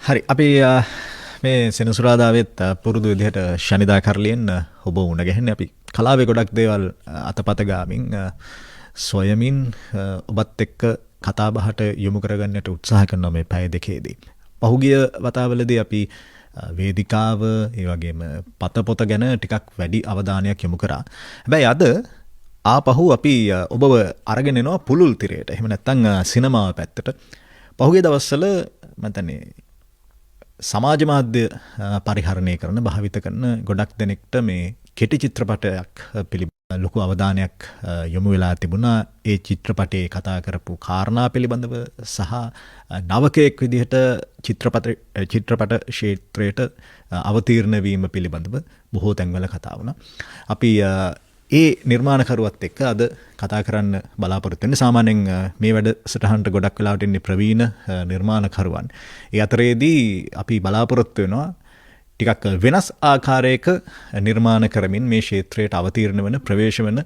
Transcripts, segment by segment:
හරි අපි මේ සෙනසුරාදාවෙත් පුරුදු විදිහට ශනිදා කරලියෙන් ඔබ උණ ගැහෙන්නේ අපි කලාවේ ගොඩක් දේවල් අතපත ගාමින් සොයමින් ඔබත් එක්ක කතා බහට යොමු කරගන්නට උත්සාහ කරනවා මේ පැය දෙකේදී. පහුගිය වතාවලදී අපි වේදිකාව ඒ වගේම පතපොත ගැන ටිකක් වැඩි අවධානයක් යොමු කරා. හැබැයි අද ආපහු අපි ඔබව අරගෙන එනවා පුළුල් තිරයට. එහෙම නැත්නම් සිනමාව පැත්තට. පහුගිය දවස්වල මම හිතන්නේ සමාජ මාධ්‍ය පරිහරණය කරන භාවිත කරන ගොඩක් දෙනෙක්ට මේ කෙටි චිත්‍රපටයක් පිළිබඳ ලොකු අවධානයක් යොමු වෙලා තිබුණා. ඒ චිත්‍රපටයේ කතා කරපු කාරණා පිළිබඳව සහ නවකයෙක් විදිහට චිත්‍රපට ක්ෂේත්‍රයට අවතීර්ණ වීම පිළිබඳව බොහෝ තැන්වල කතා වුණා. අපි ඒ නිර්මාණකරුවත් එක්ක අද කතා කරන්න බලාපොරොත්තු වෙන්නේ. සාමාන්‍යයෙන් මේ වැඩසටහනට ගොඩක් වෙලාවට ඉන්නේ ප්‍රවීණ නිර්මාණකරුවන්. ඒ අතරේදී අපි බලාපොරොත්තු වෙනවා ටිකක් වෙනස් ආකාරයක නිර්මාණ කරමින් මේ ක්ෂේත්‍රයට අවතීර්ණ වෙන ප්‍රවේශ වෙන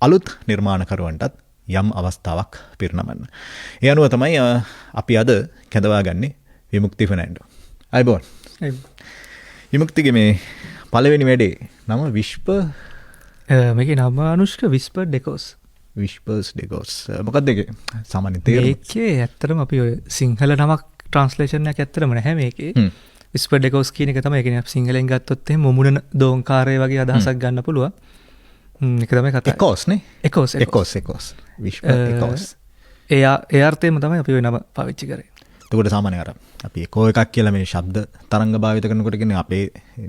අලුත් නිර්මාණකරුවන්ටත් යම් අවස්ථාවක් පිරිනමන්න. ඒ අනුව තමයි අපි අද කැඳවාගන්නේ විමුක්ති ෆර්නැන්ඩෝ. අයබෝන්. විමුක්තිගේ මේ පළවෙනි වැඩේ නම විශ්ව මේකේ නම අනුෂ්ක විස්පර් ඩෙකෝස්. විස්පර්ස් ඩෙකෝස්. මොකක්ද ඒක? සාමාන්‍ය තේරුම. මේකේ ඇත්තටම අපි ඔය සිංහල නමක් ට්‍රාන්ස්ලේෂන් එකක් ඇත්තටම නැහැ මේකේ. විස්පර් ඩෙකෝස් කියන එක තමයි. ඒ කියන්නේ අපි සිංහලෙන් ගත්තොත් එහෙම මුමුණන දෝංකාරය වගේ අදහසක් ගන්න පුළුවන්. ඒක තමයි කතාව. එකෝස් නේ? එකෝස්. විස්පර් එකෝස්. ඒ අර්ථයෙන්ම තමයි අපි ওই නම පාවිච්චි කරේ. එතකොට සාමාන්‍ය අර අපි එකෝ එකක් කියලා මේ ශබ්ද තරංග භාවිත කරනකොට කියන්නේ අපේ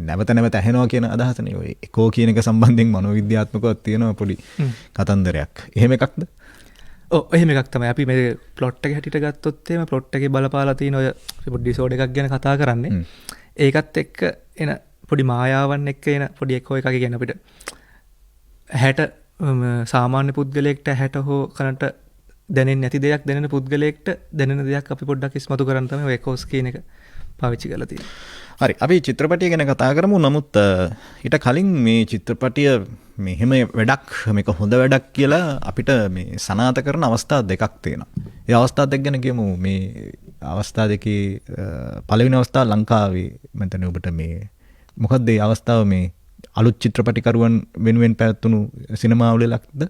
නැවත ඇහෙනවා කියන අදහසනේ. ඔය එකෝ කියන එක සම්බන්ධයෙන් මනෝවිද්‍යාත්මකව තියෙන පොඩි කතන්දරයක්. එහෙම එකක්ද? ඔව් එහෙම එකක් තමයි. අපි මේ ප්ලොට් එක හැටියට ගත්තොත් එහෙම ප්ලොට් එකේ බලපාලා තියෙන ඔය පොඩි ඩිසෝඩ් එකක් ගැන කතා කරන්නේ. ඒකත් එක්ක එන පොඩි මායාවන් එක්ක එන පොඩි එකෝ එකක් කියන්නේ අපිට ඇහැට සාමාන්‍ය පුද්ගලයෙක්ට ඇහැට හෝ කනට දැනෙන්නේ නැති දෙයක් දැනෙන පුද්ගලයෙක්ට දැනෙන දෙයක් අපි පොඩ්ඩක් ඉස්මතු කරන් තමයි ඔය එකෝස් කියන එක පාවිච්චි කරලා තියෙන්නේ. හරි. අපි චිත්‍රපටිය ගැන කතා කරමු. නමුත් ඊට කලින් මේ චිත්‍රපටිය මෙහෙම වැඩක් මේක හොඳ වැඩක් කියලා අපිට මේ සනාථ කරන අවස්ථා දෙකක් තියෙනවා. ඒ අවස්ථා දෙක ගැන කියමු. මේ අවස්ථා දෙකේ පළවෙනි අවස්ථාව ලංකාවේ මම හිතන්නේ ඔබට මේ මොකක්ද ඒ අවස්ථාව මේ අලුත් චිත්‍රපටිකරුවන් වෙනුවෙන් පැවැත්වුණු සිනමාවලක්ද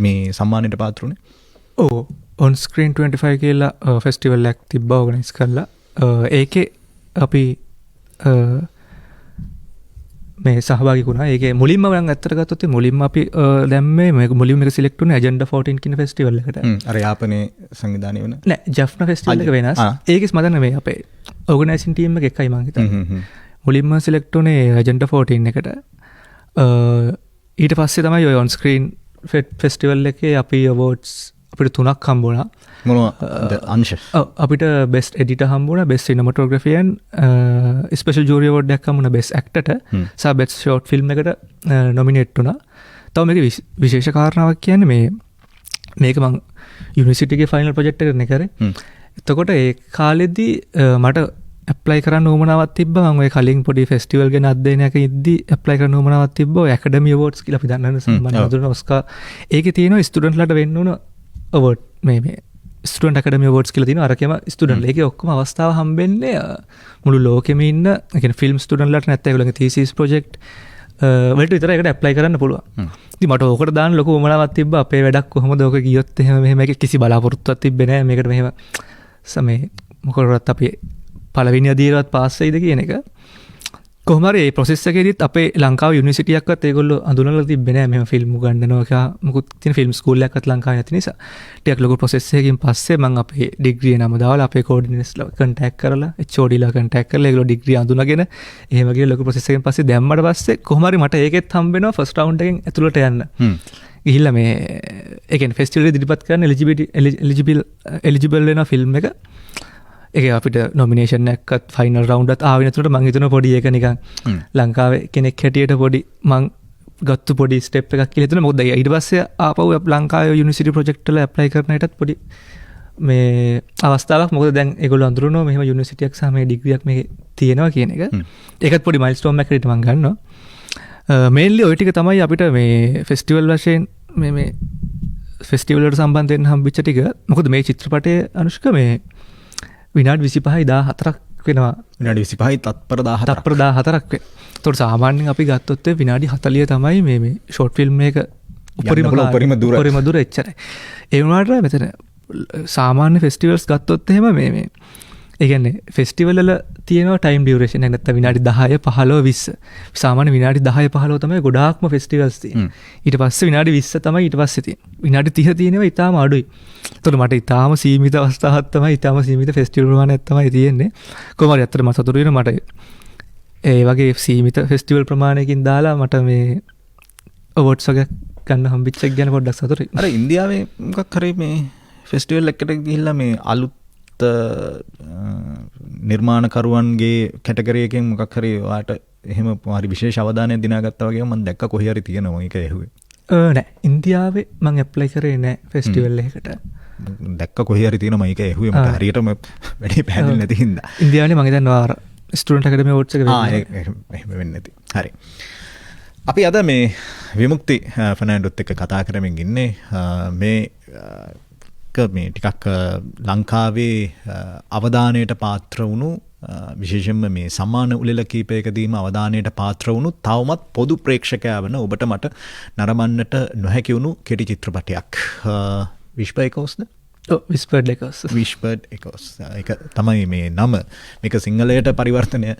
මේ සම්මානයට පාත්‍රුනේ? ඔන් ස්ක්‍රීන් 25 කියලා ෆෙස්ටිවල් එකක් තිබ්බා ඕගනයිස් කරලා. ඒකේ අපි මේ සහභාගී වුණා. ඒකේ මුලින්ම මම ඇත්තට ගත්තොත් මුලින්ම අපි දැම්මේ මේක මුලින්ම එක සිලෙක්ට් වුණේ ඇජෙන්ඩා 14 කියන ෆෙස්ටිවල් එකට. අර යාපනයේ සංවිධානය වෙන නෑ ජෆ්නා ෆෙස්ටිවල් එක වෙනස්. ඒකෙස් මදන්න මේ අපේ ඕගනයිසින් ටීම් එක එකයි මං හිතන්නේ. මුලින්ම සිලෙක්ට් වුණේ ඇජෙන්ඩා 14 එකට. ඊට පස්සේ තමයි ඔය ඔන් ස්ක්‍රීන් ෆෙස්ටිවල් එකේ අපි අවෝඩ්ස් අපිට 3ක් හම්බුණා. මොනවද අංශ? අපිට බෙස්ට් එඩිටර් හම්බුණා, best cinematography and special jury award එකක් හම්බුණා බෙස්ට් ඇක්ටර්ට සහ බෙස්ට් ෂෝට් ෆිල්ම් එකට නොමිනේට් වුණා. තව මේකේ විශේෂ කාරණාවක් කියන්නේ මේක මම යුනිවර්සිටි එකේ ෆයිනල් ප්‍රොජෙක්ට් එකක් කරේ. එතකොට ඒ කාලෙදී මට ඇප්ලයි කරන්න උවමනාවක් තිබ්බා. මම ඔය කලින් පොඩි ෆෙස්ටිවල් ගැන අධ්‍යයනයක ඉද්දි ඇප්ලයි කරන්න උවමනාවක් තිබ්බා. ඔය ඇකඩමි අවෝඩ්ස් කියලා අපි දන්නවනේ සම්මාන හඳුනන ඔස්කා. ඒකේ තියෙනවා ස්ටුඩන්ට්ලාට වෙන්න උන අවෝඩ් මේ ස්ටුඩන්ට් ඇකඩමි අවෝඩ්ස් කියලා තියෙනවා. අරකේම ස්ටුඩන්ට් ඒකේ ඔක්කොම අවස්ථාව හම්බෙන්නේ මුළු ලෝකෙම ඉන්න ඒ කියන්නේ ෆිල්ම් ස්ටුඩන්ට්ලාට නැත්නම් ඒගොල්ලන්ගේ තීසිස් ප්‍රොජෙක්ට් වලට විතර ඒකට ඇප්ලයි කරන්න පුළුවන්. ඉතින් මට ඕකට දාන්න ලොකු උවමනාවක් තිබ්බා. අපේ වැඩක් කොහොමද ඕක ගියොත් එහෙම මෙහෙම කිසි බලාපොරොත්තුවක් තිබ්බේ නැහැ. මේකට මෙහෙම සමේ මොකටවත් අපි පළවෙනි අදියරවත් පාස් වෙයිද කියන එක. කොහොම හරි මේ ප්‍රොසෙස් එකේදීත් අපේ ලංකාවේ යුනිවර්සිටියක්වත් ඒගොල්ලෝ අඳුනලා තිබ්බේ නැහැ. මෙහෙම ෆිල්ම් උගන්වනවා කියලා මොකුත් තියෙන ෆිල්ම් ස්කූල් එකක්වත් ලංකාවේ නැති නිසා. ටිකක් ලොකු ප්‍රොසෙස් එකකින් පස්සේ මම අපේ ඩිග්‍රිය නම දාලා අපේ කෝඩිනේටර්ස්ලා කන්ටැක්ට් කරලා HODලා කන්ටැක්ට් කරලා ඒගොල්ලෝ ඩිග්‍රිය අඳුනගෙන එහෙම ගිහලා ලොකු ප්‍රොසෙස් එකකින් පස්සේ දැම්මට පස්සේ කොහොම හරි මට ඒකෙත් හම්බ වෙනවා ෆස්ට් රවුන්ඩ් එකෙන් ඇතුළට යන්න. ගිහිල්ලා මේ ඒ කියන්නේ ෆෙස්ටිවල් එකේ ඉදිරිපත් කරන්න එලිජිබල් වෙන ෆිල්ම් එක. ඒක අපිට නොමිනේෂන් එකක්වත් ෆයිනල් රවුන්ඩ් එකත් ආවෙ නැතුනට මං හිතනවා පොඩි ඒක නිකන් ලංකාවේ කෙනෙක් හැටියට පොඩි මං ගත්තු පොඩි ස්ටෙප් එකක් කියලා හිතනවා. මොකද ඊට පස්සේ ආපහු ලංකාවේ යුනිවර්සිටි ප්‍රොජෙක්ට් වල ඇප්ලයි කරන හිටත් පොඩි මේ අවස්ථාවක්. මොකද දැන් ඒගොල්ලෝ අඳුරනවා මෙහෙම යුනිවර්සිටියක් සහ මේ ඩිග්‍රියක් මේකේ තියෙනවා කියන එක. ඒකත් පොඩි මයිල්ස්ටෝන් එකක් හැටියට මං ගන්නවා. මේන්ලි ওই ටික තමයි අපිට මේ ෆෙස්ටිවල් වශයෙන් මේ ෆෙස්ටිවල් වලට සම්බන්ධ වෙන්න හම්බෙච්ච ටික. මොකද මේ චිත්‍රපටයේ අනුෂ්ක මේ විනාඩි 25 14ක් වෙනවා. විනාඩි 25යි තත්පර 14ක්. තත්පර 14ක් වෙන. ඒතකොට සාමාන්‍යයෙන් අපි ගත්තොත් විනාඩි 40 තමයි මේ ෂෝට් ෆිල්ම් එක උපරිම දුර එච්චරයි. ඒ වුණාට මෙතන සාමාන්‍ය ෆෙස්ටිවල්ස් ගත්තොත් එහෙම මේ ඒ කියන්නේ ෆෙස්ටිවල් වල තියෙනවා ටයිම් ඩියුරේෂන් එක නැත්නම් විනාඩි 10 15 20. සාමාන්‍ය විනාඩි 10 15 තමයි ගොඩාක්ම ෆෙස්ටිවල්ස් තියෙන්නේ. ඊට පස්සේ විනාඩි 20 තමයි ඊට පස්සේ තියෙන්නේ. විනාඩි 30 තියෙනවා ඊටාම අඩුයි. ඒතකොට මට ඊටාම සීමිත අවස්ථාවක් තමයි ඊටාම සීමිත ෆෙස්ටිවල් ප්‍රමාණයක් තමයි තියෙන්නේ. කොහොම හරි අතට මම සතුටු වෙනවා මට ඒ වගේ සීමිත ෆෙස්ටිවල් ප්‍රමාණයකින් දාලා මට මේ අවෝඩ්ස් වගේ ගන්න හම්බෙච්ච එක ගැන පොඩ්ඩක් සතුටුයි. අර ඉන්දියාවේ මොකක් හරි මේ ෆෙස්ටිවල් එකකට ගිහිල්ලා මේ අලුත් නිර්මාණකරුවන්ගේ කැටගරි එකෙන් මොකක් හරි ඔයාට එහෙම හරි විශේෂ අවධානයක් දිනාගත්තා වගේ මම දැක්ක කොහේ හරි තියෙනවා ඒක ඇහුවේ. නෑ ඉන්දියාවේ මම ඇප්ලයි කරේ නෑ ෆෙස්ටිවල් එකකට. දැක්ක කොහේ හරි තියෙනවා මම ඒක ඇහුවේ මට හරියටම වැඩි පැහැදිලි නැති හින්දා. ඉන්දියාවේ මම හිතන්නේ ඔයා ස්ටුඩන්ට් ඇකඩමි අවෝඩ්ස් එක එහෙම වෙන්නේ නැති. හරි. අපි අද මේ විමුක්ති ෆර්නෑන්ඩෝත් එක්ක කතා කරමින් ඉන්නේ මේ ටිකක් ලංකාවේ අවධානයට පාත්‍ර වුණු විශේෂයෙන්ම මේ සම්මාන උළෙල කීපයකදීම අවධානයට පාත්‍ර වුණු තවමත් පොදු ප්‍රේක්ෂකයා වන ඔබට මට නරඹන්නට නොහැකි වුණු කෙටි චිත්‍රපටයක් විශ්පර් එකෝස්ද? විස්පර්ඩ් එකෝස්. ඒක තමයි මේ නම. මේක සිංහලයට පරිවර්තනය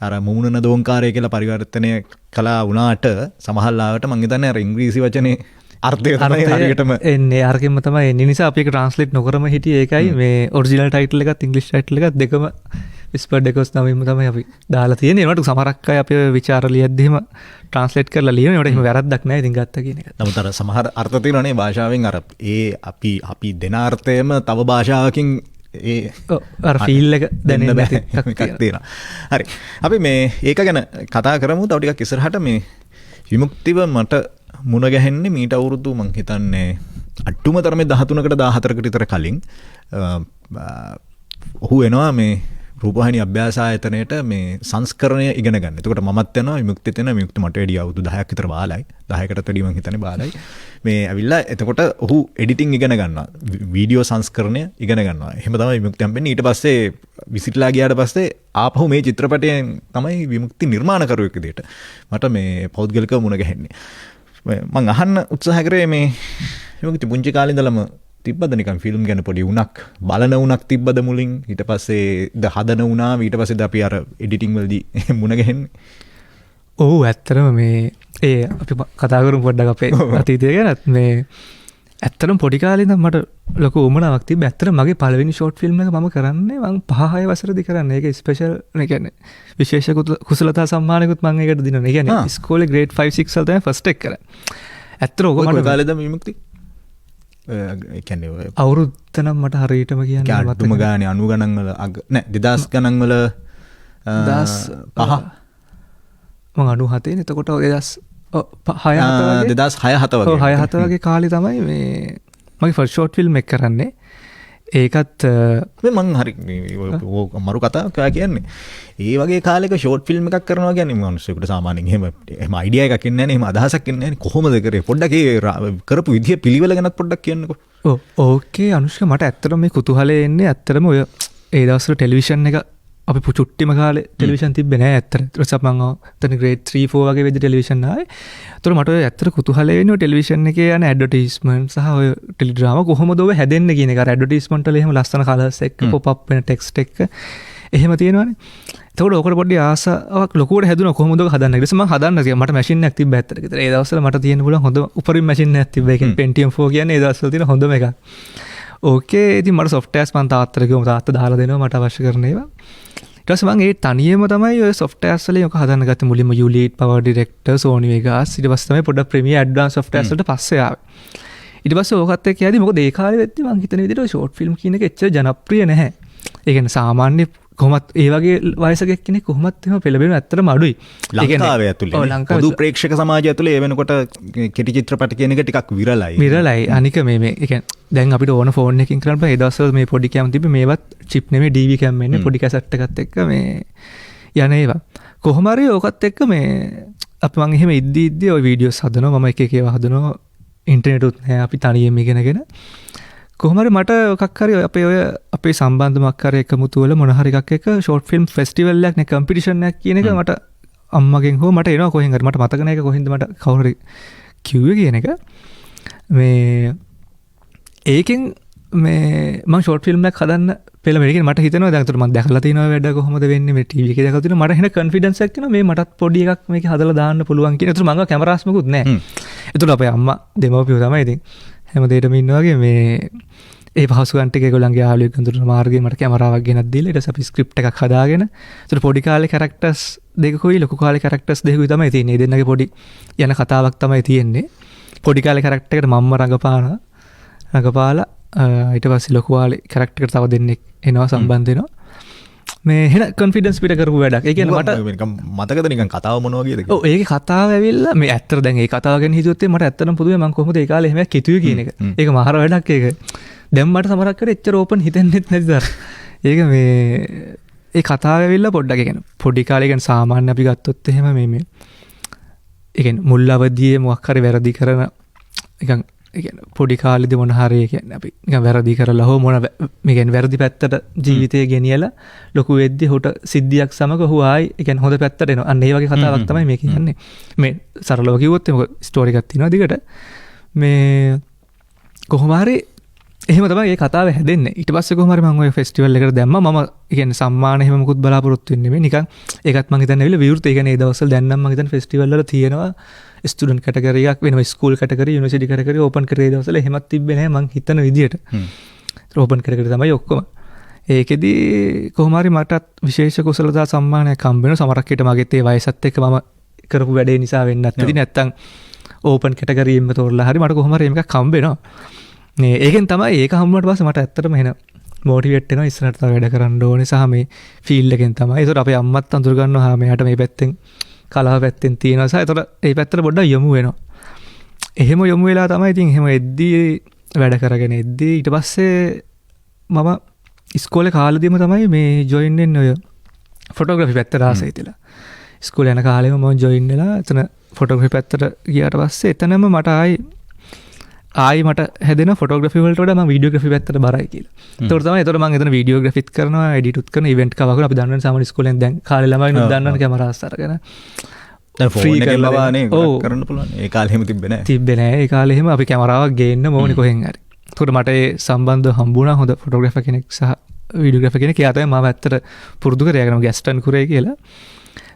අර මුමුණන දෝංකාරය කියලා පරිවර්තනය කළා වුණාට සමහරවිට මම හිතන්නේ අර ඉංග්‍රීසි වචනේ අර්ථය තමයි හරියටම එන්නේ අරකින්ම තමයි එන්නේ. නිසා අපි ඒක ට්‍රාන්ස්ලේට් නොකරම හිටියේ ඒකයි මේ ඔරිජිනල් ටයිටල් එකත් ඉංග්‍රීසි ටයිටල් එකත් දෙකම විස්පර්ඩ් එකෝස් නමින්ම තමයි අපි දාලා තියෙන්නේ. ඒකට සමහරක් අය අපි විචාර ලියද්දිම ට්‍රාන්ස්ලේට් කරලා ලියනවා. ඒකට එහෙම වැරද්දක් නැහැ ඉතින් ගත්තා කියන එක. නමුත් අර සමහර අර්ථ තියෙනවානේ භාෂාවෙන් අර ඒ අපි දෙන අර්ථයම තව භාෂාවකින් ඒ අර ෆීල් එක දැනෙන්න බැහැ එකක් තියෙනවා. හරි. අපි මේ ඒක ගැන කතා කරමු. තව ටිකක් ඉස්සරහට මේ විමුක්තිව මට මුණ ගැහෙන්නේ මීට අවුරුදු මං හිතන්නේ අට්ටුම තරමේ 13කට 14කට විතර කලින් ඔහු එනවා මේ රූපවාහිනී අභ්‍යාස ආයතනයේට මේ සංස්කරණය ඉගෙන ගන්න. එතකොට මමත් යනවා විමුක්තිත් යනවා. විමුක්ති මට වැඩි අවුරුදු 10ක් විතර බාලයි. 10කට වැඩි මං හිතන්නේ බාලයි. මේ ඇවිල්ලා එතකොට ඔහු එඩිටින් ඉගෙන ගන්නවා. වීඩියෝ සංස්කරණය ඉගෙන ගන්නවා. එහෙම තමයි විමුක්ති හම්බෙන්නේ. ඊට පස්සේ විසිටලා ගියාට පස්සේ ආපහු මේ චිත්‍රපටයෙන් තමයි විමුක්ති නිර්මාණකරුවෙක් විදිහට මට මේ පෞද්ගලිකව මුණ ගැහෙන්නේ. මං අහන්න උත්සාහ කරේ මේ විමුක්ති පුංචි කාලේ ඉඳලම තිබ්බද නිකන් ෆිල්ම් ගැන පොඩි උණක් බලන උණක් තිබ්බද මුලින් ඊට පස්සේ හදන උණා ඊට පස්සේ අපි අර එඩිටිං වලදී මුණ ගැහෙන්නේ. ඔව් ඇත්තටම මේ ඒ අපි කතා කරමු පොඩ්ඩක් අපේ අතීතය ගැනත් මේ ඇත්තටම පොඩි කාලේ ඉඳන් මට ලොකු උමනාවක් තිබ්බා. ඇත්තටම මගේ පළවෙනි ෂෝට් ෆිල්ම් එක මම කරන්නේ මං 5-6 වසරේදී කරන්නේ. ඒක ස්පෙෂල් ඒ කියන්නේ විශේෂ කුසලතා සම්මානයකුත් මම ඒකට දිනනවා. ඒ කියන්නේ ඉස්කෝලේ ග්‍රේඩ් 5 6 වල තමයි ෆස්ට් එක කරා. ඇත්තටම ඕක මට කාලේද විමුක්ති? ඒ කියන්නේ අවුරුද්ද නම් මට හරියටම කියන්න මතක නැහැ. අඩුම ගානේ 90 ගණන් වල නෑ 2000 ගණන් වල 2005 මම 97 නේ. එතකොට 2006 වගේ කාලේ තමයි මේ මගේ ෆස්ට් ෂෝට් ෆිල්ම් එක කරන්නේ. ඒකත් මං හරි මරු කතාවක් කියන්නේ ඒ වගේ කාලෙක ෂෝට් ෆිල්ම් එකක් කරනවා කියන්නේ මිනිස්සුන්ට සාමාන්‍යයෙන් එහෙම අයිඩියා එකක් ඉන්නේ නැහැ, එහෙම අදහසක් ඉන්නේ නැහැ. කොහොමද කරේ? පොඩ්ඩක් ඒ කරපු විදිය පිළිවෙල ගැනත් පොඩ්ඩක් කියන්නකෝ. ඕකේ අනුෂ්ක, මට ඇත්තටම මේ කුතුහලය එන්නේ ඇත්තටම ඔය ඒ දවස්වල ටෙලිවිෂන් එක අපි චුට්ටිම කාලේ ටෙලිවිෂන් තිබ්බේ නැහැ ඇත්තට. ඊට පස්සේ මම එතන ග්‍රේඩ් 3 4 වගේ වෙද්දි ටෙලිවිෂන් ආවේ. ඒතර මට ඔය ඇත්තට කුතුහලය වෙන්නේ ඔය ටෙලිවිෂන් එකේ යන ඇඩ්වර්ටයිස්මන්ට් සහ ඔය ටෙලිඩ්‍රාමා කොහොමද ඔය හැදෙන්නේ කියන එක. අර ඇඩ්වර්ටයිස්මන්ට් වල එහෙම ලස්සන කලර්ස් එක්ක පොප් අප් වෙන ටෙක්ස්ට් එක්ක එහෙම තියෙනවනේ. එතකොට ඔකට පොඩ්ඩි ආසාවක් ලොකුවට හැදුණා කොහොමද ඔක හදන්නේ. ඊට පස්සේ මම හදන්න කියලා මට මැෂින් එකක් තිබ්බා ඇත්තට. ඒතර ඒ දවස්වල මට තියෙන පුළුවන් හොඳ උපරිම මැෂින් එකක් තිබ්බා. ඒ කියන්නේ Pentium 4 කියන්නේ ඒ දවස්වල තියෙන හොඳම එකක්. ඕකේ ඉතින් මට සොෆ්ට්වෙයාර්ස් මම තාත්තට කිව්වා තාත්තා දාලා දෙනවා මට අවශ්‍ය කරන ඒවා. ඊට පස්සේ මම ඒ තනියම තමයි ඔය සොෆ්ට්වෙයාර්ස් වලින් ඔක හදන්න ගත්තේ. මුලින්ම Ulite, Power Director, Sony Vegas, ඊට පස්සේ තමයි පොඩ්ඩක් Premiere Advanced සොෆ්ට්වෙයාර්ස් වලට පස්සේ ආවේ. ඊට පස්සේ ඕකත් එක්ක යද්දි මොකද ඒ කාලේ වෙද්දි මම හිතන විදිහට ඔය ෂෝට් ෆිල්ම් කියන එක එච්චර ජනප්‍රිය නැහැ. ඒ කියන්නේ සාමාන්‍ය කොහොමත් ඒ වගේ වයසක කෙනෙක් කොහොමත් එහෙම පෙළඹෙන ඇත්තටම අඩුයි. ලංකාවේ ඇතුලේ පොදු ප්‍රේක්ෂක සමාජය ඇතුලේ ඒ වෙනකොට කෙටි චිත්‍රපට කියන එක ටිකක් විරලයි. අනික මේ ඒ කියන්නේ දැන් අපිට ඕන ෆෝන් එකකින් කරන්න බෑ. ඒ දවස්වල මේ පොඩි කැම් තිබ්බේ මේවත් චිප් නෙමෙයි DV කැම් එන්නේ පොඩි කැසට් එකත් එක්ක මේ යන ඒවා. කොහොම හරි ඕකත් එක්ක මේ අපි මං එහෙම ඉද්දි ඔය වීඩියෝස් හදනවා. මම එක එක ඒවා හදනවා. ඉන්ටර්නෙට් උත් නැහැ. අපි තනියම ඉගෙනගෙන කොහොමරි මට එකක් හරි අපේ ඔය අපේ සම්බන්ධ මක්කර එකමුතු වල මොන හරි එකක් එක ෂෝට් ෆිල්ම් ෆෙස්ටිවල් එකක් නේ කම්පිටිෂන් එකක් කියන එක මට අම්මගෙන් හෝ මට එනවා කොහෙන් හරි මට මතක නැහැ ඒක කොහෙන්ද මට කවුරු හරි කිව්වේ කියන එක මේ ඒකෙන් මේ මම ෂෝට් ෆිල්ම් එකක් හදන්න පෙළඹෙන එක මට හිතෙනවා දැන් අතට මම දැකලා තියෙනවා වැඩ කොහොමද වෙන්නේ මේ ටීවී එකේ දැකලා තියෙනවා මට එන කොන්ෆිඩන්ස් එකක් එනවා මේ මටත් පොඩි එකක් මේක හදලා දාන්න පුළුවන් කියන. ඒතර මම කැමරාස් මොකුත් නැහැ. ඒතර අපේ අම්මා දෙමව්පියෝ තමයි ඉතින් හැමදේටම ඉන්නවා වගේ මේ ඒ පහසුකම් ටික ඒගොල්ලන්ගේ ආලුවෙක් අඳුරන මාර්ගයේ මට කැමරාවක් ගෙනත් දීලා ඊට පස්සේ අපි ස්ක්‍රිප්ට් එකක් හදාගෙන ඒතර පොඩි කාලේ කැරක්ටර්ස් දෙකකුයි ලොකු කාලේ කැරක්ටර්ස් දෙකකුයි තමයි තියෙන්නේ. ඒ දෙන්නගේ පොඩි යන කතාවක් තමයි තියෙන්නේ. පොඩි කාලේ කැරක්ටර් එකට මම්ම රඟපාලා ඊට පස්සේ ලොකු කාලේ කැරක්ටර් එකට තව දෙන්නෙක් එනවා සම්බන්ධ වෙනවා. මේ හෙන කොන්ෆිඩන්ස් පිට කරපු වැඩක්. ඒ කියන්නේ මට මතකද නිකන් කතාව මොනවා කියද කියලා. ඔව් ඒකේ කතාව ඇවිල්ලා මේ ඇත්තට දැන් ඒ කතාව ගැන හිතුවොත් මට ඇත්තටම පුදුමයි මම කොහොමද ඒ කාලේ එහෙම කිතුවේ කියන එක. ඒක මහර වැඩක් ඒක. දැන් මට සමහරක් කරේ එච්චර ඕපන් හිතෙන්නෙත් නැති දර. ඒක මේ ඒ කතාව ඇවිල්ලා පොඩ්ඩක් කියන්නේ පොඩි කාලේ කියන්නේ සාමාන්‍ය අපි ගත්තොත් එහෙම මේ ඒ කියන්නේ මුල් අවදියේ මොකක් හරි වැරදි කරන නිකන් ඒ කියන්නේ පොඩි කාලේදී මොන හරි කියන්නේ අපි නිකන් වැරදි කරලා හෝ මොන මේ කියන්නේ වැරදි පැත්තට ජීවිතය ගෙනියලා ලොකු වෙද්දී හොට සිද්ධියක් සමග හු ආයි ඒ කියන්නේ හොඳ පැත්තට එනවා. අන්න ඒ වගේ කතාවක් තමයි මේ කියන්නේ. මේ සරලව කිව්වොත් මොකද ස්ටෝරි එකක් තියෙනවා දිගට. මේ කොහොම හරි එහෙම තමයි මේ කතාව හැදෙන්නේ. ඊට පස්සේ කොහොම හරි මම ඔය ෆෙස්ටිවල් එකට දැම්මා. මම කියන්නේ සම්මාන එහෙම මොකුත් බලාපොරොත්තු වෙන්නේ නෙමෙයි. නිකන් ඒකත් මම හිතන්නේ ඇවිල්ලා විවෘත. ඒ කියන්නේ ඒ දවස්වල දැන් නම් මම හිතන්නේ ෆෙස්ටිවල් වල තියෙනවා ස්ටුඩන්ට් කැටගරි එකක් වෙනවා school category university category open කරේ දවස්වල එහෙමත් තිබ්බේ නැහැ මං හිතන විදියට. ඕපන් කැටගරි තමයි ඔක්කොම. ඒකෙදි කොහොම හරි මටත් විශේෂ කුසලතා සම්මානයක් හම්බ වෙනවා. සමහරක් විට මගෙත් ඒ වයසත් එක්ක මම කරපු වැඩේ නිසා වෙන්නත් ඇති. නැත්තම් ඕපන් කැටගරි එකෙන් තෝරලා හරි මට කොහොම හරි මේකක් හම්බ වෙනවා. මේ ඒකෙන් තමයි ඒක හම්බුනට පස්සේ මට ඇත්තටම එන මොටිවේට් වෙනවා ඉස්සරහට තව වැඩ කරන්න ඕනේ සහ මේ ෆීල්ඩ් එකෙන් තමයි. ඒතකොට අපේ අම්මත් අඳුර ගන්නවා මෙයාට මේ පැත්තෙන් කලාව පැත්තෙන් තියෙනවා සහ ඒතකොට ඒ පැත්තට පොඩ්ඩක් යමු වෙනවා. එහෙම යමු වෙලා තමයි ඉතින් එහෙම එද්දී වැඩ කරගෙන එද්දී ඊට පස්සේ මම ඉස්කෝලේ කාලෙදීම තමයි මේ ජොයින් වෙන්නේ ඔය ෆොටෝග්‍රැෆි පැත්තට ආසයි තියලා. ඉස්කෝලේ යන කාලෙම මම ජොයින් වෙලා එතන ෆොටෝග්‍රැෆි පැත්තට ගියාට පස්සේ එතනම මට ආයි මට හැදෙන ෆොටෝග්‍රැෆි වලට වඩා මම වීඩියෝග්‍රැෆි පැත්තට බරයි කියලා. ඒතකොට මම එතන වීඩියෝග්‍රැෆිත් කරනවා, එඩිටුත් කරනවා, ඉවෙන්ට් කවර් කරනවා. අපි දන්නවනේ සාමාන්‍ය ඉස්කෝලෙන් දැන් කාලේ ළමයි නුත් දන්නවනේ කැමරාස් අරගෙන. දැන් ෆෝන් එකෙන් ලවානේ කරන්න පුළුවන්. ඒ කාලේ එහෙම තිබ්බේ නැහැ. තිබ්බේ නැහැ. ඒ කාලේ එහෙම අපි කැමරාවක් ගේන්න ඕනේ කොහෙන් හරි. ඒතකොට මට ඒ සම්බන්ධව හම්බුණා හොඳ ෆොටෝග්‍රැෆර් කෙනෙක් සහ වීඩියෝග්‍රැෆර් කෙනෙක්. එයා තමයි මම ඇත්තට පුරුදු කරේ. යගෙන ගැස්ටන් කුරේ කියලා.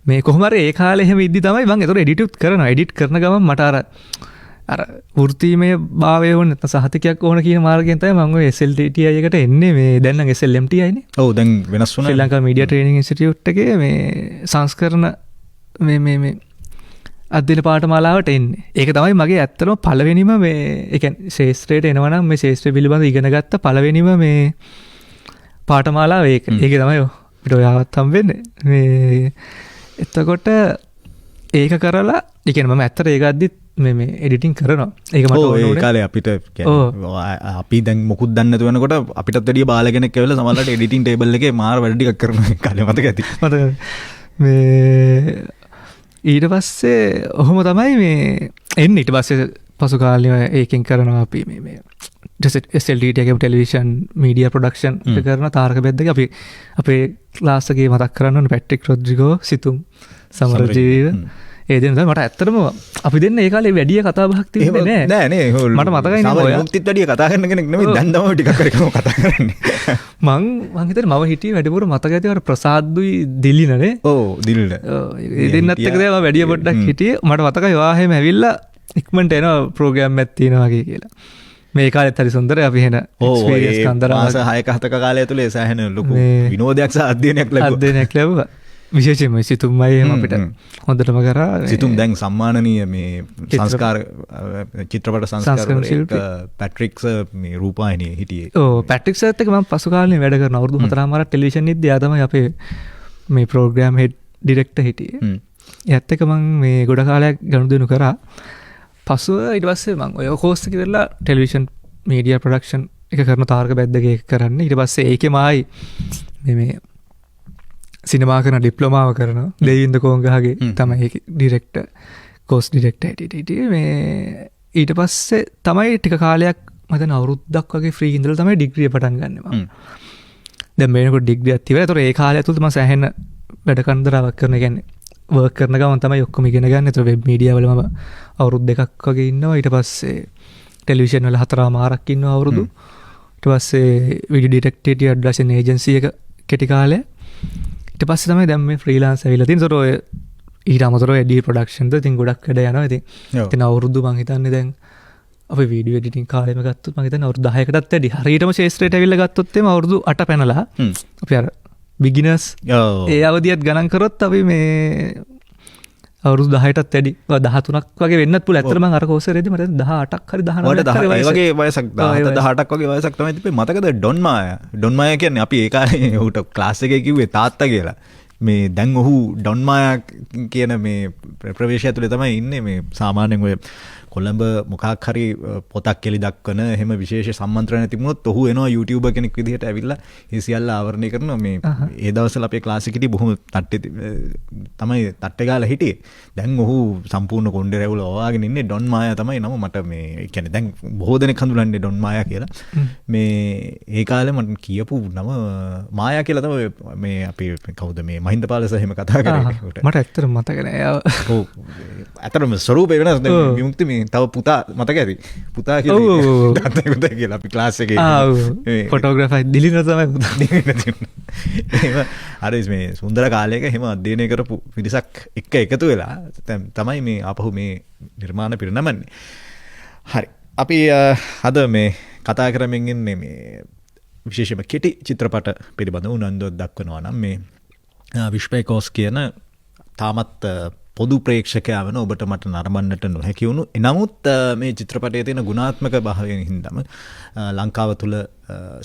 මේ කොහොම හරි ඒ කාලේ එහෙම ඉද්දි තමයි මම ඒතකොට එඩිටුත් කරනවා. එඩිට් කරන ගමන් මට අර වෘත්තීමය භාවය ඕන නැත්නම් සහතිකයක් ඕන කියන මාර්ගයෙන් තමයි මම ඔය SLTI එකට එන්නේ. මේ දැන් නම් SLMTI නේ. ඔව් දැන් වෙනස් වුණා. ශ්‍රී ලංකා මීඩියා ට්‍රේනින් ඉන්ස්ටිටියුට් එකේ මේ සංස්කරණ මේ අධ්‍යයන පාඨමාලාවට එන්නේ. ඒක තමයි මගේ ඇත්තටම පළවෙනිම මේ ඒ කියන්නේ ශාස්ත්‍රයට එනවා නම් මේ ශාස්ත්‍රය පිළිබඳව ඉගෙන ගත්ත පළවෙනිම මේ පාඨමාලාව ඒක. ඒක තමයි අපිට ඔයාවත් හම්බෙන්නේ. මේ එතකොට ඒක කරලා ඒ කියන්නේ මම ඇත්තට ඒක අද්දිත් මේ එඩිටින් කරනවා. ඒක මට ඕනේ. ඒ කාලේ අපිට අපි දැන් මොකුත් දන්නේ නැතු වෙනකොට අපිටත් වැඩිය බාල කෙනෙක් ඇවිල්ලා සමහරවිට එඩිටින් ටේබල් එකේ මාර වැඩ ටිකක් කරනවා. කාලේ මතක ඇති. මේ ඊට පස්සේ ඔහොම තමයි මේ එන්නේ. ඊට පස්සේ පසු කාලේ ඒකෙන් කරනවා අපි මේ SLTT එකේ ටෙලිවිෂන් මීඩියා ප්‍රොඩක්ෂන් එක කරන තාරක බෙද්දගේ අපි අපේ ක්ලාස් එකේ මතක් කරන්න ඕනේ පැට්‍රික් රොඩ්රිගෝ සිතුම් සමරජීව ඒ දෙන්න තමයි මට ඇත්තටම අපි දෙන්න ඒ කාලේ වැඩි කතා බහක් තිබුණේ නෑ නේ මට මතකයි නේ ඔය මුක්තිත් වැඩි කතා කරන කෙනෙක් නෙමෙයි දැන් තමයි ටිකක් කරේ කතා කරන්නේ මං හිතන්නේ මම හිටියේ වැඩිපුර මතක ඇති අර ප්‍රසාද්දුයි දිලිනනේ ඔව් දිලින ඒ දෙන්නත් එක්ක තමයි මම වැඩි පොඩ්ඩක් හිටියේ මට මතකයි ඔයා හැම ඇවිල්ලා ඉක්මනට එනවා ප්‍රෝග්‍රෑම් එකක් තියෙනවා වගේ කියලා මේ කාලෙත් හරි සුන්දරයි අපි එන එක්ස්පීරියන්ස් කන්දරා මාස 6ක 7ක කාලය තුල සෑහෙන ලොකු විනෝදයක් සහ අධ්‍යයනයක් ලැබුවා විශේෂයෙන්ම සිතුම්මයි එහෙම අපිට හොඳටම කරා සිතුම් දැන් සම්මානනීය මේ සංස්කාර චිත්‍රපට සංස්කාරවලට පැට්‍රික්ස් මේ රූපවාහිනියේ හිටියේ. ඔව් පැට්‍රික් සර්ත් එක්ක මම පසු කාලේ වැඩ කරන අවුරුදු 4මාරක් ටෙලිවිෂන් ඉද්දී ආ තමයි අපේ මේ ප්‍රෝග්‍රෑම් හෙඩ් ඩිරෙක්ටර් හිටියේ. එයාත් එක්ක මම මේ ගොඩ කාලයක් ගනුදෙනු කරා. පසුව ඊට පස්සේ මම ඔය කෝස් එක ඉවරලා ටෙලිවිෂන් මීඩියා ප්‍රොඩක්ෂන් එක කරන තාරක බැද්දගේ කරන්නේ. ඊට පස්සේ ඒකෙම ආයි මේ සිනමා කරන ඩිප්ලෝමාව කරනවා. දෙවින්ද කෝංගහගේ තමයි ඒක ඩිරෙක්ටර් කෝස් ඩිරෙක්ටර් හිටියේ. මේ ඊට පස්සේ තමයි ටික කාලයක් මතන අවුරුද්දක් වගේ ෆ්‍රී ඉඳලා තමයි ඩිග්‍රිය පටන් ගන්න මම. දැන් මේනකොට ඩිග්‍රියක් තිබුණා. ඒතකොට ඒ කාලය ඇතුළත මම සෑහෙන වැඩ කන්දරාවක් කරන කියන්නේ වර්ක් කරන ගමන් තමයි ඔක්කොම ඉගෙන ගන්න. ඒතකොට වෙබ් මීඩියා වල මම අවුරුදු 2ක් වගේ ඉන්නවා. ඊට පස්සේ ටෙලිවිෂන් වල 4මාරක් ඉන්නවා අවුරුදු. ඊට පස්සේ වීඩියෝ ඩිටෙක්ටිව් ඇඩ්වර්ටයිසින් ඒජන්සි එක කෙටි කාලය. ඊට පස්සේ තමයි දැන් මේ ෆ්‍රීලාන්ස් ඇවිල්ලා තියෙන්නේ. ඒතකොට ඔය ඊට අමතරව එඩි ප්‍රොඩක්ෂන්ද ඉතින් ගොඩක් වැඩ යනවා. ඉතින් අවුරුදු මං හිතන්නේ දැන් අපි වීඩියෝ එඩිටින් කාලෙම ගත්තොත් මං හිතන්නේ අවුරුදු 10කටත් වැඩි. හරියටම ශේෂ්ත්‍රයට ඇවිල්ලා ගත්තොත් එimhe අවුරුදු 8 පැනලා අපි අර බිගිනර්ස් ඒ අවධියත් ගණන් කරොත් අපි මේ අවුරුදු 10ටත් වැඩි 13ක් වගේ වෙන්නත් පුළුවන්. ඇත්තට මං අර කෝස් එකේදී මට 18ක් හරි 19ක් හරි වගේ වයසක් 18ක් වගේ වයසක් තමයි තිබ්බේ. මතකද ඩොන් මායා කියන්නේ අපි ඒ කාලේ උට ක්ලාස් එකේ කිව්වේ තාත්තා කියලා. මේ දැන් ඔහු ඩොන් මායා කියන මේ ප්‍රවේශය ඇතුලේ තමයි ඉන්නේ. මේ සාමාන්‍යයෙන් ඔය කොළඹ මොකක් හරි පොතක් කෙලි දක්වන එහෙම විශේෂ සම්මන්ත්‍රණ තිබුණොත් ඔහු එනවා YouTuber කෙනෙක් විදිහට ඇවිල්ලා ඒ සියල්ල ආවරණය කරනවා. මේ ඒ දවස්වල අපේ ක්ලාස් එකේදී බොහොම තමයි තට්ටේ ගාලා හිටියේ. දැන් ඔහු සම්පූර්ණ කොණ්ඩේ රැවුල වවාගෙන ඉන්නේ. ඩොන් මායා තමයි නම. මට මේ කියන්නේ දැන් බොහෝ දෙනෙක් හඳුනන්නේ ඩොන් මායා කියලා. මේ ඒ කාලේ මම කියපු නම මායා කියලා තමයි මේ අපි කවුද මේ මහින්ද පාලස එහෙම කතා කරේ. මට ඇත්තට මතක නෑ. ඔව් ඇත්තටම ස්වරූපේ වෙනස්. දැන් විමුක්ති මේ තව පුතා මතක ඇති. පුතා කියලා තාත්තා පුතා කියලා අපි ක්ලාස් එකේ ෆොටෝග්‍රැෆර් දිලින තමයි පුතා. එහෙම අර මේ සුන්දර කාලයක එහෙම අධ්‍යයනය කරපු පිරිසක් එක්ක එකතු වෙලා තමයි මේ ආපහු මේ නිර්මාණ පිරිනමන්නේ. හරි. අපි අද මේ කතා කරමින් ඉන්නේ මේ විශේෂයෙන්ම කෙටි චිත්‍රපට පිළිබඳව උනන්දුවක් දක්වනවා නම් මේ විශ්වකෝස් කියන තාමත් පොදු ප්‍රේක්ෂකයා වෙන ඔබට මට නරඹන්නට නොහැකි වුණු. නමුත් මේ චිත්‍රපටයේ තියෙන ගුණාත්මක භාවයෙන් හින්දාම ලංකාව තුළ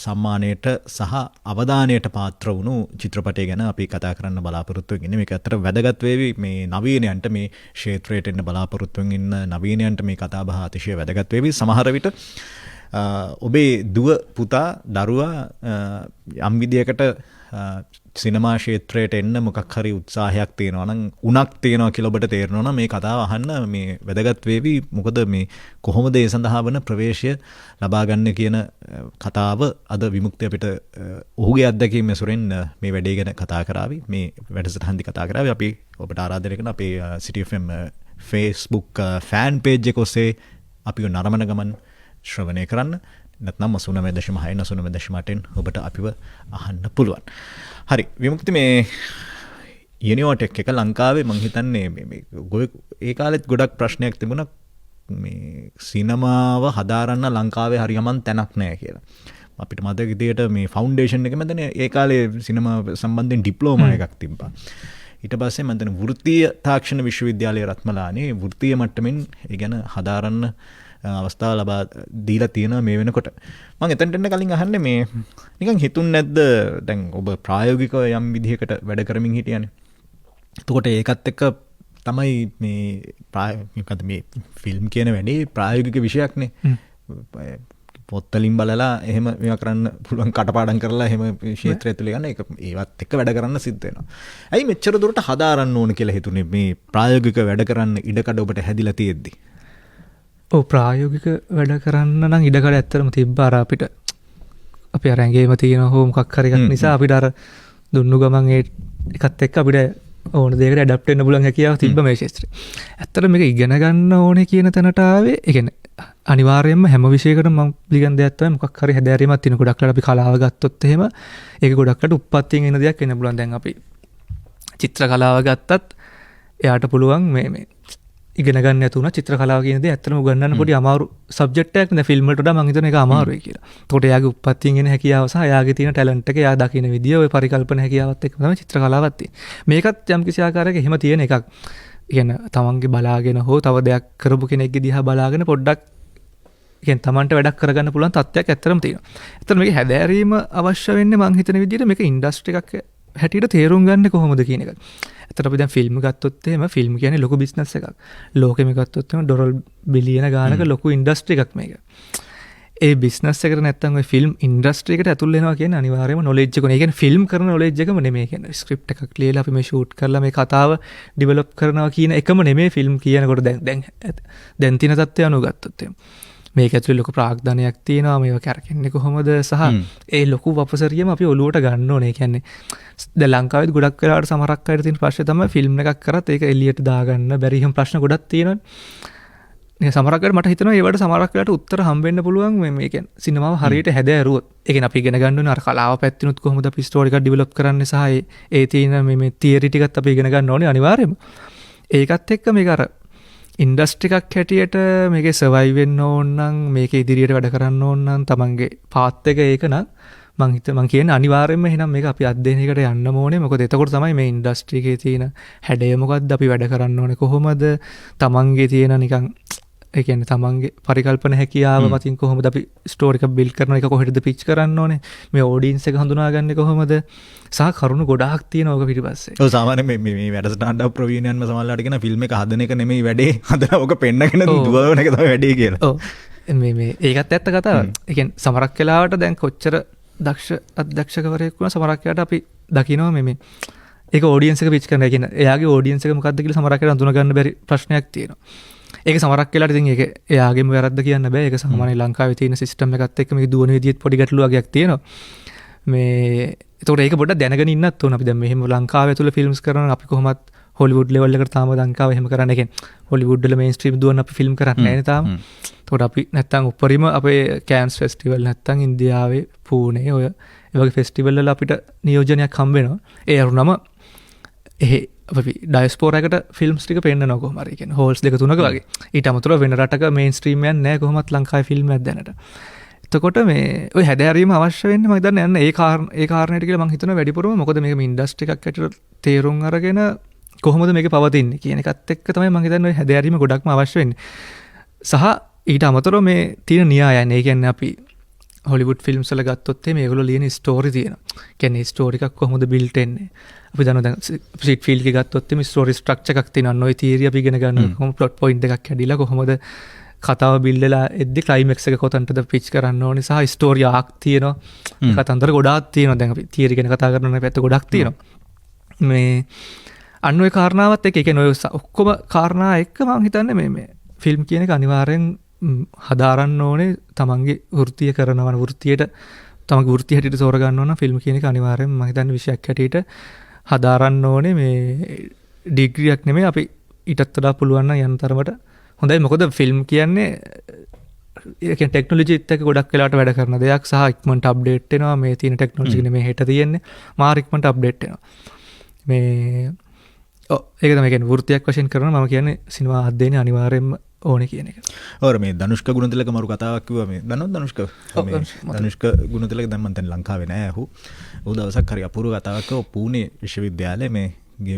සම්මානයට සහ අවධානයට පාත්‍ර වුණු චිත්‍රපටය ගැන අපි කතා කරන්න බලාපොරොත්තු වෙන්නේ. මේක ඇත්තට වැදගත් වේවි මේ නවීනයන්ට මේ ක්ෂේත්‍රයට එන්න බලාපොරොත්තු වෙන ඉන්න නවීනයන්ට මේ කතා බහ අතිශය වැදගත් වේවි. සමහර විට ඔබේ දුව පුතා දරුවා යම් විදියකට සිනමා ක්ෂේත්‍රයට එන්න මොකක් හරි උත්සාහයක් තියෙනවා නම් උණක් තියෙනවා කියලා ඔබට තේරෙනවා නම් මේ කතාව අහන්න මේ වැදගත් වේවි. මොකද මේ කොහොමද ඒ සඳහා වන ප්‍රවේශය ලබා ගන්න කියන කතාව අද විමුක්තිය අපිට ඔහුගේ අත්දැකීම් ඇසුරෙන් මේ වැඩේ ගැන කතා කරાવી. මේ වැඩසටහනදී කතා කරાવી. අපි ඔබට ආරාධනය කරන අපේ City FM Facebook fan page එක ඔස්සේ අපිව නරඹන ගමන් ශ්‍රවණය කරන්න. නැත්නම් 89.6 89.8 ඔබට අපිව අහන්න පුළුවන්. හරි විමුක්ති මේ යනිවටෙක් එක ලංකාවේ මං හිතන්නේ මේ ඒ කාලෙත් ගොඩක් ප්‍රශ්නයක් තිබුණා මේ සිනමාව හදාරන්න ලංකාවේ හරියමන් තැනක් නැහැ කියලා. අපිට මතක විදියට මේ ෆවුන්ඩේෂන් එක මැදනේ ඒ කාලේ සිනමා සම්බන්ධයෙන් ඩිප්ලෝමා එකක් තිබ්බා. ඊට පස්සේ මම දැන් වෘත්තීය තාක්ෂණ විශ්වවිද්‍යාලයේ රත්මලානේ වෘත්තීය මට්ටමින් ඒ ගැන හදාරන්න අවස්ථාව ලබා දීලා තියෙනවා මේ වෙනකොට. මම එතනට එන්න කලින් අහන්නේ මේ නිකන් හිතුන්නේ නැද්ද දැන් ඔබ ප්‍රායෝගිකව යම් විදිහකට වැඩ කරමින් හිටියානේ. එතකොට ඒකත් එක්ක තමයි මේ මේ ෆිල්ම් කියන වැඩේ ප්‍රායෝගික විෂයක්නේ. පොත්වලින් බලලා එහෙම මේවා කරන්න පුළුවන් කටපාඩම් කරලා එහෙම ක්ෂේත්‍රය තුල ගන්න ඒක ඒවත් එක්ක වැඩ කරන්න සිද්ධ වෙනවා. ඇයි මෙච්චර දුරට හදාරන්න ඕන කියලා හිතුනේ මේ ප්‍රායෝගික වැඩ කරන්න ඉඩකඩ ඔබට හැදිලා තියෙද්දි? ඔව් ප්‍රායෝගික වැඩ කරන්න නම් ඉඩකඩ ඇත්තටම තිබ්බා. අර අපිට අපි අර ඇඟේම තියෙන හෝ මොකක් හරි එකක් නිසා අපිට අර දුන්නු ගමන් ඒකත් එක්ක අපිට ඕන දෙයකට ඇඩප්ට් වෙන්න පුළුවන් හැකියාව තිබ්බ මේ ක්ෂේත්‍රේ. ඇත්තට මේක ඉගෙන ගන්න ඕනේ කියන තැනට ආවේ ඒ කියන්නේ අනිවාර්යයෙන්ම හැම විෂයකටම මම පිළිගන්න දෙයක් තමයි මොකක් හරි හැදෑරීමක් තියෙන. ගොඩක් වෙලාවට අපි කලාව ගත්තොත් එහෙම ඒක ගොඩක් වෙලාවට උප්පත්තියෙන් එන දෙයක් වෙන්න පුළුවන්. දැන් අපි චිත්‍ර කලාව ගත්තත් එයාට පුළුවන් මේ ඉගෙන ගන්න නැතුව චිත්‍ර කලාව කියන දේ ඇත්තටම උගන්වන්න පොඩි අමාරු සබ්ජෙක්ට් එකක් නේ. ෆිල්ම් වලට වඩා මම හිතන්නේ ඒක අමාරුයි කියලා. ඒකට එයාගේ උප්පත්තියෙන් එන හැකියාව සහ එයාගේ තියෙන ටැලන්ට් එක එයා දකින විදිය ඔය පරිකල්පන හැකියාවත් එක්ක තමයි චිත්‍ර කලාවක් තියෙන්නේ. මේකත් යම් කිසි ආකාරයක එහෙම තියෙන එකක්. කියන්නේ තමන්ගේ බලාගෙන හෝ තව දෙයක් කරපු කෙනෙක්ගේ දිහා බලාගෙන පොඩ්ඩක් කියන්නේ තමන්ට වැඩක් කරගන්න පුළුවන් තත්ත්වයක් ඇත්තටම තියෙනවා. ඇත්තටම මේක හැදෑරීම අවශ්‍ය වෙන්නේ මං හිතන විදිහට මේක ඉන්ඩස්ට්‍රි එකක් හැටියට තේරුම් ගන්න කොහොමද කියන එක. ඇත්තට අපි දැන් ෆිල්ම් ගත්තොත් එහෙම ෆිල්ම් කියන්නේ ලොකු බිස්නස් එකක්. ලෝකෙම ගත්තොත් එහෙම ඩොලර් බිලියන ගානක ලොකු ඉන්ඩස්ට්‍රි එකක් මේක. ඒ බිස්නස් එකට නැත්තම් ඔය ෆිල්ම් ඉන්ඩස්ට්‍රි එකට ඇතුල් වෙනවා කියන්නේ අනිවාර්යයෙන්ම නොලෙජ් එක නේ. ඒ කියන්නේ ෆිල්ම් කරන නොලෙජ් එකම නෙමෙයි කියන්නේ. ස්ක්‍රිප්ට් එකක් ලියලා අපි මේ ෂූට් කරලා මේ කතාව ඩිවෙලොප් කරනවා කියන එකම නෙමෙයි ෆිල්ම් කියනකොට දැන් තියෙන තත්ත්වය අනුව ගත්තොත් එහෙම. මේක ඇතුලේ ලොකු ප්‍රාග්ධනයක් තියෙනවා මේවා කරකෙන්නේ කොහොමද සහ ඒ ලොකු වපසරියම අපි ඔලුවට ගන්න ඕනේ. ඒ කියන්නේ දැන් ලංකාවේත් ගොඩක් වෙලාවට සමහරක් අයට තියෙන ප්‍රශ්නේ තමයි ෆිල්ම් එකක් කරත් ඒක එළියට දාගන්න බැරි හැම ප්‍රශ්න ගොඩක් තියෙනවානේ. නේ සමහරක් වෙලාවට මට හිතෙනවා ඒවට සමහරක් වෙලාවට උත්තර හම්බෙන්න පුළුවන් මේ කියන්නේ සිනමාව හරියට හැදෑරුවොත්. ඒ කියන්නේ අපි ඉගෙන ගන්න ඕනේ අර කලාව පැත්තිනුත් කොහොමද අපි ස්ටෝරි එකක් ඩෙවලොප් කරන්නේ සහ ඒ තියෙන මේ තියරි ටිකත් අපි ඉගෙන ගන්න ඕනේ අනිවාර්යයෙන්ම. ඒකත් එක්ක මේක අර ඉන්ඩස්ට්‍රි එකක් හැටියට මේකේ සර්වයිව් වෙන්න ඕන නම් මේකේ ඉදිරියට වැඩ කරන්න ඕන නම් තමන්ගේ පාත් එක ඒක නම් මං කියන්නේ අනිවාර්යයෙන්ම එහෙනම් මේක අපි අධ්‍යයනයකට යන්න ඕනේ. මොකද එතකොට තමයි මේ ඉන්ඩස්ට්‍රි එකේ තියෙන හැඩය මොකද්ද අපි වැඩ කරන්න ඕනේ කොහොමද තමන්ගේ තියෙන නිකන් ඒ කියන්නේ තමන්ගේ පරිකල්පන හැකියාව මතින් කොහොමද අපි ස්ටෝරි එකක් බිල්ඩ් කරන එක කොහෙටද පිච් කරන්න ඕනේ මේ ඔඩියන්ස් එක හඳුනාගන්නේ කොහොමද සහ කරුණු ගොඩාක් තියෙනවා ඔක පිටිපස්සේ. ඔව් සාමාන්‍යයෙන් මේ වැඩසටහන ප්‍රවීණයන්ම සමහරලාට කියන ෆිල්ම් එක හදන එක නෙමෙයි වැඩේ හදලා ඔක පෙන්නගෙන දුවවන එක තමයි වැඩේ කියලා. ඔව් මේ ඒකත් ඇත්ත කතාවක්. ඒ කියන්නේ සමහරක් වෙලාවට දැන් කොච්චර දක්ෂ අධ්‍යක්ෂකවරයෙක් වුණා සමහරක් වෙලාවට අපි දකිනවා මේ ඒක ඔඩියන්ස් එක පිච් කරන එක කියන්නේ එයාගේ ඔඩියන්ස් එක මොකද්ද කියලා සමහරක් වෙලාවට හඳුනා ගන්න බැරි ප්‍රශ්නයක් තියෙනවා. ඒක සමහරක් වෙලාවට ඉතින් ඒක එයාගේම වැරද්ද කියන්න බෑ. ඒක සාමාන්‍ය ලංකාවේ තියෙන සිස්ටම් එකත් එක්ක මේක දුවන විදිහත් පොඩි ගැටලු වගේක් තියෙනවා. මේ ඒතකොට ඒක පොඩ්ඩක් දැනගෙන ඉන්නත් ඕන. අපි දැන් මෙහෙම ලංකාවේ ඇතුළේ ෆිල්ම්ස් කරනවා අපි කොහොමත් හොලිවුඩ් ලෙවල් එකට තාම ලංකාවේ එහෙම කරන්නේ. ඒ කියන්නේ හොලිවුඩ් වල මේන් ස්ට්‍රීම් දුවන්න අපි ෆිල්ම් කරන්නේ නැහැ නේ තාම. ඒතකොට අපි නැත්තම් උඩරිම අපේ කෑන්ස් ෆෙස්ටිවල් නැත්තම් ඉන්දියාවේ පූනේ ඔය ඒ වගේ ෆෙස්ටිවල් වල අපිට නියෝජනයක් හම්බ වෙනවා. ඒ අරුණම එහෙ අපි ඩයස්පෝරා එකට ෆිල්ම්ස් ටික පෙන්නනවා කොහොම හරි කියන්නේ හෝල්ස් දෙක තුනක වගේ. ඊට අමතරව වෙන රටක මේන් ස්ට්‍රීම් එකක් නැහැ කොහොමත් ලංකාවේ ෆිල්ම් එකක් දැනට. එතකොට මේ ওই හැදෑරීම අවශ්‍ය වෙන්නේ මම හිතන්නේ යන්න ඒ කාරණේට කියලා මම හිතනවා වැඩිපුරම මොකද මේක මේ ඉන්ඩස්ට්‍රි එකක් ඇතුළත තේරුම් අරගෙන කොහොමද මේක පවතින්නේ කියන එකත් එක්ක තමයි මම හිතන්නේ ওই හැදෑරීම ගොඩක්ම අවශ්‍ය වෙන්නේ. සහ ඊට අමතරව මේ තියෙන න්‍යායයන් ඒ කියන්නේ අපි හොලිවුඩ් ෆිල්ම්ස් වල ගත්තොත් මේගොල්ලෝ ලියන ස්ටෝරි තියෙනවා. කියන්නේ ස්ටෝරි එකක් කොහොමද බිල්ට් වෙන්නේ? අපි දන්නවා දැන් සිට් ෆීල්ඩ් එකේ ගත්තොත් මේ ස්ටෝරි ස්ට්‍රක්චර් එකක් තියෙනවා. ඔය තියරි අපි ඉගෙන ගන්නවා. කොහොම ප්ලොට් පොයින්ට් එකක් හැදිලා කොහොමද කතාව බිල්ඩ් වෙලා එද්දි ක්ලයිමැක්ස් එක කොතනටද පිච් කරන්න ඕනේ සහ ස්ටෝරි ආක් තියෙනවා. කතන්දර ගොඩාක් තියෙනවා. දැන් අපි තියරි ගැන කතා කරන පැත්ත ගොඩක් තියෙනවා. මේ අන්න ඔය කාරණාවත් එක්ක ඒ කියන්නේ ඔය ඔක්කොම කාරණා එක්ක මම හිතන්නේ මේ ෆිල්ම් කියන එක අනිවාර්යෙන් හදාරන්න ඕනේ තමන්ගේ වෘත්තිය කරනවා වෘත්තියට තමන්ගේ වෘත්තිය හැටියට තෝර ගන්න ඕන ෆිල්ම් කියන එක අනිවාර්යෙන් මම හිතන්නේ විෂයක් හැටියට හදාරන්න ඕනේ මේ ඩිග්‍රියක් නෙමෙයි අපි ඊටත් වඩා පුළුවන් නම් යන තරමට හොඳයි මොකද ෆිල්ම් කියන්නේ ඒ කියන්නේ ටෙක්නොලොජිත් එක්ක ගොඩක් වෙලාවට වැඩ කරන දෙයක් සහ ඉක්මනට අප්ඩේට් වෙනවා මේ තියෙන ටෙක්නොලොජි නේ මේ හෙට තියෙන්නේ මාර ඉක්මනට අප්ඩේට් වෙනවා මේ ඒක තමයි කියන්නේ වෘත්තියක් වශයෙන් කරනවා මම කියන්නේ සිනමා අධ්‍යයනය අනිවාර්යෙන්ම ඕනේ කියන එක. ඔව් මේ ධනුෂ්ක ගුණතිලක මරු කතාවක් කිව්වා මේ දන්නවද ධනුෂ්ක? ධනුෂ්ක ගුණතිලක දැන් මම දැන් ලංකාවේ නෑ ඌ දවසක් හරි අපූර්ව කතාවක් කිව්වා පූනේ විශ්වවිද්‍යාලයේ මේ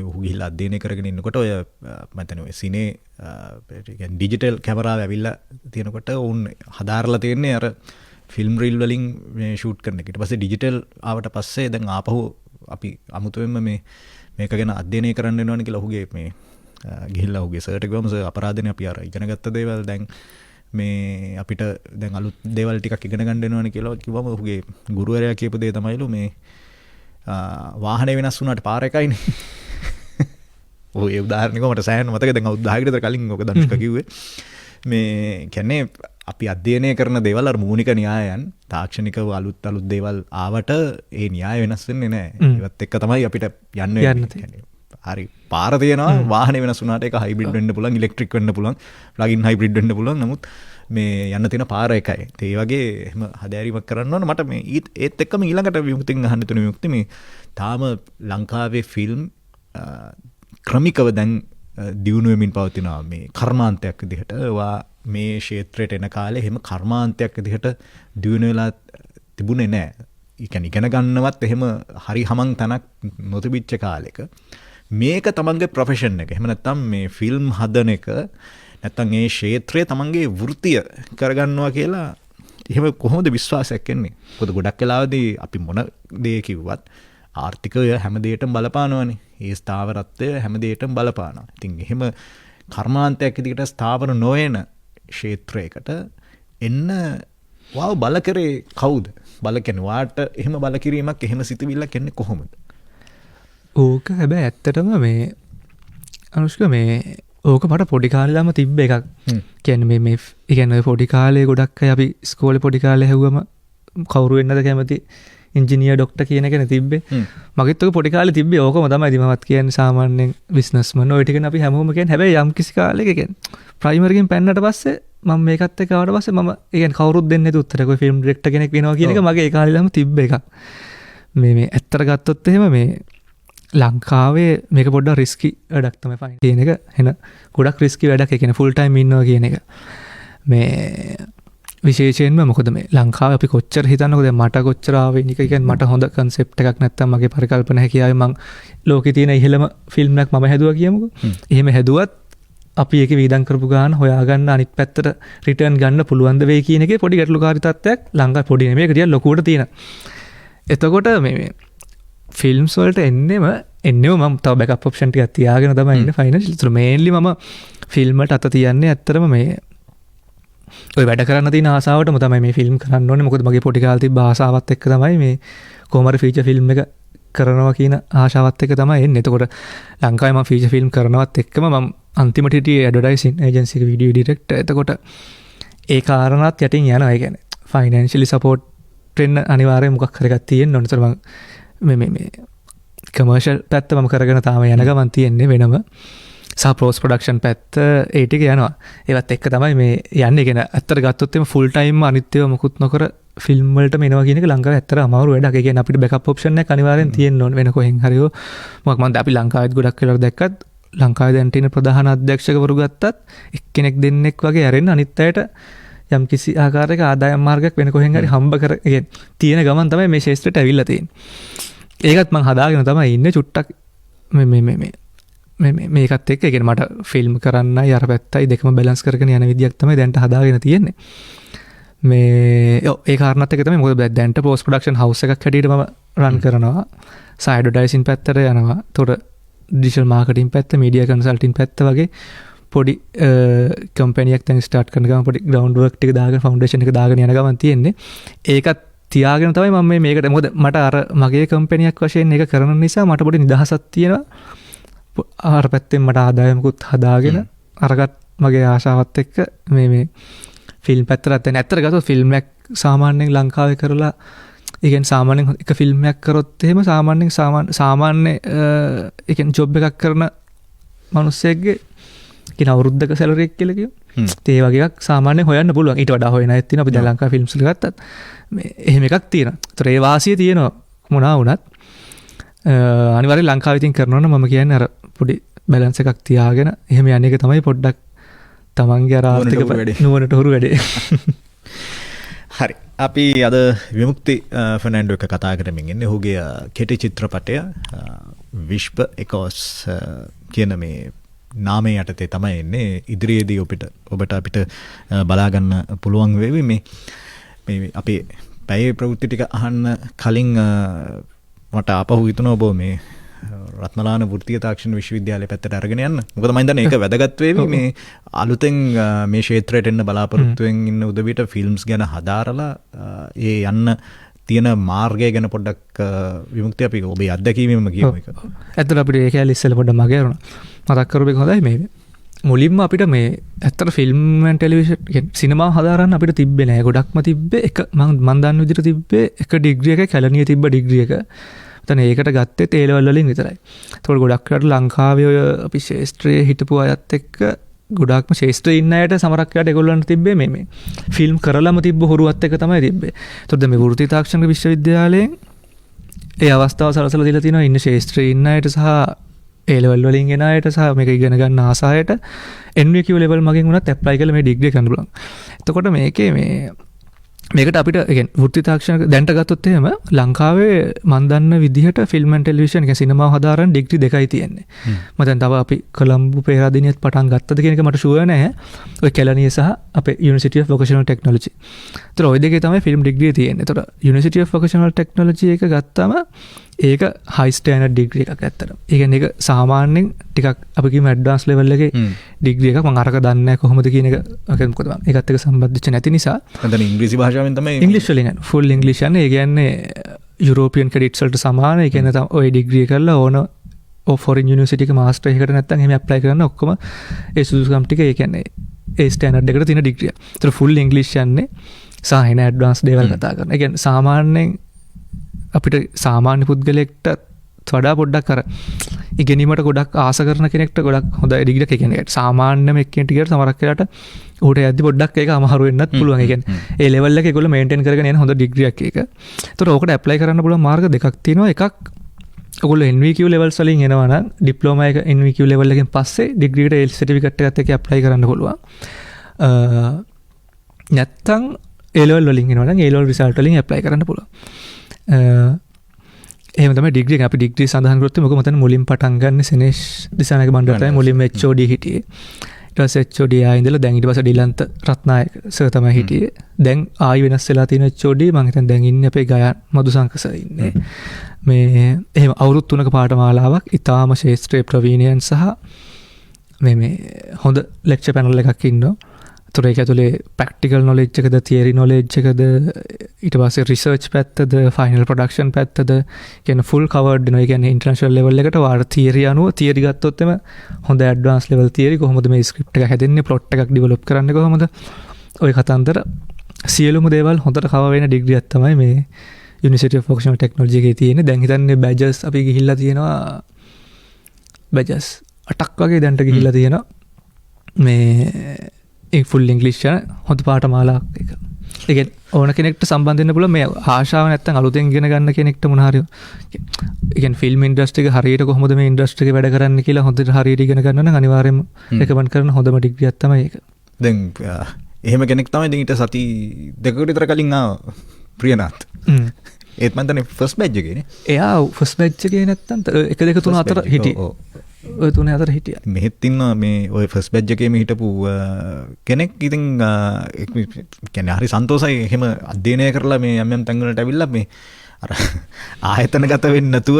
ඌ ගිහිල්ලා අධ්‍යයනය කරගෙන ඉන්නකොට ඔය මම හිතන්නේ ඔය සිනේ කියන්නේ ඩිජිටල් කැමරාව ඇවිල්ලා තියෙනකොට උන් හදාarලා තියෙන්නේ අර ෆිල්ම් රීල් වලින් මේ ෂූට් කරන එක. ඊට පස්සේ ඩිජිටල් ආවට පස්සේ දැන් ආපහු අපි අමුතුවෙන්ම මේක ගැන අධ්‍යයනය කරන්න වෙනවනේ කියලා ඔහුගේ මේ ගිහිල්ලා ඔහුගේ සර්ට් එක ගමු සර් අපරාධනේ අපි අර ඉගෙන ගත්ත දේවල් දැන් මේ අපිට දැන් අලුත් දේවල් ටිකක් ඉගෙන ගන්න වෙනවනේ කියලා කිව්වම ඔහුගේ ගුරුවරයා කියපු දේ තමයිලු මේ වාහනේ වෙනස් වුණාට පාර එකයිනේ. ඔය උදාහරණයක් මට සෑහෙන මතකයි දැන් අවුරුදු 10කට විතර කලින් ඔක ධනුෂ්ක කිව්වේ. මේ කියන්නේ අපි අධ්‍යයනය කරන දේවල් අර මූලික න්‍යායයන් තාක්ෂණිකව අලුත් දේවල් ආවට ඒ න්‍යාය වෙනස් වෙන්නේ නැහැ. ඒවත් එක්ක තමයි අපිට යන්න වෙන්නේ. හරි පාර තියෙනවා වාහනේ වෙනස් වුණාට ඒක හයිබ්‍රිඩ් වෙන්න පුළුවන් ඉලෙක්ට්‍රික් වෙන්න පුළුවන් ප්ලග් ඉන් හයිබ්‍රිඩ් වෙන්න පුළුවන් නමුත් මේ යන්න තියෙන පාර එකයි. ඒ වගේ එහෙම හදාරීමක් කරන්න ඕන මට මේ ඒත් එක්කම ඊළඟට විමුක්තියෙන් අහන්න තුන විමුක්ති මේ තාම ලංකාවේ ෆිල්ම් ක්‍රමිකව දැන් දියුණු වෙමින් පවතිනවා මේ කර්මාන්තයක් විදිහට මේ ක්ෂේත්‍රයට එන කාලේ එහෙම කර්මාන්තයක් විදිහට දියුණු වෙලා තිබුණේ නැහැ. ඒ කියන්නේ ඉගෙන ගන්නවත් එහෙම හරි හමන් තනක් නොතිබිච්ච කාලෙක මේක තමන්ගේ ප්‍රොෆෙෂන් එක. එහෙම නැත්නම් මේ ෆිල්ම් හදන එක නැත්නම් ඒ ක්ෂේත්‍රයේ තමන්ගේ වෘත්තිය කරගන්නවා කියලා එහෙම කොහොමද විශ්වාසයක් එන්නේ? මොකද ගොඩක් වෙලාවදී අපි මොන දේ කිව්වත් ආර්ථිකය හැම දෙයකටම බලපානවනේ. ඒ ස්ථාවරත්වය හැම දෙයකටම බලපානවා. ඉතින් එහෙම කර්මාන්තයක් විදිහට ස්ථාවර නොවන ක්ෂේත්‍රයකට එන්න වාව බල කරේ කවුද? බල කියන්නේ වාට එහෙම බල කිරීමක් එහෙම සිතුවිල්ලක් එන්නේ කොහොමද? ඕක හැබැයි ඇත්තටම මේ අනුෂ්ක මේ ඕක මට පොඩි කාලේ ළම තිබ්බ එකක්. කියන්නේ මේ ඉගැන පොඩි කාලේ ගොඩක් අය අපි ස්කෝලේ පොඩි කාලේ හැව්වම කවුරු වෙන්නද කැමති ඉංජිනියර් ඩොක්ටර් කියන එකනේ තිබ්බේ. මගෙත් ඔක පොඩි කාලේ තිබ්බේ ඕකම තමයි. ඉතින් මමත් කියන්නේ සාමාන්‍යයෙන් බිස්නස්මන් ඔය ටිකනේ අපි හැමෝම කියන්නේ. හැබැයි යම් කිසි කාලයක කියන්නේ ප්‍රයිමරි එකෙන් පැන්නට පස්සේ මම මේකත් එක්ක ආවට පස්සේ මම කියන්නේ කවුරුත් දෙන්නේ නැති උත්තර. કોઈ ෆිල්ම් ඩිරෙක්ටර් කෙනෙක් වෙනවා කියන එක මගේ ඒ කාලේලම තිබ්බ එකක්. මේ ඇත්තට ගත්තොත් එහෙම මේ ලංකාවේ මේක පොඩ්ඩක් රිස්කි වැඩක් තමයි ෆයින් කියන එක. එන ගොඩක් රිස්කි වැඩක්. ඒ කියන්නේ ෆුල් ටයිම් ඉන්නවා කියන එක. මේ විශේෂයෙන්ම මොකද මේ ලංකාවේ අපි කොච්චර හිතන්නකෝ දැන් මට කොච්චර ආවේ නික කියන්නේ මට හොඳ කන්සෙප්ට් එකක් නැත්තම් මගේ පරිකල්පන හැකියාවේ මං ලෝකේ තියෙන ඉහළම ෆිල්ම් එකක් මම හැදුවා කියමුකෝ. එහෙම හැදුවත් අපි ඒකේ වීදම් කරපු ගාන හොයාගන්න අනිත් පැත්තට රිටර්න් ගන්න පුළුවන් ද වෙයි කියන එකේ පොඩි ගැටලුකාරී තත්ත්වයක් ලංකාවේ පොඩි නෙමෙයි ඒක ටිකක් ලොකුවට තියෙනවා. එතකොට මේ ෆිල්ම්ස් වලට එන්නෙම මම තව බෑකප් ඔප්ෂන් ටිකක් තියාගෙන තමයි ඉන්නේ ෆයිනල්. ඒතර මේන්ලි මම ෆිල්ම් වලට අත තියන්නේ ඇත්තටම මේ ඔය වැඩ කරන්න තියෙන ආසාවටම තමයි මේ ෆිල්ම් කරන්න ඕනේ. මොකද මගේ පොඩි කාලේ තිබ්බ ආසාවත් එක්ක තමයි මේ කොහමද ෆීචර් ෆිල්ම් එක කරනවා කියන ආශාවත් එක්ක තමයි එන්නේ. එතකොට ලංකාවේ මම ෆීචර් ෆිල්ම් කරනවත් එක්කම මම අන්තිමට හිටියේ ඇඩ්වර්ටයිසින් ඒජන්සි එක වීඩියෝ ඩිරෙක්ටර්. එතකොට ඒ කාරණාත් යටින් යනවා. ඒ කියන්නේ ෆයිනෑන්ෂියලි සපෝට් වෙන්න අනිවාර්යයෙන් මොකක් හරි එකක් තියෙන්න ඕනේ. ඒතර මම මේ කමර්ෂල් පැත්ත මම කරගෙන තාම යන ගමන් තියෙන්නේ වෙනම. සහ පෝස් ප්‍රොඩක්ෂන් පැත්ත ඒ ටික යනවා. ඒවත් එක්ක තමයි මේ යන්නේ. කියන ඇත්තට ගත්තොත් එimhe ෆුල් ටයිම් අනිත්‍යව මොකුත් නොකර ෆිල්ම් වලටම එනවා කියන එක ලංකාවේ ඇත්තට අමාරු වැඩක්. ඒ කියන්නේ අපිට බෑකප් ඔප්ෂන් එකක් අනිවාර්යෙන් තියෙන්න ඕනේ වෙන කොහෙන් හරි. මොකක් මන්ද අපි ලංකාවේත් ගොඩක් වෙලාවට දැක්කත් ලංකාවේ දැන් තියෙන ප්‍රධාන අධ්‍යක්ෂකවරු ගත්තත් එක්කෙනෙක් දෙන්නෙක් වගේ ඇරෙන්න අනිත් අයට යම් කිසි ආකාරයක ආදායම් මාර්ගයක් වෙන කොහෙන් හරි හම්බ කර තියෙන ගමන් තමයි මේ ශේෂ්ත්‍රයට ඇවිල්ලා තියෙන්නේ. ඒකත් මම හදාගෙන තමයි ඉන්නේ චුට්ටක් මේකත් එක්ක. ඒ කියන්නේ මට ෆිල්ම් කරන්නයි අර පැත්තයි දෙකම බැලන්ස් කරගෙන යන විදියක් තමයි දැන්ට හදාගෙන තියෙන්නේ. මේ ඒ කාරණාත් එක්ක තමයි මොකද දැන්ට පෝස්ට් ප්‍රොඩක්ෂන් හවුස් එකක් හැටියට මම රන් කරනවා. සයිඩ්වර්ටයිසින් පැත්තට යනවා. ඒතකොට ඩිජිටල් මාකටිං පැත්ත, මීඩියා කන්සල්ටින් පැත්ත වගේ පොඩි කම්පැනියක් දැන් ස්ටාර්ට් කරන ගමන් පොඩි ග්‍රවුන්ඩ් වර්ක් ටික දාගෙන ෆවුන්ඩේෂන් එක දාගෙන යන ගමන් තියෙන්නේ. ඒකත් තියාගෙන තමයි මම මේකට මොකද මට අර මගේ කම්පැනියක් වශයෙන් ඒක කරන නිසා මට පොඩි නිදහසක් තියෙනවා. ආහාර පැත්තෙන් මට ආදායමකුත් හදාගෙන අරගත් මගේ ආශාවත් එක්ක මේ ෆිල්ම් පැත්තට දැන් ඇත්තට ගත්තොත් ෆිල්ම් එකක් සාමාන්‍යයෙන් ලංකාවේ කරලා ඒ කියන්නේ සාමාන්‍යයෙන් එක ෆිල්ම් එකක් කරොත් එහෙම සාමාන්‍ය ඒ කියන්නේ ජොබ් එකක් කරන මිනිස්සෙක්ගේ කියන අවුරුද්දක සැලරි එක කියලා කියමු. ඒ වගේ එකක් සාමාන්‍යයෙන් හොයන්න පුළුවන්. ඊට වඩා හොයන අයත් තියෙනවා. අපි දැන් ලංකාවේ ෆිල්ම්ස් වල ගත්තත් මේ එහෙම එකක් තියෙනවා. ඒතර ඒ වාසිය තියෙනවා මොනවා වුණත්. අනිවාර්යෙන් ලංකාවේ ඉතින් කරනවා නම් මම කියන්නේ අර පොඩි බැලන්ස් එකක් තියාගෙන එහෙම යන එක තමයි පොඩ්ඩක් තමන්ගේ අර ආර්ථික නුවණට හුරු වැඩේ. හරි. අපි අද විමුක්ති ෆර්නැන්ඩෝ එක කතා කරමින් ඉන්නේ. ඔහුගේ කෙටි චිත්‍රපටය විශ්ව එකෝස් කියන මේ නාමය යටතේ තමයි එන්නේ. ඉදිරියේදී ඔබට අපිට බලා ගන්න පුළුවන් වෙවි. මේ අපේ පැයේ ප්‍රවෘත්ති ටික අහන්න කලින් මට ආපහු හිතුණා ඔබ මේ රත්නලාන වෘත්තීය තාක්ෂණ විශ්වවිද්‍යාලය පැත්තට අරගෙන යන්න. මොකද මම හිතන්නේ ඒක වැදගත් වේවි. මේ අලුතෙන් මේ ක්ෂේත්‍රයට එන්න බලාපොරොත්තුෙන් ඉන්න උදවියට ෆිල්ම්ස් ගැන හදාරලා ඒ යන්න තියෙන මාර්ගය ගැන පොඩ්ඩක් විමුක්තිය අපි ඔබේ අත්දැකීමෙන්ම කියමු එක. ඇත්තට අපිට ඒක ඇලි ඉස්සෙල්ලා පොඩ්ඩක් මගේ අරුණා. මතක් කරපු එක හොඳයි මේ. මුලින්ම අපිට මේ ඇත්තට ෆිල්ම් ඇන්ඩ් ටෙලිවිෂන් කියන්නේ සිනමාව හදාරන්න අපිට තිබ්බේ නෑ. ගොඩක්ම තිබ්බේ එක මම දන්න විදිහට තිබ්බේ එක ඩිග්‍රී එක කැලණියේ තිබ්බ ඩිග්‍රී එක. එතන ඒකට ගත්තේ ඒ ලෙවල් වලින් විතරයි. ඒතකොට ගොඩක් වෙලාවට ලංකාවේ ඔය අපි ශාස්ත්‍රයේ හිටපු අයත් එක්ක ගොඩක්ම ශාස්ත්‍රයේ ඉන්න අයට සමහරක් වෙලාවට ඒගොල්ලන්ට තිබ්බේ මේ ෆිල්ම් කරලම තිබ්බ හොරුවත් එක තමයි තිබ්බේ. ඒතකොට දැන් මේ වෘත්තීය තාක්ෂණ විශ්වවිද්‍යාලයෙන් ඒ අවස්ථාව සලසලා දීලා තිනවා ඉන්න ශාස්ත්‍රයේ ඉන්න අයට සහ ඒ ලෙවල් වලින් එන අයට සහ මේක ඉගෙන ගන්න ආසායට NVQ ලෙවල් මගෙන් උනත් ඇප්ලයි කරලා මේ ඩිග්‍රී ගන්න පුළුවන්. එතකොට මේකේ මේකට අපිට කියන්නේ වෘත්තීය තාක්ෂණ දැන්ට ගත්තොත් එහෙම ලංකාවේ මම දන්න විදිහට ෆිල්ම් ඇන්ඩ් ටෙලිවිෂන් කියන්නේ සිනමාව හදාරන ඩිග්‍රී දෙකයි තියෙන්නේ. මම දැන් තව අපි කොළඹ පෙරදිනියත් පටන් ගත්තද කියන එක මට ෂුවර් නැහැ. ඔය කැලණිය සහ අපේ යුනිවර්සිටි ඔෆ් වොකේෂනල් ටෙක්නොලොජි. ඒතර ওই දෙකේ තමයි ෆිල්ම් ඩිග්‍රී තියෙන්නේ. ඒතර යුනිවර්සිටි ඔෆ් වොකේෂනල් ටෙක්නොලොජි එක ගත්තාම ඒක හයි ස්ටෑන්ඩඩ් ඩිග්‍රී එකක් ඇත්තට. ඒ කියන්නේ ඒක සාමාන්‍යයෙන් ටිකක් අපි කියමු ඇඩ්වාන්ස් ලෙවල් එකේ ඩිග්‍රී එකක්. මම අරක දන්නේ නැහැ කොහොමද කියන එක. මොකද මම ඒකත් එක්ක සම්බන්ධ නැති නිසා. එතන ඉංග්‍රීසි භාෂාවෙන් තමයි ඉංග්‍රීසි වලින් යන ෆුල් ඉංග්‍රීසි යන්නේ. ඒ කියන්නේ යුරෝපියන් ක්‍රෙඩිට්ස් වලට සමාන. ඒ කියන්නේ ඔය ඩිග්‍රී කරලා ඕන ෆොරින් යුනිවර්සිටි එක මාස්ටර් එකකට නැත්නම් එහෙම ඇප්ලයි කරන්න ඔක්කොම ඒ සුදුසුකම් ටික ඒ කියන්නේ ඒ ස්ටෑන්ඩඩ් එකට තියෙන ඩිග්‍රිය. ඒතර ෆුල් ඉංග්‍රීසි යන්නේ සාහින ඇඩ්වාන්ස් දේවල් කතා කරන. ඒ කියන්නේ සාමාන්‍යයෙන් අපිට සාමාන්‍ය පුද්ගලයෙක්ට වඩා පොඩ්ඩක් අර ඉගෙනීමට ගොඩක් ආස කරන කෙනෙක්ට ගොඩක් හොඳ ඩිග්‍රී එකක් කියන්නේ. සාමාන්‍යම එක්කෙනෙක්ට කියවට සමහරක් වෙලාට ඌට යද්දි පොඩ්ඩක් ඒක අමාරු වෙන්නත් පුළුවන්. ඒ කියන්නේ ඒ ලෙවල් එක ඒගොල්ලෝ මේන්ටේන් කරගෙන යන හොඳ ඩිග්‍රී එකක් ඒක. ඒතර ඕකට ඇප්ලයි කරන්න පුළුවන් මාර්ග දෙකක් තියෙනවා. එකක් ඔයගොල්ලෝ NVQ levels වලින් එනවා නම් ඩිප්ලෝමා එක NVQ level එකෙන් පස්සේ ඩිග්‍රී එකට AIELTS certificate එකත් එක්ක ඇප්ලයි කරන්න පුළුවන්. නැත්තම් A level වලින් එනවා නම් A level result වලින් ඇප්ලයි කරන්න පුළුවන්. එහෙම තමයි ඩිග්‍රී එක. අපි ඩිග්‍රී සඳහන් කරොත් මොකද මතන මුලින් පටන් ගන්න සෙනෙෂ් දිසානායක මණ්ඩලය තමයි මුලින්ම HOD හිටියේ. ඊට පස්සේ HOD ආයෙ ඉඳලා දැන් ඊට පස්සේ ඩිලන්ත රත්නායක සර් තමයි හිටියේ. දැන් ආයෙ වෙනස් වෙලා තියෙන HOD මම හිතන්නේ දැන් ඉන්නේ අපේ ගයාන් මදුසංක සර් ඉන්නේ. මේ එහෙම අවුරුදු 3ක පාඨමාලාවක් ඊටාම ශාස්ත්‍රීය ප්‍රවීණයන් සහ මේ හොඳ ලෙක්චර් පැනල් එකක් ඉන්නවා. ඒතර ඒක ඇතුලේ ප්‍රැක්ටිකල් නොලෙජ් එකද තියරි නොලෙජ් එකද ඊට පස්සේ රිසර්ච් පැත්තද ෆයිනල් ප්‍රොඩක්ෂන් පැත්තද කියන ෆුල් කවර්ඩ් වෙනවා. ඒ කියන්නේ ඉන්ටර්නැෂනල් ලෙවල් එකට වාර තියරි අනුව තියරි ගත්තොත් එම හොඳ ඇඩ්වාන්ස් ලෙවල් තියරි කොහොමද මේ ස්ක්‍රිප්ට් එක හැදෙන්නේ ප්ලොට් එකක් ඩෙවලොප් කරන්නේ කොහොමද ඔය කතන්දර සියලුම දේවල් හොඳට කවර් වෙන ඩිග්‍රියක් තමයි මේ University of Vocational Technology එකේ තියෙන්නේ. දැන් හිතන්නේ බැජස් අපි ගිහිල්ලා තියෙනවා බැජස් 8ක් වගේ දැන්ට ගිහිල්ලා තියෙනවා. මේ ඒ ෆුල් ඉංග්‍රීසි යන හොඳ පාඨමාලාවක් එක. ඒ කියන්නේ ඕන කෙනෙක්ට සම්බන්ධ වෙන්න පුළුවන් මේ ආශාව නැත්තම් අලුතෙන් ඉගෙන ගන්න කෙනෙක්ට මොන හරි. ඒ කියන්නේ ෆිල්ම් ඉන්ඩස්ට්‍රි එක හරියට කොහොමද මේ ඉන්ඩස්ට්‍රි එකේ වැඩ කරන්නේ කියලා හොඳට හරියට ඉගෙන ගන්න නම් අනිවාර්යයෙන්ම රෙකමන්ඩ් කරන හොඳම ඩිග්‍රියක් තමයි ඒක. දැන් එහෙම කෙනෙක් තමයි දැන් ඊට සති දෙකකට විතර කලින් ආව ප්‍රියනාත්. ඒත් මම දන්නේ ෆස්ට් බැච් එකේනේ. එයා ෆස්ට් බැච් එකේ නැත්තම් 1 2 3 4 හිටියේ. ඔය 3 4 හිටියා. මෙහෙත් ඉන්නවා මේ ඔය ෆස්ට් බැච් එකේම හිටපු කෙනෙක්. ඉතින් කියන්නේ හරි සන්තෝෂයි එහෙම අධ්‍යයනය කරලා මේ යම් යම් තැන් වලට ඇවිල්ලා මේ අර ආයතනගත වෙන්නේ නැතුව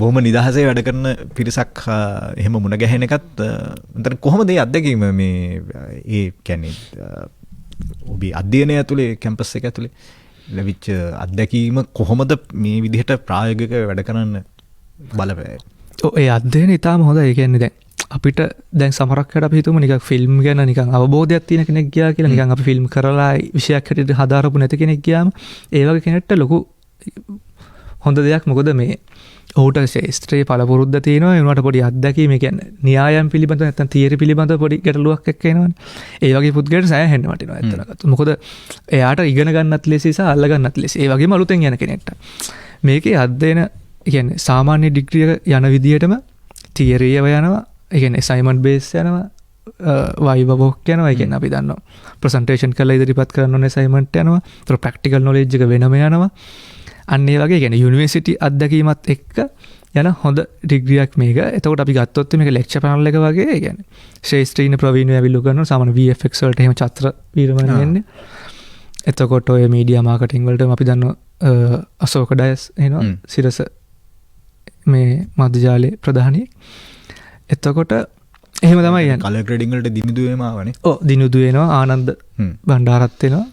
බොහොම නිදහසේ වැඩ කරන පිරිසක් එහෙම මුණ ගැහෙන එකත් මන්ට කොහොමද මේ අත්දැකීම මේ ඒ කියන්නේ ඔබේ අධ්‍යයනය ඇතුලේ කැම්පස් එක ඇතුලේ ලැබිච්ච අත්දැකීම කොහොමද මේ විදිහට ප්‍රායෝගිකව වැඩ කරන්න බලපෑවේ? ඒ අධ්‍යයනය ඉතාම හොඳයි. ඒ කියන්නේ දැන් අපිට දැන් සමහරක් වෙලාවට අපි හිතමු නිකන් ෆිල්ම් ගැන නිකන් අවබෝධයක් තියෙන කෙනෙක් ගියා කියලා නිකන් අපි ෆිල්ම් කරලා විෂයක් හැටියට හදාරපු නැති කෙනෙක් ගියාම ඒ වගේ කෙනෙක්ට ලොකු හොඳ දෙයක්. මොකද මේ ඔහුට ශාස්ත්‍රීය පළපුරුද්ද තියෙනවා. ඒ වුණාට පොඩි අත්දැකීම් ඒ කියන්නේ න්‍යායම් පිළිබඳව නැත්නම් තියරි පිළිබඳව පොඩි ගැටලුවක් එක්ක එනවනේ. ඒ වගේ පුද්ගලයාට සෑහෙන්න වටිනවා ඇත්තටම. මොකද එයාට ඉගෙන ගන්නත් ලේසි සහ අල්ල ගන්නත් ලේසි. ඒ වගේම අලුතෙන් යන කෙනෙක්ට මේකේ අධ්‍යයන කියන්නේ සාමාන්‍ය ඩිග්‍රී යන විදියටම තියරි ඒව යනවා. ඒ කියන්නේ අසයින්මන්ට් බේස් යනවා. වයිව වොක් යනවා. ඒ කියන්නේ අපි දන්නවා ප්‍රසන්ටේෂන් කරලා ඉදිරිපත් කරන්න ඕනේ අසයින්මන්ට් යනවා. ඒතර ප්‍රැක්ටිකල් නොලෙජ් එක වෙනම යනවා. අන්න ඒ වගේ කියන්නේ යුනිවර්සිටි අත්දැකීමත් එක්ක යන හොඳ ඩිග්‍රියක් මේක. එතකොට අපි ගත්තොත් මේක ලෙක්චර් පැනල් එක වගේ. ඒ කියන්නේ ශාස්ත්‍රීය ප්‍රවීණයෝ ඇවිල්ලා කරනවා. සාමාන්‍ය VFX වලට එහෙම චත්‍ර වීරමන් වෙන්නේ. එතකොට ඔය මීඩියා මාකටිං වලට අපි දන්නවා අශෝක ඩයස් එනවා. සිරස මේ මධ්‍යජාලයේ ප්‍රධානියෙක්. එතකොට එහෙම තමයි යන්නේ. කලර් ග්‍රේඩින් වලට දිනුදු එම ආවනේ. ඔව් දිනුදු එනවා. ආනන්ද බණ්ඩාරත් එනවා.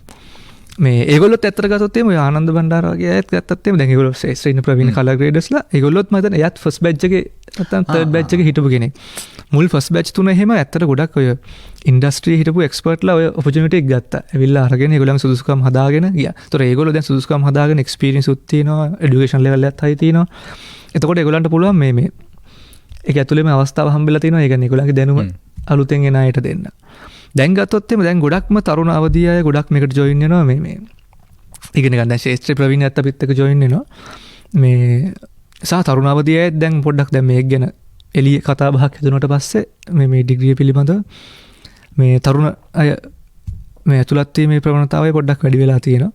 මේ ඒගොල්ලොත් ඇත්තට ගත්තොත් එimhe ආනන්ද බණ්ඩාර වගේ අයත් ගත්තත් එimhe දැන් ඒගොල්ලෝ ශ්‍රේෂ්ඨ ප්‍රවීණ කලර් ග්‍රේඩර්ස්ලා ඒගොල්ලොත් මම හිතන්නේ එයාත් ෆස්ට් බැච් එකේ නැත්නම් තර්ඩ් බැච් එකේ හිටපු කෙනෙක්. මුල් ෆස්ට් බැච් තුන එහෙම ඇත්තට ගොඩක් ඔය ඉන්ඩස්ට්‍රි හිටපු එක්ස්පර්ට්ලා ඔය ඔපචුනිටි එක ගත්තා. ඇවිල්ලා අරගෙන ඒගොල්ලන්ගේ සුදුසුකම් හදාගෙන ගියා. ඒතොර ඒගොල්ලෝ දැන් සුදුසුකම් හදාගෙන එක්ස්පීරියන්ස් උත් තියෙනවා. এডুকেෂන් ලෙවල් එකත් හයි තියෙනවා. එතකොට ඒගොල්ලන්ට පුළුවන් මේ ඒක ඇතුළේම අවස්ථාව හම්බෙලා තියෙනවා. ඒ කියන්නේ ඒගොල්ලන්ගේ දැනුම අලුතෙන් එන අයට දෙන්න. දැන් ගත්තොත් එimhe දැන් ගොඩක්ම තරුණ අවදී අය ගොඩක් මේකට ජොයින් වෙනවා. මේ ඉගෙන ගන්න ශාස්ත්‍රීය ප්‍රවීණයත් අපිත් එක්ක ජොයින් වෙනවා. මේ සහ තරුණ අවදී අය දැන් පොඩ්ඩක් දැන් මේක ගැන එළිය කතා බහක් හදුනට පස්සේ මේ ඩිග්‍රිය පිළිබඳව මේ තරුණ අය මේ ඇතුළත් වීමේ ප්‍රවණතාවය පොඩ්ඩක් වැඩි වෙලා තියෙනවා.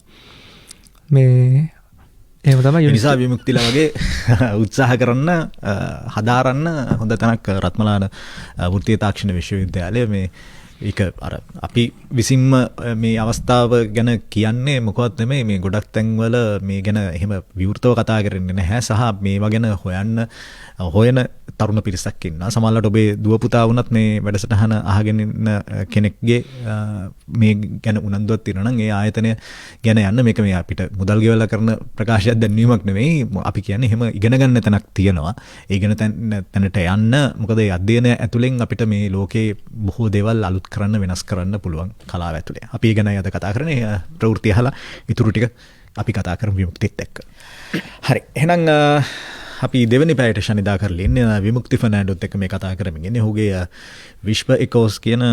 මේ එහෙම තමයි නිසා විමුක්තිලා වගේ උත්සාහ කරන්න හදාරන්න හොඳ තැනක් රත්මලාන වෘත්තීය තාක්ෂණ විශ්වවිද්‍යාලය මේ ඒක අර අපි විසින්ම මේ අවස්ථාව ගැන කියන්නේ මොකවත් නෙමෙයි. මේ ගොඩක් තැන්වල මේ ගැන එහෙම විවෘතව කතා කරන්නේ නැහැ. සහ මේවා ගැන හොයන තරුණ පිරිසක් ඉන්නවා. සමහරවිට ඔබේ දුව පුතා වුණත් මේ වැඩසටහන අහගෙන ඉන්න කෙනෙක්ගේ මේ ගැන උනන්දුවක් තියෙනවා නම් ඒ ආයතනය ගැන යන්න. මේක මේ අපිට මුදල් ගෙවලා කරන ප්‍රකාශයක් දැන්වීමක් නෙවෙයි. අපි කියන්නේ එහෙම ඉගෙන ගන්න තැනක් තියෙනවා. ඒ ඉගෙන තැනට යන්න. මොකද ඒ අධ්‍යයනය ඇතුලෙන් අපිට මේ ලෝකේ බොහෝ දේවල් අලුත් කරන්න වෙනස් කරන්න පුළුවන් කලාව ඇතුලේ. අපි ඒ ගැන අද කතා කරන්නේ ප්‍රවෘත්ති අහලා ඉතුරු ටික අපි කතා කරමු විමුක්තිත් එක්ක. හරි. එහෙනම් අපි දෙවෙනි පැයට ශනිදා කරලා ඉන්නේ විමුක්ති ෆර්නෑන්ඩෝත් එක්ක මේ කතා කරමින් ඉන්නේ. ඔහුගේ විශ්ව එකෝස් කියන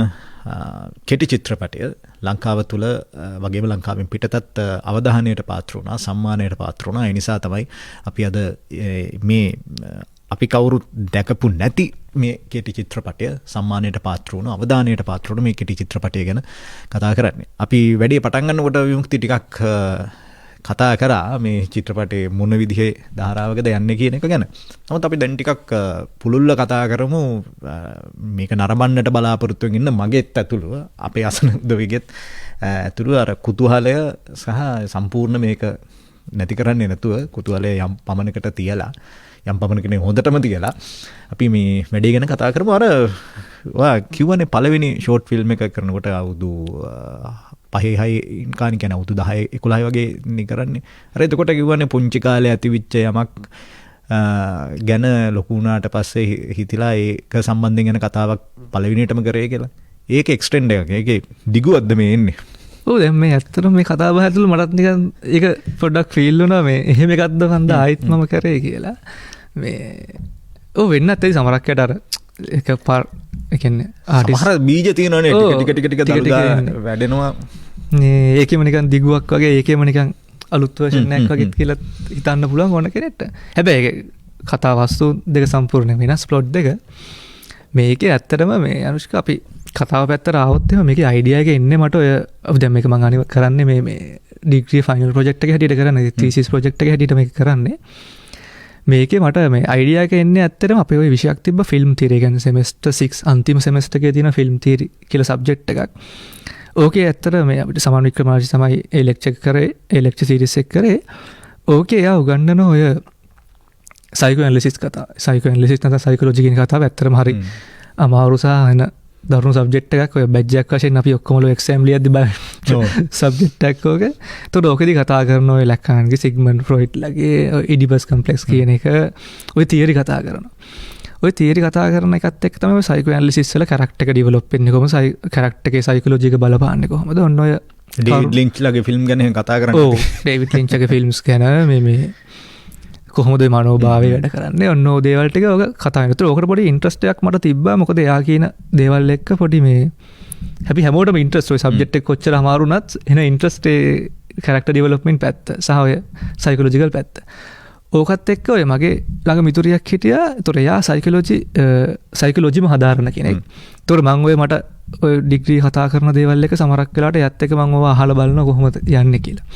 කෙටි චිත්‍රපටය ලංකාව තුල වගේම ලංකාවෙන් පිටතත් අවධානයට පාත්‍ර වුණා, සම්මානයට පාත්‍ර වුණා. ඒ නිසා තමයි අපි අද මේ අපි කවුරුත් දැකපු නැති මේ කෙටි චිත්‍රපටය සම්මානයට පාත්‍ර වුණු, අවධානයට පාත්‍ර වුණු මේ කෙටි චිත්‍රපටය ගැන කතා කරන්නේ. අපි වැඩි පටන් ගන්නකොට විමුක්ති ටිකක් කතා කරා මේ චිත්‍රපටයේ මොන විදිහේ ධාරාවකද යන්නේ කියන එක ගැන. නමුත් අපි දැන් ටිකක් පුළුල්ල කතා කරමු මේක නරඹන්නට බලාපොරොත්තු ඉන්න මගෙත් ඇතුළුව අපේ අසන උදවිගෙත් ඇතුළුව අර කුතුහලය සහ සම්පූර්ණ මේක නැති කරන්නේ නැතුව කුතුහලය යම් පමණකට තියලා යම් පමණකනේ හොඳටම තියලා අපි මේ වැඩේ ගැන කතා කරමු. අර ඔයා කිව්වනේ පළවෙනි ෂෝට් ෆිල්ම් එක කරනකොට අවුරුදු 5-6 කාණි කියන අවුරුදු 10-11 වගේ නේ කරන්නේ. අර එතකොට කිව්වනේ පුංචි කාලේ ඇතිවිච්ච යමක් ගැන ලොකු වුණාට පස්සේ හිතිලා ඒක සම්බන්ධයෙන් යන කතාවක් පළවෙනියටම කරේ කියලා. ඒක එක්ස්ටෙන්ඩ් එකක්. ඒකේ දිගුවක්ද මේ එන්නේ? ඔව් දැන් මේ ඇත්තටම මේ කතා බහ ඇතුළේ මටත් නිකන් ඒක පොඩ්ඩක් ෆීල් වුණා මේ එහෙම එකක්ද මන්ද ආයිත් මම කරේ කියලා. මේ ඔව් වෙන්නත් ඒ සමරක්යට අර එක පාර ඒ කියන්නේ ආටිස්ට් සමහර බීජ තියෙනවනේ ටික දල්ලා වැඩෙනවා. ඒකෙම නිකන් දිගුවක් වගේ ඒකෙම නිකන් අලුත් වර්ෂන් එකක් වගේ කියලා හිතන්න පුළුවන් ඕන කෙනෙක්ට. හැබැයි කතා වස්තු දෙක සම්පූර්ණ වෙනස් ප්ලොට් දෙක. මේකේ ඇත්තටම මේ අනුෂ්කා අපි කතාව පැත්තට ආවොත් එහෙම මේකේ අයිඩියා එක එන්නේ මට ඔය දැන් මේක මම අනිව කරන්නේ මේ ඩිග්‍රී ෆයිනල් ප්‍රොජෙක්ට් එක හැටියට කරන්නේ තීසිස් ප්‍රොජෙක්ට් එක හැටියට මේක කරන්නේ. මේකේ මට මේ අයිඩියා එක එන්නේ ඇත්තටම අපේ ওই විෂයක් තිබ්බ ෆිල්ම් තියරි කියන්නේ සෙමෙස්ටර් 6 අන්තිම සෙමෙස්ටර් එකේ තියෙන ෆිල්ම් තියරි කියලා සබ්ජෙක්ට් එකක්. ඕකේ ඇත්තට මේ අපිට සමාන වික්‍රමාර්ජි තමයි ඒ ලෙක්චර් කරේ ඒ ලෙක්චර් සීරීස් එක කරේ. ඕකේ යා උගන්වන ඔය සයිකෝ ඇනලිසිස් කතා. සයිකෝ ඇනලිසිස් නැත්නම් සයිකොලොජි කියන කතාව ඇත්තටම හරි අමාරු සහ එන දරුණු සබ්ජෙක්ට් එකක්. ඔය බැජ් එකක් වශයෙන් අපි ඔක්කොම ලෝ එක්සෑම් ලියද්දි බලන සබ්ජෙක්ට් එකක් ඕක. ඒතකොට ඕකේදී කතා කරන ඔය ලැකාන්ගේ සිග්මන්ඩ් ෆ්‍රොයිඩ්ලාගේ ඉඩිපස් කම්ප්ලෙක්ස් කියන එක ඔය තියරි කතා කරනවා. ඔය තියරි කතා කරන එකත් එක්ක තමයි ඔය සයිකෝ ඇනලිසිස් වල කැරක්ටර් එක ඩෙවලොප් වෙන්නේ කොහොමද, කැරක්ටර් එකේ සයිකොලොජි එක බලපාන්නේ කොහොමද. ඔන්න ඔය ඩේවිඩ් ලින්ච්ලාගේ ෆිල්ම් ගැන කතා කරන්නේ. ඔව් ඩේවිඩ් ලින්ච්ගේ ෆිල්ම්ස් ගැන මේ කොහොමද මනෝභාවය වැඩ කරන්නේ ඔන්න ඔය දේවල් ටික ඔක කතා වෙනවා. ඒතර ඔකට පොඩි ඉන්ට්‍රස්ට් එකක් මට තිබ්බා. මොකද එයා කියන දේවල් එක්ක පොඩි මේ අපි හැමෝටම ඉන්ට්‍රස්ට් ඔය සබ්ජෙක්ට් එක කොච්චර අමාරු වුණත් එන ඉන්ට්‍රස්ට් ඒ කැරක්ටර් ඩෙවලොප්මන්ට් පැත්ත සහ ඔය සයිකොලොජිකල් පැත්ත. ඕකත් එක්ක ඔය මගේ ළඟ මිතුරියක් හිටියා. ඒතර එයා සයිකොලොජිම හදාරන කෙනෙක්. ඒතර මම ඔය මට ඔය ඩිග්‍රී කතා කරන දේවල් එක සමහරක් වෙලාවට යත් එක මම ඔය අහලා බලනවා කොහොමද යන්නේ කියලා.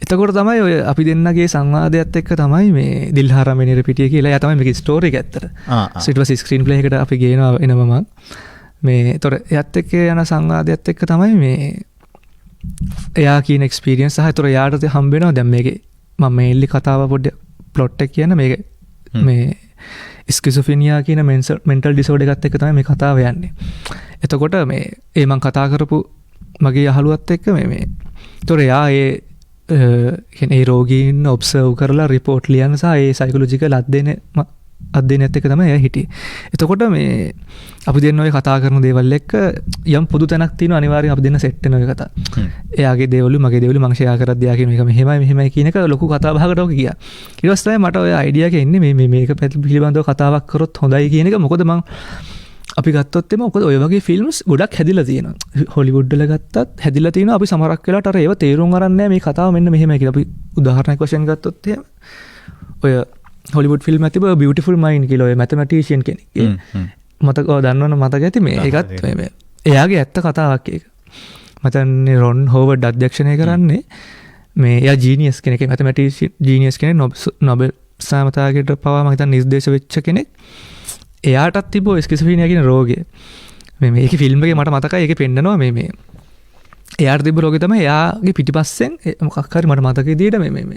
එතකොට තමයි ඔය අපි දෙන්නගේ සංවාදයත් එක්ක තමයි මේ දිල්හාරා මෙනිර පිටිය කියලා. එයා තමයි මේකේ ස්ටෝරි එක ඇත්තට. ඊට පස්සේ ස්ක්‍රීන් ප්ලේ එකට අපි ගේනවා එනම මම. මේ ඒතර එයාත් එක්ක යන සංවාදයත් එක්ක තමයි මේ එයා කියන එක්ස්පීරියන්ස් සහ ඒතර එයාට හම්බ වෙනවා දැන් මේකේ මම මේන්ලි කතාව පොඩ්ඩ ප්ලොට් එක කියන මේක මේ ස්කිසොෆ්‍රීනියා කියන මෙන්ටල් ඩිසෝඩර් එකත් එක්ක තමයි මේ කතාව යන්නේ. එතකොට මේ මම කතා කරපු මගේ යහළුවත් එක්ක මේ ඒතර එයා ඒ රෝගීන් ඔබ්සර්ව් කරලා රිපෝට් ලියන සහ ඒ සයිකොලොජිකල් අධ්‍යයනයත් එක්ක තමයි එයා හිටියේ. එතකොට මේ අපි දෙන්න ඔය කතා කරන දේවල් එක්ක යම් පොදු තැනක් තියෙනවා අනිවාර්යෙන් අපි දෙන්න සෙට් වෙන ඔය කතා. එයාගේ දේවලු මගේ දේවලු මම ෂෙයා කරද්දී එයා කියන එක මෙහෙමයි කියන එක ලොකු කතා බහකට ඔක ගියා. ඊට පස්සේ මට ඔය අයිඩියා එක එන්නේ මේක පිළිබඳව කතාවක් කරොත් හොඳයි කියන එක. මොකද මම අපි ගත්තොත් එම මොකද ඔය වගේ ෆිල්ම්ස් ගොඩක් හැදිලා තියෙනවා. හොලිවුඩ් වල ගත්තත් හැදිලා තියෙනවා. අපි සමහරක් වෙලාවට අර ඒව තේරුම් අරන් නැහැ මේ කතාව මෙන්න මෙහෙමයි කියලා. අපි උදාහරණයක් වශයෙන් ගත්තොත් එහෙම ඔය හොලිවුඩ් ෆිල්ම් එකක් තිබ්බ බියුටිෆුල් මයින්ඩ් කියලා ඔය මැතමැටිෂියන් කෙනෙක්. මතක දන්නවනේ මතක ඇති මේ ඒකත් එයාගේ ඇත්ත කතාවක් ඒක. මතන්නේ රොන් හෝවර්ඩ් අධ්‍යක්ෂණය කරන්නේ මේ එයා ජීනියස් කෙනෙක්. මැතමැටිෂියන් ජීනියස් කෙනෙක් නොබෙල් සාමතාවකට පවා මම හිතන්නේ නිර්දේශ වෙච්ච කෙනෙක්. එයාටත් තිබ්බ ස්කිසොෆ්‍රීනියා කියන රෝගය. මේකේ ෆිල්ම් එකේ මට මතකයි ඒකේ පෙන්නනවා මේ එයාට තිබ්බ රෝගය තමයි එයාගේ පිටිපස්සෙන් මොකක් හරි මට මතක විදියට මේ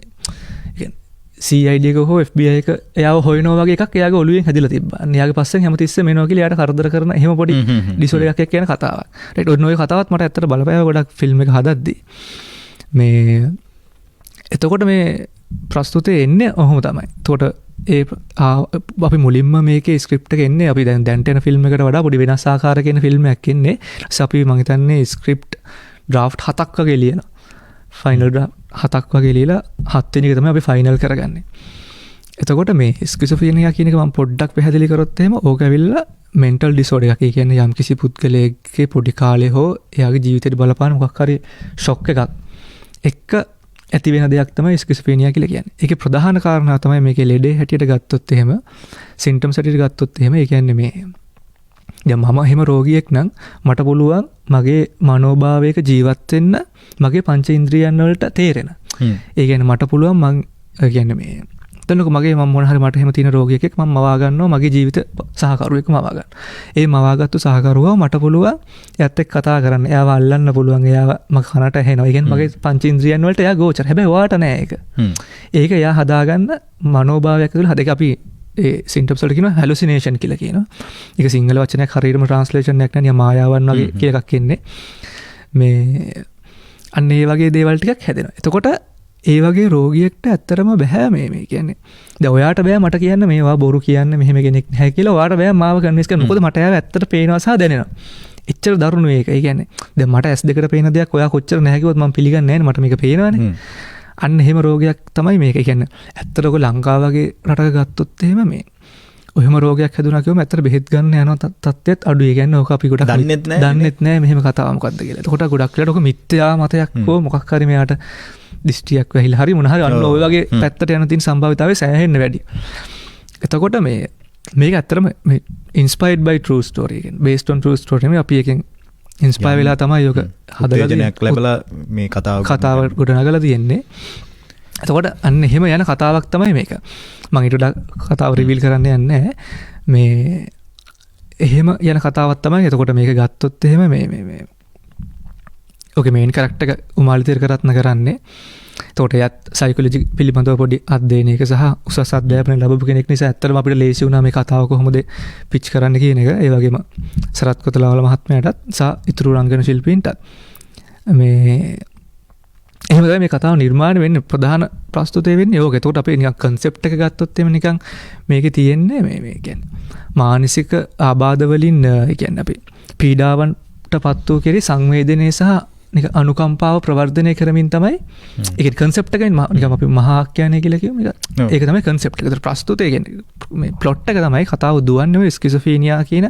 CID එක හෝ FBI එක එයාව හොයනවා වගේ එකක් එයාගේ ඔළුවෙන් හැදිලා තිබ්බා. එයාගේ පස්සෙන් හැමතිස්සෙම එනවා කියලා එයාට කරදර කරන එහෙම පොඩි ඩිසෝඩර් එකක් කියන කතාවක්. රයිට් ඔන්න ඔය කතාවත් මට ඇත්තට බලපෑව ගොඩක් ෆිල්ම් එක හදද්දී. මේ එතකොට මේ ප්‍රස්තුතේ එන්නේ ඔහොම තමයි. එතකොට ඒ අපි මුලින්ම මේකේ ස්ක්‍රිප්ට් එක එන්නේ අපි දැන්ට එන ෆිල්ම් එකට වඩා පොඩි වෙනස් ආකාරයකින් ෆිල්ම් එකක් එන්නේ. ඊට අපි මම හිතන්නේ ස්ක්‍රිප්ට් ඩ්‍රාෆ්ට් 7ක් වගේ ලියනවා. ෆයිනල් ඩ්‍රාෆ්ට් 7ක් වගේ ලියලා 7 වෙනි එක තමයි අපි ෆයිනල් කරගන්නේ. එතකොට මේ ස්කිසොෆ්‍රීනියා කියන එක මම පොඩ්ඩක් පැහැදිලි කරොත් එහෙම ඕක ඇවිල්ලා මෙන්ටල් ඩිසෝඩර් එකක්. ඒ කියන්නේ යම්කිසි පුද්ගලයෙක්ගේ පොඩි කාලේ හෝ එයාගේ ජීවිතේට බලපාන මොකක් හරි ෂොක් එකක් එක්ක ඇති වෙන දෙයක් තමයි ස්කිසොෆ්‍රීනියා කියලා කියන්නේ. ඒකේ ප්‍රධාන කාරණා තමයි මේකේ ලෙඩේ හැටියට ගත්තොත් එහෙම සිම්ප්ටම්ස් හැටියට ගත්තොත් එහෙම ඒ කියන්නේ මේ දැන් මම එහෙම රෝගියෙක් නම් මට පුළුවන් මගේ මනෝභාවයක ජීවත් වෙන්න මගේ පංච ඉන්ද්‍රියයන් වලට තේරෙන. ඒ කියන්නේ මට පුළුවන් මං කියන්නේ මේ එතනක මගේ මම මොන හරි මට එහෙම තියෙන රෝගියෙක් මම මවා ගන්නවා මගේ ජීවිත සහකරුවෙක් මවා ගන්න. ඒ මවාගත්තු සහකරුවා මට පුළුවන් එයාත් එක්ක කතා කරන්න. එයාව අල්ලන්න පුළුවන්. එයාව මගේ කනට ඇහෙනවා. ඒ කියන්නේ මගේ පංච ඉන්ද්‍රියයන් වලට එයා ගෝචර. හැබැයි ඔයාට නෑ ඒක. ඒක එයා හදාගන්න මනෝභාවයක් ඇතුළේ හද ඒක අපි ඒ සිම්ප්ටම්ස් වලට කියනවා හැලුසිනේෂන් කියලා කියනවා. ඒක සිංහල වචනයක් හරියටම ට්‍රාන්ස්ලේෂන් එකක් නෑ. මායාවන් වගේ කියලා එකක් එන්නේ. මේ අන්න ඒ වගේ දේවල් ටිකක් හැදෙනවා. එතකොට ඒ වගේ රෝගියෙක්ට ඇත්තටම බෑ මේ කියන්නේ. දැන් ඔයාට බෑ මට කියන්න මේවා බොරු කියන්න මෙහෙම කෙනෙක් නැහැ කියලා. ඔයාට බෑ මාව කන්වින්ස් කරන්න. මොකද මට එයාව ඇත්තට පේනවා සහ දැනෙනවා. එච්චර දරුණු ඒක. ඒ කියන්නේ දැන් මට S2කට පේන දෙයක් ඔයා කොච්චර නැහැ කිව්වොත් මම පිළිගන්නේ නැහැ නේ. මට මේක පේනවනේ. අන්න එහෙම රෝගයක් තමයි මේක. ඒ කියන්නේ ඇත්තට ඔක ලංකාව වගේ රටක ගත්තොත් එහෙම මේ ඔහෙම රෝගයක් හැදුනා කියවම ඇත්තට බෙහෙත් ගන්න යන තත්ත්වයක් අඩුයි. ඒ කියන්නේ ඔක අපි ගොඩක් දන්නෙත් නැහැ මෙහෙම කතාව මොකද්ද කියලා. එතකොට ගොඩක් වෙලාවට ඔක මිත්‍යා මතයක් හෝ මොකක් හරි මෙයාට දිස්ත්‍රියක් වැහිලා හරි මොන හරි අන්න ඔය වගේ පැත්තට යන තියෙන සම්භාවිතාවය සෑහෙන්න වැඩි. එතකොට මේක ඇත්තටම මේ inspired by true story කියන්නේ based on true story මේ අපි එකෙන් ඉන්ස්පයර් වෙලා තමයි ඔක හදලා ලැබලා මේ කතාව ගොඩනගලා තියෙන්නේ. එතකොට අන්න එහෙම යන කතාවක් තමයි මේක. මම ඊට වඩා කතාව රිවීල් කරන්න යන්නේ නැහැ. මේ එහෙම යන කතාවක් තමයි. එතකොට මේක ගත්තොත් එහෙම මේ ඔකේ මේන් කැරක්ටර් එක උමාලිතර කරත්න කරන්නේ. එතකොට එයත් සයිකොලොජි පිළිබඳව පොඩි අධ්‍යයනයක සහ උසස් අධ්‍යාපනය ලැබපු කෙනෙක් නිසා ඇත්තටම අපිට ලේසි වුණා මේ කතාව කොහොමද පිච් කරන්න කියන එක. ඒ වගේම සරත් කොතලාවල මහත්මයාටත් සහ ඉතුරු රංගන ශිල්පීන්ටත් මේ එහෙම තමයි මේ කතාව නිර්මාණය වෙන්නේ. ප්‍රධාන ප්‍රස්තුතය වෙන්නේ ඕක. එතකොට අපි නිකන් කන්සෙප්ට් එක ගත්තොත් එimhe නිකන් මේකේ තියෙන්නේ මේ කියන්නේ මානසික ආබාධ වලින් ඒ කියන්නේ අපි පීඩාවන්ටපත් වූ කෙරේ සංවේදනයේ සහ නික අනුකම්පාව ප්‍රවර්ධනය කරමින් තමයි ඒක කන්සෙප්ට් එකෙන් නිකන් අපි මහාඥානය කියලා කියමු. ඒක තමයි කන්සෙප්ට් එක. ඒතර ප්‍රස්තුතය කියන්නේ මේ ප්ලොට් එක තමයි කතාව දුවන්නේ. ඔය ස්කිසොෆීනියා කියන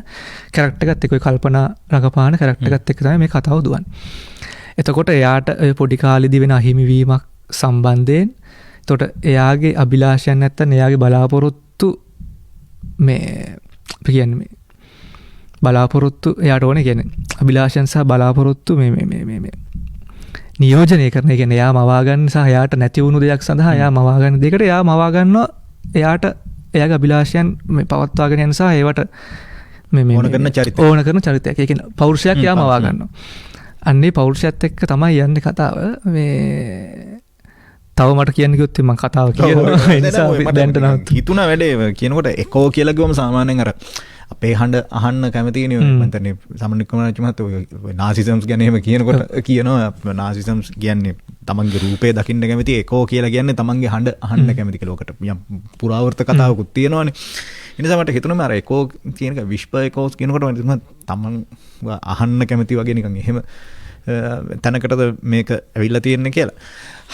කැරක්ටර් එකත් එක්ක ඔය කල්පනා රඟපාන කැරක්ටර් එකත් එක්ක තමයි මේ කතාව දුවන්නේ. එතකොට එයාට ඔය පොඩි කාලෙදි වෙන අහිමිවීමක් සම්බන්ධයෙන් එතකොට එයාගේ අභිලාෂයන් නැත්තම් එයාගේ බලාපොරොත්තු මේ කියන්නේ මේ බලාපොරොත්තු එයාට ඕනේ කියන්නේ අභිලාෂයන් සහ බලාපොරොත්තු මේ නියෝජනය කරන. ඒ කියන්නේ එයා මවා ගන්න සහ එයාට නැති වුණු දෙයක් සඳහා එයා මවා ගන්න දෙයකට එයා මවා ගන්නවා. එයාට එයාගේ අභිලාෂයන් මේ පවත්වාගෙන යන සහ ඒවට ඕන කරන චරිතයක්. ඒ කියන්නේ පෞරුෂයක් එයා මවා ගන්නවා. අන්නේ පෞරුෂයත් එක්ක තමයි යන්නේ කතාව. මේ තව මට කියන්න කිව්වොත් මම කතාව කියනවා. ඒ නිසා දැන්ට නම් හිතුණා වැඩේ කියනකොට එකෝ කියලා කිව්වම සාමාන්‍යයෙන් අර අපේ හඬ අහන්න කැමතිනේ. මම හිතන්නේ සමනික්කමනාච මහත්තයා නාසිසම්ස් ගැන එහෙම කියනකොට කියනවා නාසිසම්ස් කියන්නේ තමන්ගේ රූපේ දකින්න කැමති, එකෝ කියලා කියන්නේ තමන්ගේ හඬ අහන්න කැමති කියලා. ඔකට යම් පුරාවර්ත කතාවකුත් තියෙනවානේ. ඒ නිසා මට හිතුණා අර එකෝ කියන එක විශ්ප එකෝස් කියනකොට මම තමන් අහන්න කැමති වගේ නිකන් එහෙම තැනකටද මේක ඇවිල්ලා තියෙන්නේ කියලා.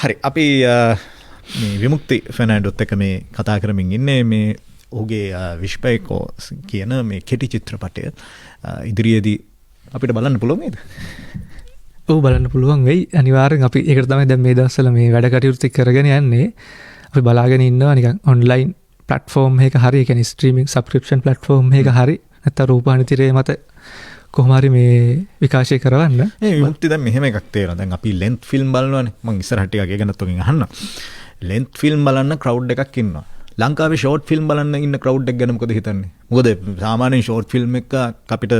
හරි අපි මේ විමුක්ති ෆර්නෑන්ඩෝත් එක්ක මේ කතා කරමින් ඉන්නේ මේ ඔහුගේ විශ්පයකෝ කියන මේ කෙටි චිත්‍රපටය ඉදිරියේදී අපිට බලන්න පුළුවන් නේද? ඔව් බලන්න පුළුවන් වෙයි. අනිවාර්යෙන් අපි ඒකට තමයි දැන් මේ දවස්වල මේ වැඩ කටයුතු කරගෙන යන්නේ. අපි බලාගෙන ඉන්නවා නිකන් ඔන්ලයින් ප්ලැට්ෆෝම් එකක හරි, ඒ කියන්නේ ස්ට්‍රීමින් සබ්ස්ක්‍රිප්ෂන් ප්ලැට්ෆෝම් එකක හරි නැත්නම් රූපවාහිනිය මත කොහොම හරි මේ විකාශය කරවන්න. ඒ විමුක්ති දැන් මෙහෙම එකක් තේරෙනවා. දැන් අපි ලෙන්ත් ෆිල්ම් බලනවානේ. මම ඉස්සරහට ටිකක් ඒ ගැනත් ඔකින් අහන්න. ලෙන්ත් ෆිල්ම් බලන්න ක්‍රවුඩ් එකක් ඉන්නවා. ලංකාවේ ෂෝට් ෆිල්ම් බලන්න ඉන්න ක්‍රවුඩ් එක ගැන මොකද හිතන්නේ? මොකද සාමාන්‍යයෙන් ෂෝට් ෆිල්ම් එක අපිට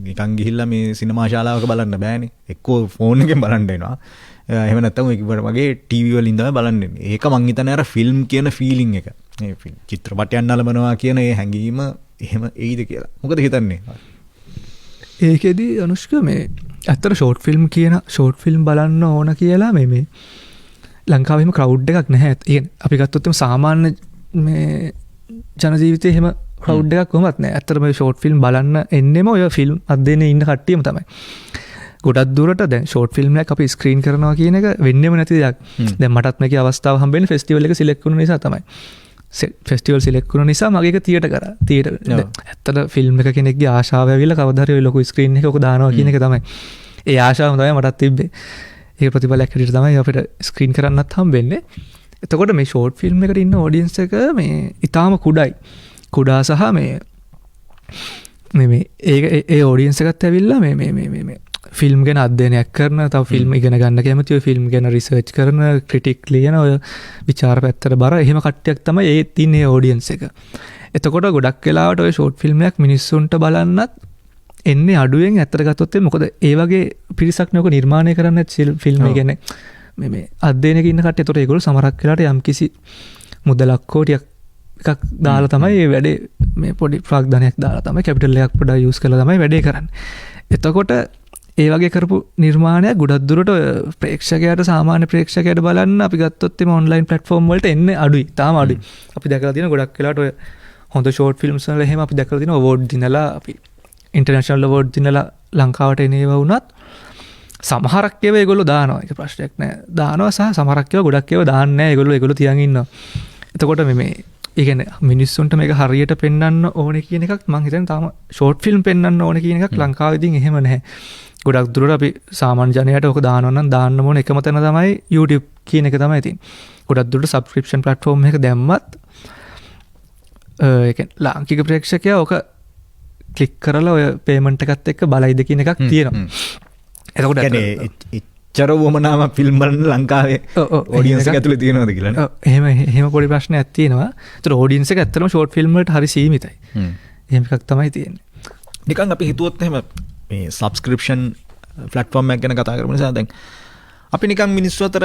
නිකන් ගිහිල්ලා මේ සිනමා ශාලාවක බලන්න බෑනේ. එක්කෝ ෆෝන් එකෙන් බලන්න එනවා. එහෙම නැත්නම් ඒකට වගේ ටීවී වලින් තමයි බලන්නේ. ඒක මං හිතන්නේ අර ෆිල්ම් කියන ෆීලිං එක. මේ චිත්‍රපටයක් නලමනවා කියන ඒ හැඟීම එහෙම එයිද කියලා. මොකද හිතන්නේ? ඒකෙදි අනුෂ්ක මේ ඇත්තට ෂෝට් ෆිල්ම් කියන ෂෝට් ෆිල්ම් බලන්න ඕන කියලා මේ ලංකාවෙම ක්‍රවුඩ් එකක් නැහැ. ඒ අපි ගත්තොත් සාමාන්‍ය මේ ජන ජීවිතේ එහෙම ක්‍රවුඩ් එකක් කොහොමත් නැහැ. ඇත්තටම මේ ෂෝට් ෆිල්ම් බලන්න එන්නෙම ඔය ෆිල්ම් අධ්‍යයනයේ ඉන්න කට්ටියම තමයි. ගොඩක් දුරට දැන් ෂෝට් ෆිල්ම් එකක් අපි ස්ක්‍රීන් කරනවා කියන එක වෙන්නේම නැති දෙයක්. දැන් මටත් මේකේ අවස්ථාව හම්බෙන්නේ ෆෙස්ටිවල් එක සිලෙක්ට් කරන නිසා තමයි. ෆෙස්ටිවල් සිලෙක්ට් කරන නිසා මගේ එක තියට කරා. තියට ඇත්තට ෆිල්ම් එක කෙනෙක්ගේ ආශාව ඇවිල්ලා කවදා හරි ඔය ලොකු ස්ක්‍රීන් එකක ඔක දානවා කියන එක තමයි. ඒ ආශාව තමයි මටත් තිබ්බේ. ඒක ප්‍රතිඵලයක් හැටියට තමයි අපිට ස්ක්‍රීන් කරන්නත් හම්බෙන්නේ. එතකොට මේ ෂෝට් ෆිල්ම් එකට ඉන්න ඔඩියන්ස් එක මේ ඊටාම කුඩායි. කුඩා සහ මේ ඒ ඔඩියන්ස් එකත් ඇවිල්ලා මේ ෆිල්ම් ගැන අධ්‍යයනයක් කරන, තව ෆිල්ම් ඉගෙන ගන්න කැමති, ඔය ෆිල්ම් ගැන රිසර්ච් කරන, ක්‍රිටික් ලියන, ඔය විචාර පැත්තට බර එහෙම කට්ටියක් තමයි ඒ තින්නේ ඔඩියන්ස් එක. එතකොට ගොඩක් වෙලාවට ඔය ෂෝට් ෆිල්ම් එකක් මිනිස්සුන්ට බලන්නත් එන්නේ අඩුවෙන්. ඇත්තට ගත්තොත් මොකද ඒ වගේ පිරිසක් නේ ඔක නිර්මාණය කරන්න ෆිල්ම් එක ගැන මේ අධ්‍යයනයක ඉන්න කට්ටිය. එතකොට ඒගොල්ලෝ සමහරක් වෙලාවට යම්කිසි මුදලක් කෝටියක් එකක් දාලා තමයි මේ වැඩේ මේ පොඩි ප්‍රාග්ධනයක් දාලා තමයි කැපිටල් එකක් පොඩ්ඩක් යූස් කරලා තමයි වැඩේ කරන්නේ. එතකොට ඒ වගේ කරපු නිර්මාණයක් ගොඩක් දුරට ප්‍රේක්ෂකයාට, සාමාන්‍ය ප්‍රේක්ෂකයාට බලන්න අපි ගත්තොත් එම ඔන්ලයින් ප්ලැට්ෆෝම් වලට එන්නේ අඩුයි. තාම අඩුයි. අපි දැකලා තියෙන ගොඩක් වෙලාවට ඔය හොඳ ෂෝට් ෆිල්ම්ස් වල එහෙම අපි දැකලා තියෙන අවෝඩ් දිනලා අපි ඉන්ටර්නැෂනල් අවෝඩ් දිනලා ලංකාවට එනේවා වුණත් සමහරක් ඒවා ඒගොල්ලෝ දානවා. ඒක ප්‍රශ්නයක් නෑ. දානවා සහ සමහරක් ඒවා ගොඩක් ඒවා දාන්නේ නෑ. ඒගොල්ලෝ තියන් ඉන්නවා. එතකොට මේ ඒ කියන්නේ මිනිස්සුන්ට මේක හරියට පෙන්වන්න ඕනේ කියන එකක් මම හිතන්නේ තාම ෂෝට් ෆිල්ම් පෙන්වන්න ඕනේ කියන එකක් ලංකාවේදී එහෙම නැහැ. ගොඩක් දුරට අපි සාමාන්‍ය ජනයාට ඕක දානවා නම් දාන්න ඕන එකම තැන තමයි YouTube කියන එක තමයි තියෙන්නේ. ගොඩක් දුරට සබ්ස්ක්‍රිප්ෂන් ප්ලැට්ෆෝම් එක දැම්මත් ඒ කියන්නේ ලාංකික ප්‍රේක්ෂකයා ඕක ක්ලික් කරලා ඔය පේමන්ට් එකත් එක්ක බලයිද කියන එකක් තියෙනවා. එතකොට එච්චර වමනාම ෆිල්ම් බලන ලංකාවේ ඔඩියන්ස් එක ඇතුලේ තියෙනවද කියලා නේ? එහෙම පොඩි ප්‍රශ්නයක් තියෙනවා. ඒතර ඔඩියන්ස් එක ඇත්තටම ෂෝට් ෆිල්ම් වලට හරි සීමිතයි. එහෙම එකක් තමයි තියෙන්නේ. නිකන් අපි හිතුවොත් එහෙම මේ සබ්ස්ක්‍රිප්ෂන් ප්ලැට්ෆෝම් එකක් ගැන කතා කරමු නිසා දැන් අපි නිකන් මිනිස්සු අතර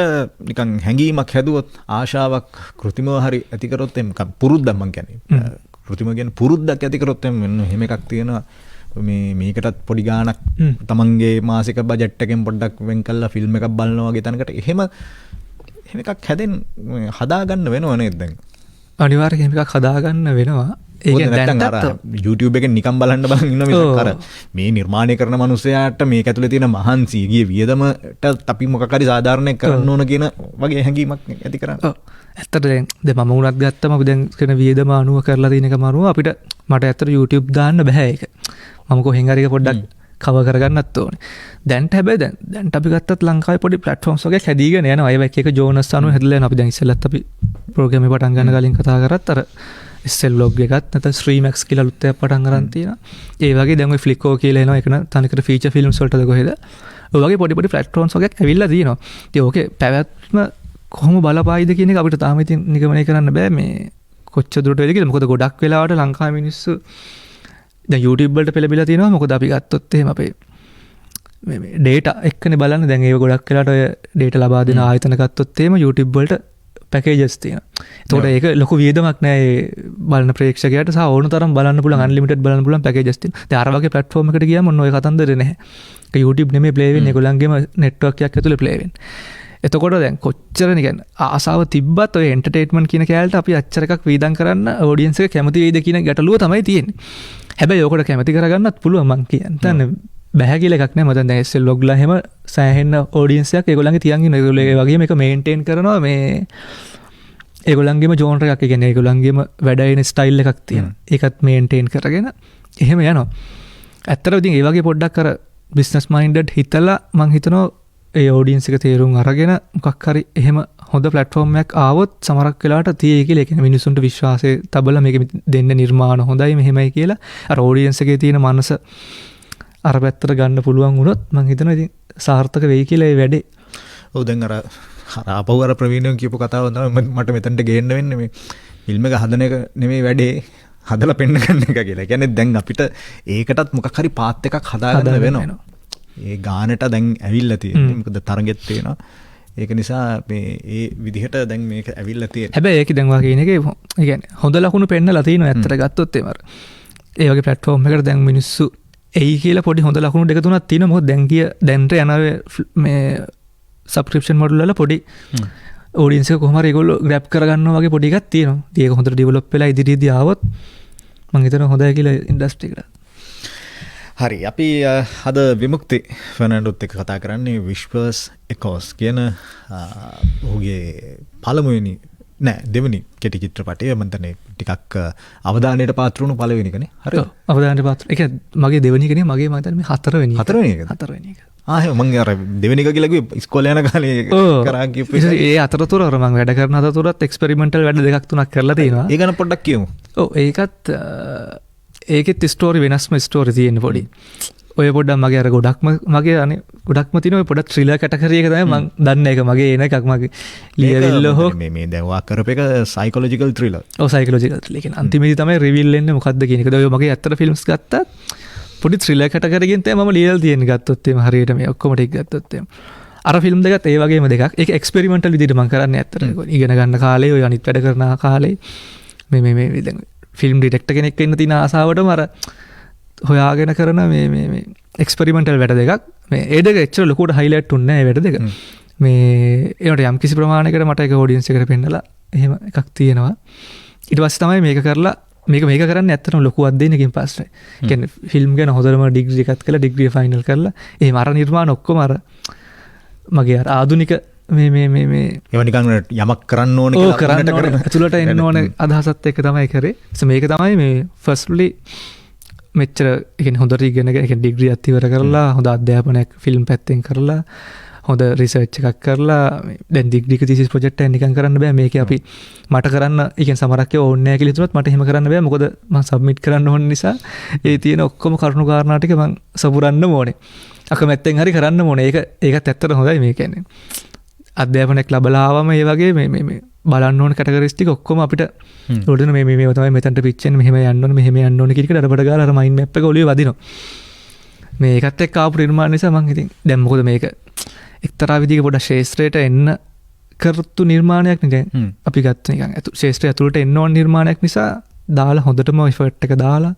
නිකන් හැඟීමක් හැදුවොත්, ආශාවක් කෘතිමව හරි ඇති කරොත් එම් පුරුද්දක් මං කියන්නේ. කෘතිම කියන්නේ පුරුද්දක් ඇති කරොත් එහෙම එකක් තියෙනවා. මේකටත් පොඩි ගාණක් තමන්ගේ මාසික බජට් එකෙන් පොඩ්ඩක් වෙන් කරලා ෆිල්ම් එකක් බලනවා වගේ තැනකට එහෙම එකක් හදාගන්න වෙනව නේද දැන්? අනිවාර්යයෙන් එකක් හදාගන්න වෙනවා. ඒක දැන් YouTube එකෙන් නිකන් බලන්න බලන් ඉන්න මිසක් අර මේ නිර්මාණය කරන මනුස්සයාට මේක ඇතුලේ තියෙන මහන්සිය ගිය වියදමට අපි මොකක් හරි සාධාරණයක් කරන්න ඕන කියන වගේ හැඟීමක් ඇති කරන්නේ. ඇත්තට දැන් මම උනත් ගත්තම අපි දැන් කරන වියදම අනුව කරලා තියෙන එක මරුව අපිට මට ඇත්තට YouTube දාන්න බෑ ඒක. මම කොහෙන් හරි පොඩ්ඩක් කවර් කරගන්නත් ඕනේ. දැන්ට හැබැයි දැන් අපි ගත්තත් ලංකාවේ පොඩි ප්ලැට්ෆෝම්ස් වගේ හැදීගෙන යනවා. ඒවා එක ජෝනස් අනුව හැදලා යනවා. අපි දැන් ඉස්සෙල්ලත් අපි ප්‍රෝග්‍රෑම් එක පටන් ගන්න කලින් කතා කරත් අර SL vlog එකත් නැත්නම් Streamax කියලා ලුත් එකක් පටන් ගන්න තියෙනවා. ඒ වගේ දැන් ඔය Flickr කියලා එනවා. ඒක න තනිකර ෆීචර් ෆිල්ම්ස් වලටද කොහෙද? ඔය වගේ පොඩි ප්ලැට්ෆෝම්ස් වගේ ඇවිල්ලා තියෙනවා. ඉතින් ඕකේ පැවැත්ම කොහොම බලපායිද කියන එක අපිට තාම ඉතින් නිගමනය කරන්න බෑ මේ කොච්චර දුරට වෙයිද කියලා. මොකද ගොඩක් වෙලාවට ලංකාවේ මිනිස්සු දැන් YouTube වලට පෙළඹිලා තියෙනවා. මොකද අපි ගත්තොත් එහෙම අපේ මේ data එක්කනේ බලන්නේ. දැන් ඒක ගොඩක් වෙලාවට ඔය data ලබා දෙන ආයතන ගත්තොත් එහෙම YouTube වලට පැකේජස් තියෙනවා. එතකොට ඒක ලොකු වියදමක් නෑ ඒ බලන ප්‍රේක්ෂකයාට සහ ඕන තරම් බලන්න පුළුවන් අන්ලිමිටඩ් බලන්න පුළුවන් පැකේජස් තියෙනවා. දැන් අර වගේ ප්ලැට්ෆෝම් එකකට ගියාම ඔන්න ඔය කතන්දරේ නැහැ. ඒක YouTube නෙමෙයි ප්ලේ වෙන්නේ. ඒගොල්ලන්ගේම නෙට්වර්ක් එකක් ඇතුලේ ප්ලේ වෙන්නේ. එතකොට දැන් කොච්චර නිකන් ආසාව තිබ්බත් ඔය එන්ටර්ටේන්මන්ට් කියන කෑල්ලට අපි අච්චර එකක් වීදම් කරන්න ඔඩියන්ස් එක කැමති වෙයිද කියන ගැටලුව තමයි තියෙන්නේ. හැබැයි ඕකට කැමති කරගන්නත් පුළුවන් මං කියන්නේ. බැහැ කියලා එකක් නෑ. මම දැන් SL vlog ලා හැම සෑහෙන ඔඩියන්ස් එකක් ඒගොල්ලන්ගේ තියන් ඉන්න. ඒගොල්ලෝ ඒ වගේම එක මේන්ටේන් කරනවා මේ ඒගොල්ලන්ගේම ජෝනර් එකක්. ඒ කියන්නේ ඒගොල්ලන්ගේම වැඩයින ස්ටයිල් එකක් තියෙනවා. ඒකත් මේන්ටේන් කරගෙන එහෙම යනවා. ඇත්තටම ඉතින් ඒ වගේ පොඩ්ඩක් අර බිස්නස් මයින්ඩඩ් හිතලා මං හිතනවා ඒ ඔඩියන්ස් එක තේරුම් අරගෙන මොකක් හරි එහෙම හොඳ ප්ලැට්ෆෝම් එකක් ආවොත් සමහරක් වෙලාවට තියෙයි කියලා. ඒ කියන්නේ මිනිස්සුන්ට විශ්වාසය තබලා මේක දෙන්න නිර්මාණ හොඳයි මෙහෙමයි කියලා අර ඔඩියන්ස් එකේ තියෙන මනස අර පැත්තට ගන්න පුළුවන් වුණොත් මං හිතනවා ඉතින් සාර්ථක වෙයි කියලා ඒ වැඩේ. ඔව් දැන් අර ආපහු අර ප්‍රවීණයන් කියපු කතාව තමයි මට මෙතනට ගේන්න වෙන්නේ. මේ ෆිල්ම් එක හදන එක නෙමෙයි වැඩේ, හදලා පෙන්න ගන්න එක කියලා. ඒ කියන්නේ දැන් අපිට ඒකටත් මොකක් හරි පාත් එකක් හදාගන්න වෙනවා. ඒ ගානට දැන් ඇවිල්ලා තියෙන්නේ. මොකද තරගෙත් තියෙනවා. ඒක නිසා මේ ඒ විදිහට දැන් මේක ඇවිල්ලා තියෙනවා. හැබැයි ඒක දැන් වාගේ ඉන්නේ ඒ කියන්නේ හොඳ ලකුණු පෙන්නලා තියෙනවා ඇත්තට ගත්තොත් එමර. ඒ වගේ ප්ලැට්ෆෝම් එකකට දැන් මිනිස්සු එයි කියලා පොඩි හොඳ ලකුණු දෙක තුනක් තියෙනවා. මොකද දැන්ට යන මේ සබ්ස්ක්‍රිප්ෂන් මොඩල් වල පොඩි ඔඩියන්ස් එක කොහොම හරි ඒගොල්ලෝ ග්‍රැබ් කරගන්නවා වගේ පොඩි එකක් තියෙනවා. ඉතින් ඒක හොඳට ඩෙවලොප් වෙලා ඉදිරියේදී ආවොත් මම හිතනවා හොඳයි කියලා ඉන්ඩස්ට්‍රි එකට. හරි අපි අද විමුක්ති ෆර්නැන්ඩෝත් එක්ක කතා කරන්නේ විශ්වාස් එකෝස් කියන ඔහුගේ පළමුවෙනි දෙවෙනි කෙටි චිත්‍රපටය. මම හිතන්නේ ටිකක් අවධානයට පාත්‍ර වුණු පළවෙනිකනේ. හරිද? අවධානයට පාත්‍ර. ඒක මගේ දෙවෙනි එකනේ මගේ මම හිතන්නේ මේ හතරවෙනි එක. හතරවෙනි එක. මං අර දෙවෙනි එක කියලා කිව්වේ ඉස්කෝලේ යන කාලේ කරා කියපු එක. ඒ අතරතුර අර මම වැඩ කරන අතරතුරත් එක්ස්පෙරිමෙන්ටල් වැඩ දෙකක් තුනක් කරලා තියෙනවා. ඒ ගැන පොඩ්ඩක් කියමු. ඔව් ඒකෙත් ස්ටෝරි වෙනස්ම ස්ටෝරි තියෙන පොඩි. ඔය පොඩ්ඩක් මගේ අර ගොඩක්ම තියෙන ඔය පොඩක් ත්‍රිලර් කැටගරි එක තමයි මම දන්නේ. ඒක මගේ එන එකක් මගේ ලියවිල්ල හෝ මේ දැන් වා කරපු එක සයිකොලොජිකල් ත්‍රිලර්. ඔව් සයිකොලොජිකල් ත්‍රිලර්. කියන්නේ අන්තිමේදී තමයි රිවීල් වෙන්නේ මොකද්ද කියන එක. ඔය මගේ ඇත්තට ෆිල්ම්ස් ගත්තත් පොඩි ත්‍රිලර් කැටගරි එකෙන් තමයි මම ලියලා තියෙන්නේ ගත්තොත් එimhe හරියට මේ ඔක්කොම ටික ගත්තොත් එimhe. අර ෆිල්ම් දෙකත් ඒ වගේම දෙකක්. ඒක එක්ස්පෙරිමෙන්ටල් විදිහට මම කරන්නේ ඇත්තට. ඉගෙන ගන්න කාලේ ඔය අනිත් වැඩ කරන කාලේ මේ දැන් ෆිල්ම් ඩිරෙක්ටර් කෙනෙක් වෙන්න තියෙන ආසාවටම අර හොයාගෙන කරන මේ එක්ස්පෙරිමෙන්ටල් වැඩ දෙකක්. මේ ඒ දෙක එච්චර ලොකුවට හයිලයිට් උන්නේ නැහැ වැඩ දෙක. මේ ඒකට යම් කිසි ප්‍රමාණයකට මට ඒක ඔඩියන්ස් එකට පෙන්නලා එහෙම එකක් තියෙනවා. ඊට පස්සේ තමයි මේක කරලා මේක කරන්නේ ඇත්තටම ලොකු අධ්‍යයනයකින් පස්සේ. කියන්නේ ෆිල්ම් ගැන හොඳටම ඩිග්‍රී එකක් කළා ඩිග්‍රී ෆයිනල් කරලා එහෙම අර නිර්මාණ ඔක්කොම අර මගේ අර ආධුනික මේ ඒව නිකන් යමක් කරන්න ඕනේ කියලා කරන්න ඕනේ ඇතුළට එන්න ඕනේ අදහසත් එක්ක තමයි කරේ. මේක තමයි මේ ෆස්ට්ලි මෙච්චර කියන්නේ හොඳට ඉගෙන ගන්න ඩිග්‍රී අත් ඉවර කරලා හොඳ අධ්‍යාපනයක් ෆිල්ම් පැත්තෙන් කරලා හොඳ රිසර්ච් එකක් කරලා දැන් ඩිග්‍රී තීසිස් ප්‍රොජෙක්ට් එක නිකන් කරන්න බෑ. මේක අපි මට කරන්න කියන්නේ සමහරක් ඒවා ඕනේ නැහැ කියලා හිතුනොත් මට එහෙම කරන්න බෑ. මොකද මම සබ්මිට් කරන්න ඕන නිසා ඒ තියෙන ඔක්කොම කරුණු කාරණා ටික මම සපුරන්න ඕනේ. අකමැත්තෙන් හරි කරන්න ඕනේ. ඒකත් ඇත්තට හොඳයි මේ කියන්නේ. අධ්‍යාපනයක් ලැබලා ආවම ඒ වගේ මේ බලන්න ඕන කැටගරිස් ටික ඔක්කොම අපිට උඩන මේ තමයි මෙතනට පිච්චෙන්නේ මෙහෙම යන්න ඕනේ මෙහෙම යන්න ඕනේ කියන එක දඩබඩ ගාලා අර මයින්ඩ් මැප් එක ඔළුවේ වදිනවා. මේකත් එක්ක ආපු නිර්මාණ නිසා මම ඉතින් දැන් මොකද මේක එක්තරා විදිහක පොඩ ශේෂ්ත්‍රයට එන්න කරතු නිර්මාණයක් නේ දැන් අපි ගත්ත නිකන් ශේෂ්ත්‍රය ඇතුළට එන්න ඕන නිර්මාණයක් නිසා දාලා හොඳටම එෆර්ට් එක දාලා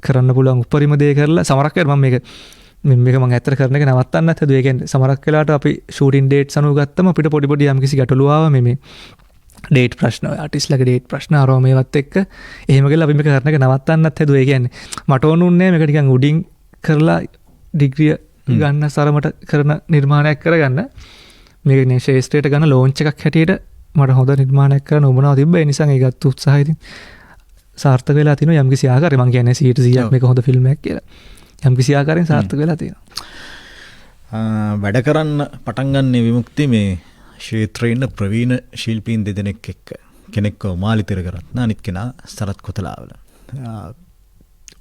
කරන්න පුළුවන් උපරිම දේ කරලා සමහරක් වෙලාවට මම මේක මම ඇත්තට කරන එක නවත්තන්නත් හදුවේ. ඒ කියන්නේ සමහරක් වෙලාවට අපි ෂූටින් ඩේට්ස් අනුව ගත්තම අපිට පොඩි යම් කිසි ගැටලු ආවා මේ ඩේට් ප්‍රශ්න ආටිස්ට්ලාගේ ඩේට් ප්‍රශ්න ආරෝ මේවත් එක්ක එහෙම ගිහලා අපි මේක කරන එක නවත්තන්නත් හදුවේ. ඒ කියන්නේ මට ඕනුන්නේ මේක නිකන් උඩින් කරලා ඩිග්‍රිය ගන්න සරමට කරන නිර්මාණයක් කරගන්න. මේක නේ ශේෂ්ත්‍රයට ගන්න ලෝන්ච් එකක් හැටියට මට හොඳ නිර්මාණයක් කරන්න උවමනාව තිබ්බා. ඒ නිසා ඒ ගත්ත උත්සාහය ඉතින් සාර්ථක වෙලා තිනවා යම් කිසි ආකාරයක. මම කියන්නේ 100% මේක හොඳ ෆිල්ම් එකක් කියලා. යම් කිසි ආකාරයෙන් සාර්ථක වෙලා තියෙනවා. වැඩ කරන්න පටන් ගන්න විමුක්ති මේ ක්ෂේත්‍රයේ ඉන්න ප්‍රවීණ ශිල්පීන් දෙදෙනෙක් එක්ක. කෙනෙක් මාලිතිර කරත්න අනිත් කෙනා සරත් කොතලාවල.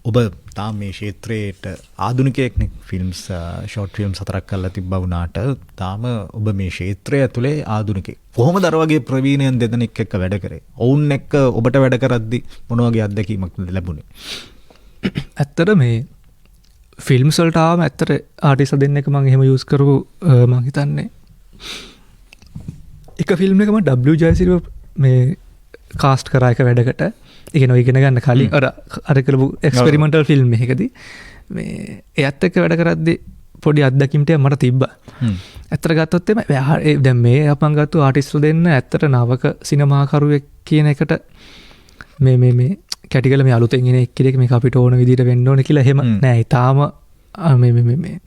ඔබ තාම මේ ක්ෂේත්‍රයේට ආධුනිකයෙක්නේ. ෆිල්ම්ස් ෂෝට් ෆිල්ම්ස් 4ක් කරලා තිබ්බා වුණාට තාම ඔබ මේ ක්ෂේත්‍රය ඇතුලේ ආධුනිකයෙක්. කොහොමද අර වගේ ප්‍රවීණයන් දෙදෙනෙක් එක්ක වැඩ කරේ? ඔවුන් එක්ක ඔබට වැඩ කරද්දි මොන වගේ අත්දැකීමක් ලැබුණේ? ඇත්තට මේ ෆිල්ම්ස් වලට ආවම ඇත්තට ආටිස්ට් දෙන්නෙක් මම එහෙම යූස් කරපු මම හිතන්නේ එක ෆිල්ම් එක මම W ජයසිරිව මේ කාස්ට් කරා එක වැඩකට. ඒ කියන්නේ ඔය ඉගෙන ගන්න කලින් අර කරපු එක්ස්පෙරිමෙන්ටල් ෆිල්ම් එකකදී මේ එයත් එක්ක වැඩ කරද්දී පොඩි අත්දැකීම් ටිකක් මට තිබ්බා. ඇත්තට ගත්තොත් එමේ දැන් මේ අපන් ගත්ත ආටිස්ට් දෙන්න ඇත්තට නවක සිනමාකරුවෙක් කියන එකට මේ කැටිකල මේ අලුතෙන් එන එක්කෙනෙක් මේක අපිට ඕන විදිහට වෙන්න ඕන කියලා එහෙම නෑ. ඊටාම මේ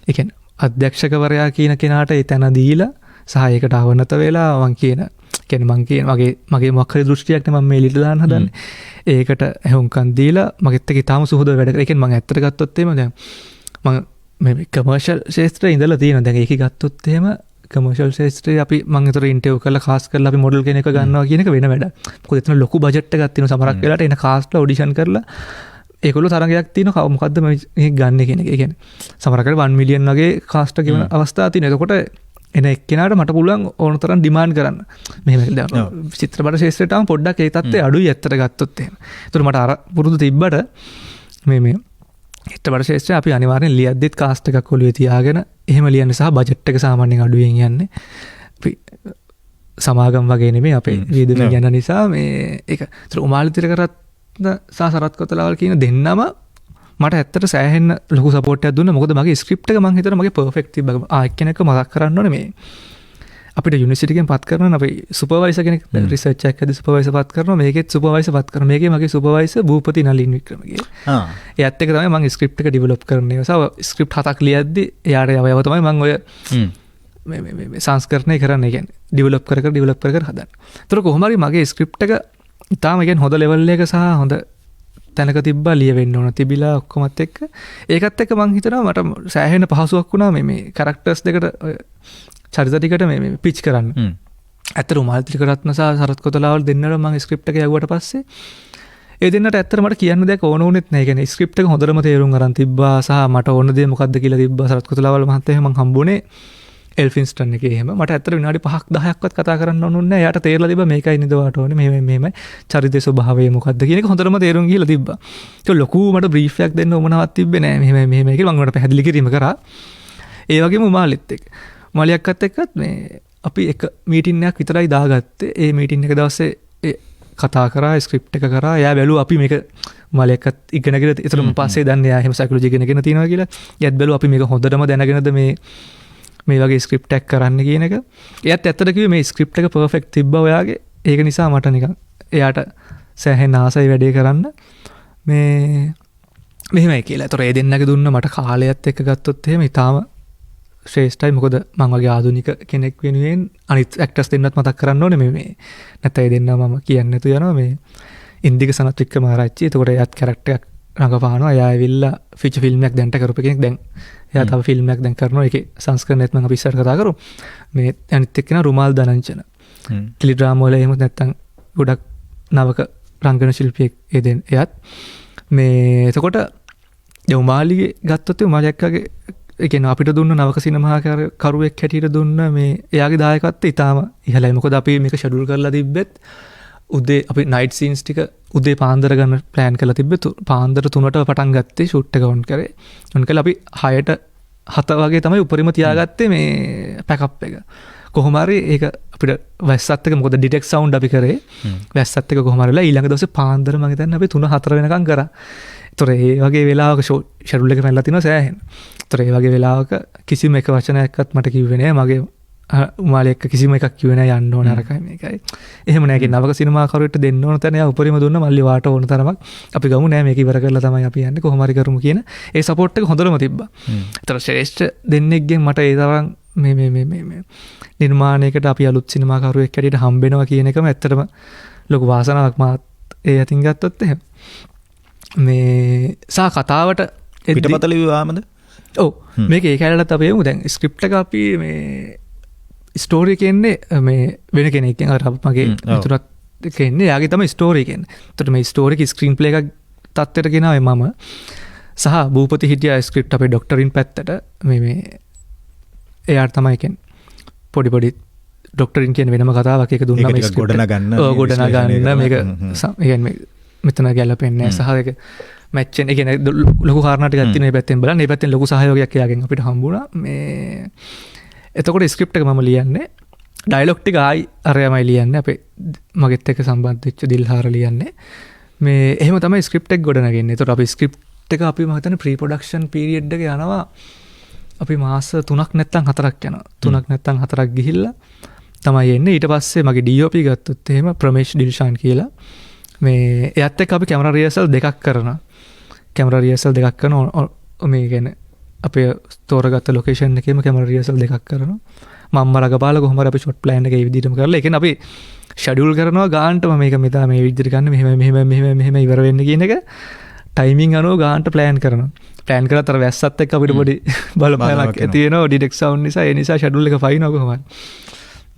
ඒ කියන්නේ අධ්‍යක්ෂකවරයා කියන කෙනාට ඒ තැන දීලා සහ ඒකට අවනත වෙලා මගේ මොකක් හරි දෘෂ්ටියක් නේ මම මේ එළියට දාන්න හදන්නේ. ඒකට ඇහුම්කන් දීලා මගෙත් එක්ක ඊටාම සුහුදව වැඩ කරා. ඒ කියන්නේ මම ඇත්තට ගත්තොත් එහෙම දැන් මම මේ කමර්ෂල් ශාස්ත්‍රයේ ඉඳලා තියෙනවා. දැන් ඒක ගත්තොත් එහෙම කමර්ෂල් ශාස්ත්‍රයේ අපි මම ඒතර ඉන්ටර්විව් කරලා කාස්ට් කරලා අපි මොඩල් කෙනෙක් ගන්නවා කියන එක වෙන වැඩක්. මොකද එතන ලොකු බජට් එකක් තියෙනවා. සමහරක් වෙලාවට එන කාස්ට්ලා ඔඩිෂන් කරලා ඒගොල්ලෝ තරගයක් තියෙනවා මොකද්ද මේ ගන්න කියන එක. ඒ කියන්නේ සමහරක් වෙලාවට 1 මිලියන් වගේ කාස්ට් එක ගෙවන අවස්ථා තියෙනවා. එතකොට එන එක්කෙනාට මට පුළුවන් ඕන තරම් ඩිමාන්ඩ් කරන්න. මෙහෙම දැන් චිත්‍රපට ශාස්ත්‍රයට ආවම පොඩ්ඩක් ඒ තත්ත්වය අඩුයි ඇත්තට ගත්තොත් එහෙම. ඒතර මට අර පුරුදු තිබ්බට මේ චිත්‍රපට ශාස්ත්‍රය අපි අනිවාර්යෙන් ලියද්දිත් කාස්ට් එකක් ඔළුවේ තියාගෙන එහෙම ලියන්න සහ බජට් එක සාමාන්‍යයෙන් අඩුවෙන් යන්නේ. අපි සමාගම් වගේ නෙමෙයි අපේ වියදම යන නිසා මේ ඒක උමාලි තිලකරත්න සහ සරත් කොතලාවල් කියන දෙන්නම මට ඇත්තට සෑහෙන්න ලොකු සපෝට් එකක් දුන්නා. මොකද මගේ ස්ක්‍රිප්ට් එක මම හිතනවා මගේ පර්ෆෙක්ට් තිබ්බා. එක්කෙනෙක්ව මතක් කරන්න ඕනේ මේ අපිට යුනිවර්සිටි එකෙන් පත් කරනවා අපි සුපර්වයිසර් කෙනෙක් රිසර්ච් එකක් හදි සුපර්වයිසර් පත් කරනවා. මේකෙත් සුපර්වයිසර් පත් කරනවා. මේකේ මගේ සුපර්වයිසර් භූපති නලින් වික්‍රමගේ. එයාත් එක්ක තමයි මම ස්ක්‍රිප්ට් එක ඩෙවලොප් කරන්නේ. ස්ක්‍රිප්ට් 7ක් ලියද්දි එයාට යව තමයි මම ඔය මේ සංස්කරණය කරන්නේ. කියන්නේ ඩෙවලොප් කර කර හදන්න. ඒතර කොහොම හරි මගේ ස්ක්‍රිප්ට් එක ඊටාම කියන්නේ හොඳ ලෙවල් එක සහ හොඳ තැනක තිබ්බා ලියවෙන්න ඕන තිබිලා ඔක්කොමත් එක්ක. ඒකත් එක්ක මං හිතනවා මට සෑහෙන පහසුවක් වුණා මේ කැරක්ටර්ස් දෙකට චරිත ටිකට මේ පිච් කරන්න. ඇත්තට උමාලි තිලකරත්න සහ සරත් කොතලාවල් දෙන්නට මම ස්ක්‍රිප්ට් එක යවුවට පස්සේ ඒ දෙන්නට ඇත්තට මට කියන්න දෙයක් ඕන වුණෙත් නැහැ. ඒ කියන්නේ ස්ක්‍රිප්ට් එක හොඳටම තේරුම් අරන් තිබ්බා සහ මට ඕන දේ මොකද්ද කියලා තිබ්බා. සරත් කොතලාවල් මහත්තයා මං හම්බුනේ එල්ෆින්ස්ටන් එකේ එහෙම. මට ඇත්තට විනාඩි 5ක් 10ක්වත් කතා කරන්න ඕනුන්නේ නැහැ. එයාට තේරලා තිබ්බා මේකයි නේද වාට ඕනේ. මෙහෙමයි චරිතයේ ස්වභාවය මොකද්ද කියන එක හොඳටම තේරුම් ගිහලා තිබ්බා. ඒක ලොකු මට බ්‍රීෆ් එකක් දෙන්න උවමනාවක් තිබ්බේ නැහැ. මෙහෙමයි කියලා මම උන්ට පැහැදිලි කිරීම කරා. ඒ වගේම උමාලිත් එක්ක. මාලියක්කත් එක්කත් මේ අපි එක මීටින් එකක් විතරයි දාගත්තේ. ඒ මීටින් එක දවසේ කතා කරා ස්ක්‍රිප්ට් එක කරා. එයා බැලුවා අපි මේක මාලියක්කත් ඉගෙනගෙන ඒතරම පස්සේ දන්නේ එයා එහෙම සයිකොලොජි ඉගෙනගෙන තියෙනවා කියලා. එයාත් බැලුවා අපි මේක හොඳටම දැනගෙනද මේ වගේ ස්ක්‍රිප්ට් එකක් කරන්න කියන එක. එයාත් ඇත්තට කිව්වේ මේ ස්ක්‍රිප්ට් එක පර්ෆෙක්ට් තිබ්බා ඔයාගේ. ඒක නිසා මට නිකන් එයාට සෑහෙන ආසයි වැඩේ කරන්න. මේ මෙහෙමයි කියලා. ඒතර ඒ දෙන්නගේ දුන්න මට කාලයත් එක්ක ගත්තොත් එහෙම ඊටාම ශ්‍රේෂ්ඨයි. මොකද මම වගේ ආධුනික කෙනෙක් වෙනුවෙන් අනිත් ඇක්ටර්ස් දෙන්නත් මතක් කරන්න ඕනේ මේ නැත්නම් ඒ දෙන්නා මම කියන්නේ නැතු යනවා මේ ඉන්දික සනත් වික්‍රමාරච්චි. එතකොට එයාත් කැරක්ටර් එකක් රඟපානවා. එයා ඇවිල්ලා ෆීචර් ෆිල්ම් එකක් දැන්ට කරපු කෙනෙක්. දැන් එයා තව ෆිල්ම් එකක් දැන් කරනවා. ඒකේ සංස්කරණයත් මම අපි ඉස්සර කතා කරමු. මේ අනිත් එක්කෙනා රුමාල් දනංචන. ටෙලි ඩ්‍රාමා වල එහෙම නැත්නම් ගොඩක් නවක රංගන ශිල්පියෙක් එයාත් මේ එතකොට උමාලිගේ ගත්තොත් උමාලියක්කගේ ඒ කියන්නේ අපිට දුන්න නවක සිනමා කරුවෙක් හැටියට දුන්න මේ එයාගේ දායකත්වය ඉතාම ඉහළයි. මොකද අපි මේක ෂෙඩියුල් කරලා තිබ්බෙත් උදේ අපි නයිට් සීන්ස් ටික උදේ පාන්දර ගන්න ප්ලෑන් කරලා තිබ්බෙත් පාන්දර 3ට පටන් ගත්තේ ෂූට් එක ඔන් කරේ. ඔන් කළා අපි 6ට 7 වගේ තමයි උපරිම තියාගත්තේ මේ පැකප් එක. කොහොම හරි ඒක අපිට වැස්සත් එක මොකද ඩිටෙක්ට් සවුන්ඩ් අපි කරේ. වැස්සත් එක කොහොම හරිලා ඊළඟ දවසේ පාන්දර මම හිතන්නේ අපි 3-4 වෙනකම් කරා. ඒතොර ඒ වගේ වෙලාවක ෂෙඩියුල් එක පැනලා තිනවා සෑහෙන. ඒතොර ඒ වගේ වෙලාවක කිසිම එක වචනයක්වත් මට කිව්වේ නෑ. මගේ උමාලි එක්ක කිසිම එකක් කිව්වේ නෑ යන්න ඕන අරකයි මේකයි. එහෙම නෑ. කියන්නේ නවක සිනමාකරුවෙක්ට දෙන්න ඕන තැන යා උපරිම දුන්න මල්ලි වාට ඕන තරමක් අපි ගමු නෑ මේක ඉවර කරලා තමයි අපි යන්නේ කොහොම හරි කරමු කියන ඒ සපෝට් එක හොඳටම තිබ්බා. ඒතර ශ්‍රේෂ්ඨ දෙන්නෙක්ගෙන් මට ඒ තරම් මේ නිර්මාණයකට අපි අලුත් සිනමාකරුවෙක් හැටියට හම්බෙනවා කියන එකම ඇත්තටම ලොකු වාසනාවක් මාත් ඒ අතින් ගත්තොත් එහෙම. මේ සා කතාවට පිටපත ලිව්වාමද? ඔව් මේක ඒ කැලලත් අපි යමු. දැන් ස්ක්‍රිප්ට් එක අපි මේ ස්ටෝරි කියන්නේ මේ වෙන කෙනෙක්ගෙන් අර මගේ මිතුරක් කියන්නේ යාගේ තමයි ස්ටෝරි කියන්නේ. එතකොට මේ ස්ටෝරි එක ස්ක්‍රීන් ප්ලේ එකක් තත්ත්වයට ගෙනාවේ මම සහ භූපති හිටියා ස්ක්‍රිප්ට් අපේ ඩොක්ටරින් පැත්තට මේ එයාට තමයි කියන්නේ පොඩි ඩොක්ටරින් කියන වෙනම කතාවක් ඒක දුන්නා මේ ගොඩනගන්න මේක කියන්නේ මෙතන ගැලපෙන්නේ සහ ඒක මැච් එක කියන්නේ ලොකු කාරණා ටිකක් තියෙනවා මේ පැත්තෙන් බලන්න. මේ පැත්තෙන් ලොකු සහයෝගයක් එයාගෙන් අපිට හම්බුණා. මේ එතකොට ස්ක්‍රිප්ට් එක මම ලියන්නේ ඩයලොග් ටික ආයි අරයමයි ලියන්නේ අපේ මගෙත් එක්ක සම්බන්ධ වෙච්ච දිල්හාර ලියන්නේ. මේ එහෙම තමයි ස්ක්‍රිප්ට් එක ගොඩනගන්නේ. එතකොට අපි ස්ක්‍රිප්ට් එක අපි මම හිතන්නේ ප්‍රී ප්‍රොඩක්ෂන් පීරියඩ් එක යනවා අපි මාස 3ක් නැත්නම් 4ක් යනවා. 3ක් නැත්නම් 4ක් ගිහිල්ලා තමයි එන්නේ. ඊට පස්සේ මගේ DOP ගත්තොත් එහෙම ප්‍රමේෂ් ඩිල්ෂාන් කියලා මේ එයාත් එක්ක අපි කැමරා රිහර්සල් දෙකක් කරනවා. කැමරා රිහර්සල් දෙකක් කරනවා. මේ කියන්නේ අපේ තෝරගත්ත ලොකේෂන් එකේම කැමරා රිහර්සල් දෙකක් කරනවා. මම රඟපාලා කොහොම හරි අපි ෂොට් ප්ලෑන් එක ඒ විදිහටම කරලා ඒ කියන්නේ අපි ෂෙඩියුල් කරනවා ගානටම මේක මෙතන මේ විදිහට ගන්න මෙහෙම ඉවර වෙන්න කියන එක ටයිමින් අනුව ගානට ප්ලෑන් කරනවා. ප්ලෑන් කරලා තර වැස්සත් එක්ක අපිට පොඩි බලපෑමක් තියෙනවා ඩිටෙක්ට් සවුන්ඩ් නිසා ඒ නිසා ෂෙඩියුල් එක ෆයිනවා කොහොමද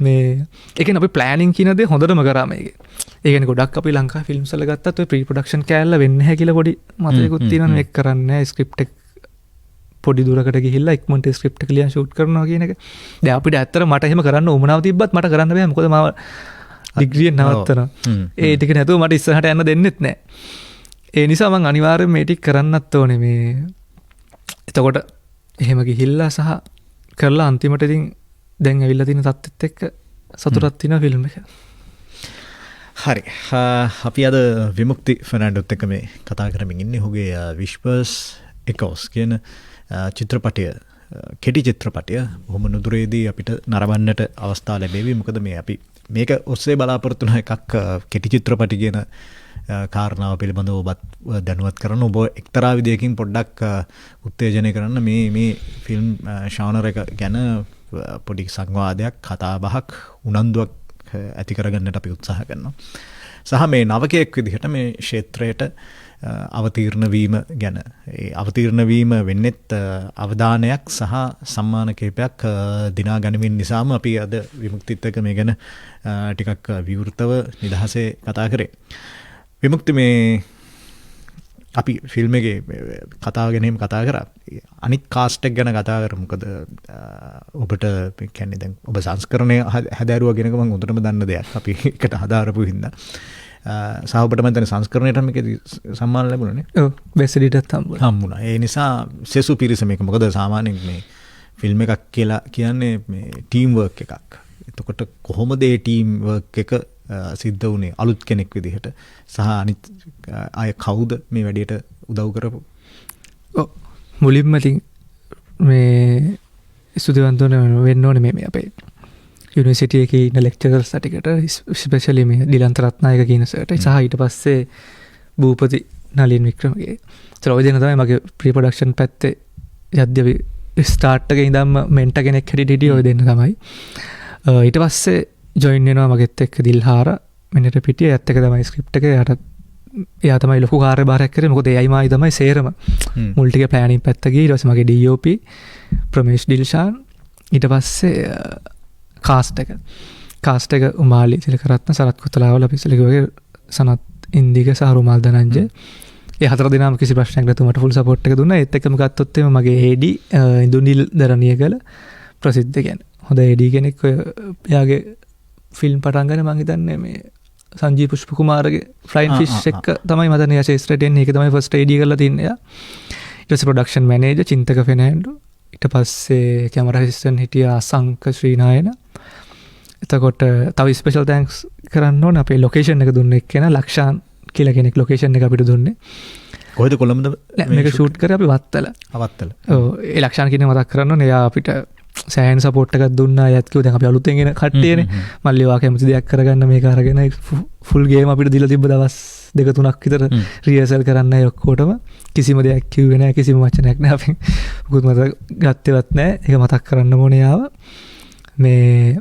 මේ ඒ කියන්නේ අපි ප්ලෑනින් කියන දේ හොඳටම කරා මේකේ. ඒ කියන්නේ ගොඩක් අපි ලංකාවේ ෆිල්ම්ස් වල ගත්තත් ඔය ප්‍රී ප්‍රොඩක්ෂන් කෑල්ල වෙන්නේ නැහැ කියලා පොඩි මතයකුත් තියෙනවා මේක කරන්නේ නැහැ ස්ක්‍රිප්ට් එක පොඩි දුරකට ගිහිල්ලා ඉක්මනට ස්ක්‍රිප්ට් එක ලියන් ෂූට් කරනවා කියන එක. දැන් අපිට ඇත්තට මට එහෙම කරන්න උමනාව තිබ්බත් මට කරන්න බෑ මොකද මාව ඩිග්‍රියෙන් නවත්තනවා. ඒ ටික නැතුව මට ඉස්සරහට යන්න දෙන්නෙත් නැහැ. ඒ නිසා මම අනිවාර්යයෙන් මේ ටික කරන්නත් ඕනේ මේ. එතකොට එහෙම ගිහිල්ලා සහ කරලා අන්තිමට ඉතින් දැන් ඇවිල්ලා තියෙන තත්ත්වෙත් එක්ක සතුටක් තියෙන ෆිල්ම් එක. හරි. අපි අද විමුක්ති ෆර්නැන්ඩෝත් එක්ක මේ කතා කරමින් ඉන්නේ. ඔහුගේ විශ්වස් එකෝස් කියන චිත්‍රපටය, කෙටි චිත්‍රපටය බොහොම නුදුරේදී අපිට නරඹන්නට අවස්ථාව ලැබෙවි. මොකද මේ අපි මේක ඔස්සේ බලාපොරොත්තු වෙන එකක් කෙටි චිත්‍රපටි කියන කාරණාව පිළිබඳව ඔබත් දැනුවත් කරන, ඔබ එක්තරා විදියකින් පොඩ්ඩක් උත්තේජනය කරන්න මේ ෆිල්ම් ෂානර් එක ගැන පොඩි සංවාදයක්, කතා බහක්, උනන්දුවක් ඇති කරගන්නට අපි උත්සාහ කරනවා. සහ මේ නවකයෙක් විදිහට මේ ක්ෂේත්‍රයට අවතීර්ණ වීම ගැන, ඒ අවතීර්ණ වීම වෙන්නෙත් අවධානයක් සහ සම්මාන කීපයක් දිනා ගනිමින් නිසාම අපි අද විමුක්තිත් එක්ක මේ ගැන ටිකක් විවෘතව නිදහසේ කතා කරේ. විමුක්ති, මේ අපි ෆිල්ම් එකේ කතාව ගැනීම කතා කරා. අනිත් කාස්ට් එක ගැන කතා කරමු. මොකද ඔබට කියන්නේ දැන් ඔබ සංස්කරණය හැදෑරුවා කියන එක මම උන්ටම දන්න දෙයක්. අපි එකට හදාරපු හින්දා. සහ ඔබට මම දැන් සංස්කරණයට මේකේ සම්මාන ලැබුණානේ. ඔව්, බෙස්ට් එඩිටර්ත් හම්බුණා. ඒ නිසා සෙසු පිරිස මේක. මොකද සාමාන්‍යයෙන් මේ ෆිල්ම් එකක් කියලා කියන්නේ මේ ටීම් වර්ක් එකක්. එතකොට කොහොමද ඒ ටීම් වර්ක් එක සිද්ධ වුණේ අලුත් කෙනෙක් විදිහට, සහ අනිත් අය කවුද මේ වැඩේට උදව් කරපු? ඔව්, මුලින්ම ඉතින් මේ ස්තුතිවන්ත වෙන්න ඕනේ මේ අපේ යුනිවර්සිටි එකේ ඉන්න ලෙක්චරර්ස් ටිකට, ස්පෙෂලි මේ ඩිලන්ත රත්නායක කියන සර්ට, සහ ඊට පස්සේ භූපති නලින් වික්‍රමගේ. ඒතර ඔය දෙන තමයි මගේ ප්‍රී ප්‍රොඩක්ෂන් පැත්තේ යද්දී ස්ටාර්ට් එකේ ඉඳන්ම මෙන්ට කෙනෙක් හැටියට හිටියේ ඔය දෙන්න තමයි. ඊට පස්සේ ජොයින් වෙනවා මගෙත් එක්ක දිල්හාර මෙන්නට පිටිය. ඒත් එක තමයි ස්ක්‍රිප්ට් එක. එයා තමයි ලොකු කාර්යභාරයක් කරේ. මොකද එයයි මායි තමයි සේරම මුල් ටික ප්ලෑනින් පැත්ත ගියේ. ඊට පස්සේ මගේ DOP ප්‍රමේෂ් දිල්ෂාන්. ඊට පස්සේ කාස්ට් එක උමාලි තිලකරත්න, සරත් කොතලාවල, පිසලික වගේ සනත් ඉන්දික සහ රුමාල් දනංජය. ඒ හතර දෙනාම කිසි ප්‍රශ්නයක් නැතුව මට ෆුල් සපෝට් එක දුන්නා. ඒත් එක්කම ගත්තොත් එimhe මගේ AD ඉඳුනිල් දරණියගල ප්‍රසිද්ධ කියන්නේ හොඳ AD කෙනෙක්. ඔය එයාගේ ෆිල්ම් පටන් ගන්න මම හිතන්නේ මේ සංජීව පුෂ්ප කුමාරගේ ෆ්ලයින් ෆිෂ් එක තමයි මම දැන් එයා ශේෂ්ත්‍රයට එන්නේ. ඒක තමයි ෆස්ට් AD කරලා තින්නේ එයා. ඊට පස්සේ ප්‍රොඩක්ෂන් මැනේජර් චින්තක ෆෙනෑන්ඩෝ. ඊට පස්සේ කැමරා ඇසිස්ටන්ට් හිටියා අසංක ශ්‍රීනායන. එතකොට තව ස්පෙෂල් තැන්ක්ස් කරන්න ඕන අපේ ලොකේෂන් එක දුන්න එක්කෙනා ලක්ෂාන් කියලා කෙනෙක් ලොකේෂන් එක අපිට දුන්නේ. කොහෙද? කොළඹද? මේක ෂූට් කරේ අපි වත්තල. ඔව්, ඒ ලක්ෂාන් කියන මතක් කරන්න ඕනේ. එයා අපිට සෑහෙන සපෝට් එකක් දුන්නා. එයාත් කිව්වා දැන් අපි අලුතෙන් එන කට්ටියනේ, මල්ලි වා කැමති දෙයක් කරගන්න මේක අරගෙන ෆුල් ගේම් අපිට දීලා තිබ්බ දවස් 2-3ක් විතර රිහර්සල් කරන්න අය ඔක්කොටම. කිසිම දෙයක් කිව්වේ නැහැ, කිසිම වචනයක් නැහැ. අපි මොකුත් මතක ගත්තේවත් නැහැ. ඒක මතක් කරන්න ඕනේ යාව. මේ